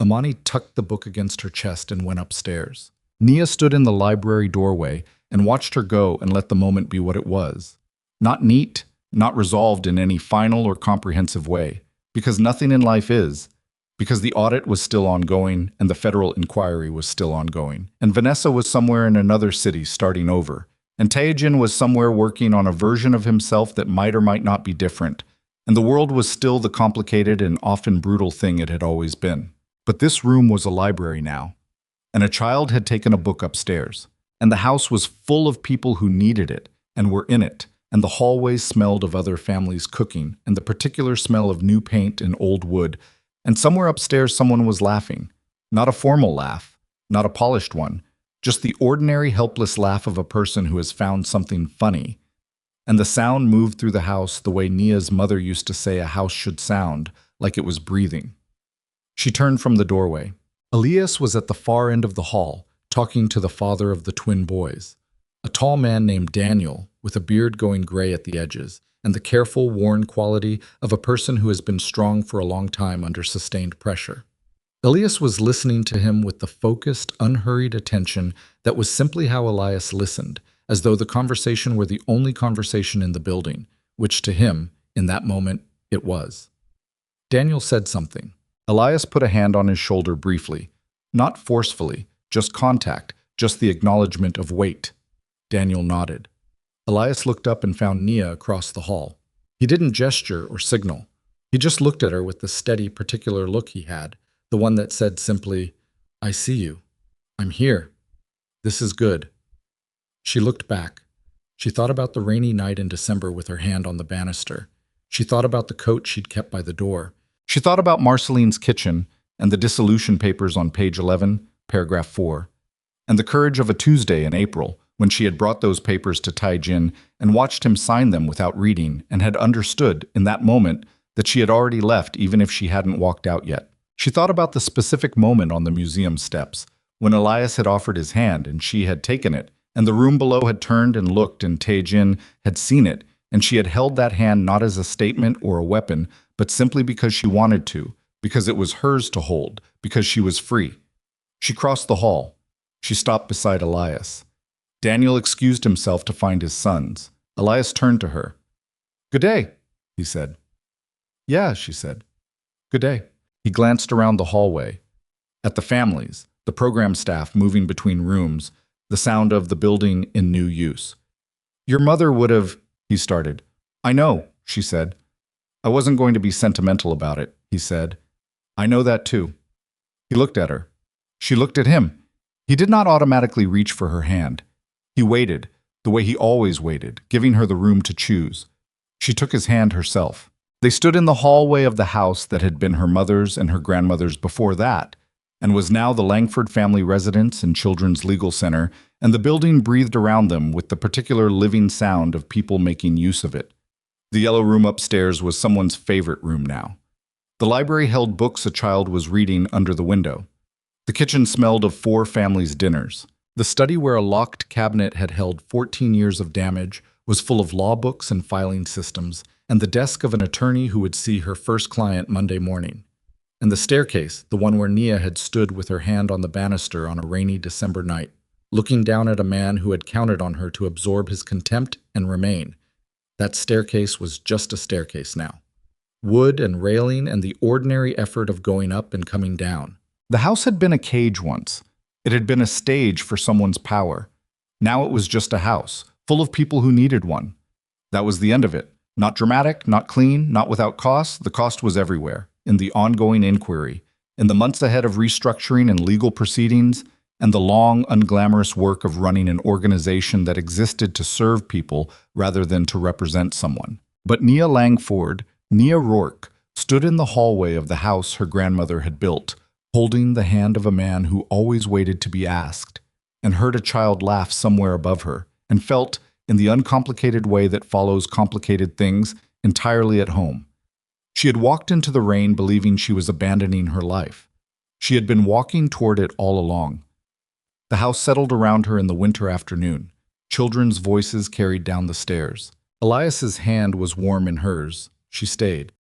Imani tucked the book against her chest and went upstairs. Nia stood in the library doorway and watched her go and let the moment be what it was. Not neat, not resolved in any final or comprehensive way, because nothing in life is, because the audit was still ongoing and the federal inquiry was still ongoing, and Vanessa was somewhere in another city starting over, and Tae-jin was somewhere working on a version of himself that might or might not be different, and the world was still the complicated and often brutal thing it had always been. But this room was a library now, and a child had taken a book upstairs, and the house was full of people who needed it and were in it, and the hallways smelled of other families cooking, and the particular smell of new paint and old wood, and somewhere upstairs someone was laughing. Not a formal laugh, not a polished one, just the ordinary helpless laugh of a person who has found something funny. And the sound moved through the house the way Nia's mother used to say a house should sound, like it was breathing. She turned from the doorway. Elias was at the far end of the hall, talking to the father of the twin boys, a tall man named Daniel, with a beard going gray at the edges, and the careful, worn quality of a person who has been strong for a long time under sustained pressure. Elias was listening to him with the focused, unhurried attention that was simply how Elias listened, as though the conversation were the only conversation in the building, which to him, in that moment, it was. Daniel said something. Elias put a hand on his shoulder briefly, not forcefully, just contact, just the acknowledgement of weight. Daniel nodded. Elias looked up and found Nia across the hall. He didn't gesture or signal. He just looked at her with the steady, particular look he had, the one that said simply, "I see you. I'm here. This is good." She looked back. She thought about the rainy night in December with her hand on the banister. She thought about the coat she'd kept by the door. She thought about Marceline's kitchen and the dissolution papers on page 11, paragraph 4, and the courage of a Tuesday in April, when she had brought those papers to Tae-jin and watched him sign them without reading, and had understood, in that moment, that she had already left even if she hadn't walked out yet. She thought about the specific moment on the museum steps, when Elias had offered his hand and she had taken it, and the room below had turned and looked and Tae-jin had seen it, and she had held that hand not as a statement or a weapon, but simply because she wanted to, because it was hers to hold, because she was free. She crossed the hall. She stopped beside Elias. Daniel excused himself to find his sons. Elias turned to her. "Good day," he said. "Yeah," she said. "Good day." He glanced around the hallway, at the families, the program staff moving between rooms, the sound of the building in new use. "Your mother would have," he started. "I know," she said. "I wasn't going to be sentimental about it," he said. "I know that too." He looked at her. She looked at him. He did not automatically reach for her hand. He waited, the way he always waited, giving her the room to choose. She took his hand herself. They stood in the hallway of the house that had been her mother's and her grandmother's before that, and was now the Langford family residence and children's legal center, and the building breathed around them with the particular living sound of people making use of it. The yellow room upstairs was someone's favorite room now. The library held books a child was reading under the window. The kitchen smelled of 4 families' dinners. The study, where a locked cabinet had held 14 years of damage, was full of law books and filing systems, and the desk of an attorney who would see her first client Monday morning. And the staircase, the one where Nia had stood with her hand on the banister on a rainy December night, looking down at a man who had counted on her to absorb his contempt and remain. That staircase was just a staircase now. Wood and railing and the ordinary effort of going up and coming down. The house had been a cage once. It had been a stage for someone's power. Now it was just a house, full of people who needed one. That was the end of it. Not dramatic, not clean, not without cost. The cost was everywhere, in the ongoing inquiry, in the months ahead of restructuring and legal proceedings, and the long, unglamorous work of running an organization that existed to serve people rather than to represent someone. But Nia Langford, Nia Rourke, stood in the hallway of the house her grandmother had built, holding the hand of a man who always waited to be asked, and heard a child laugh somewhere above her, and felt, in the uncomplicated way that follows complicated things, entirely at home. She had walked into the rain believing she was abandoning her life. She had been walking toward it all along. The house settled around her in the winter afternoon. Children's voices carried down the stairs. Elias's hand was warm in hers. She stayed.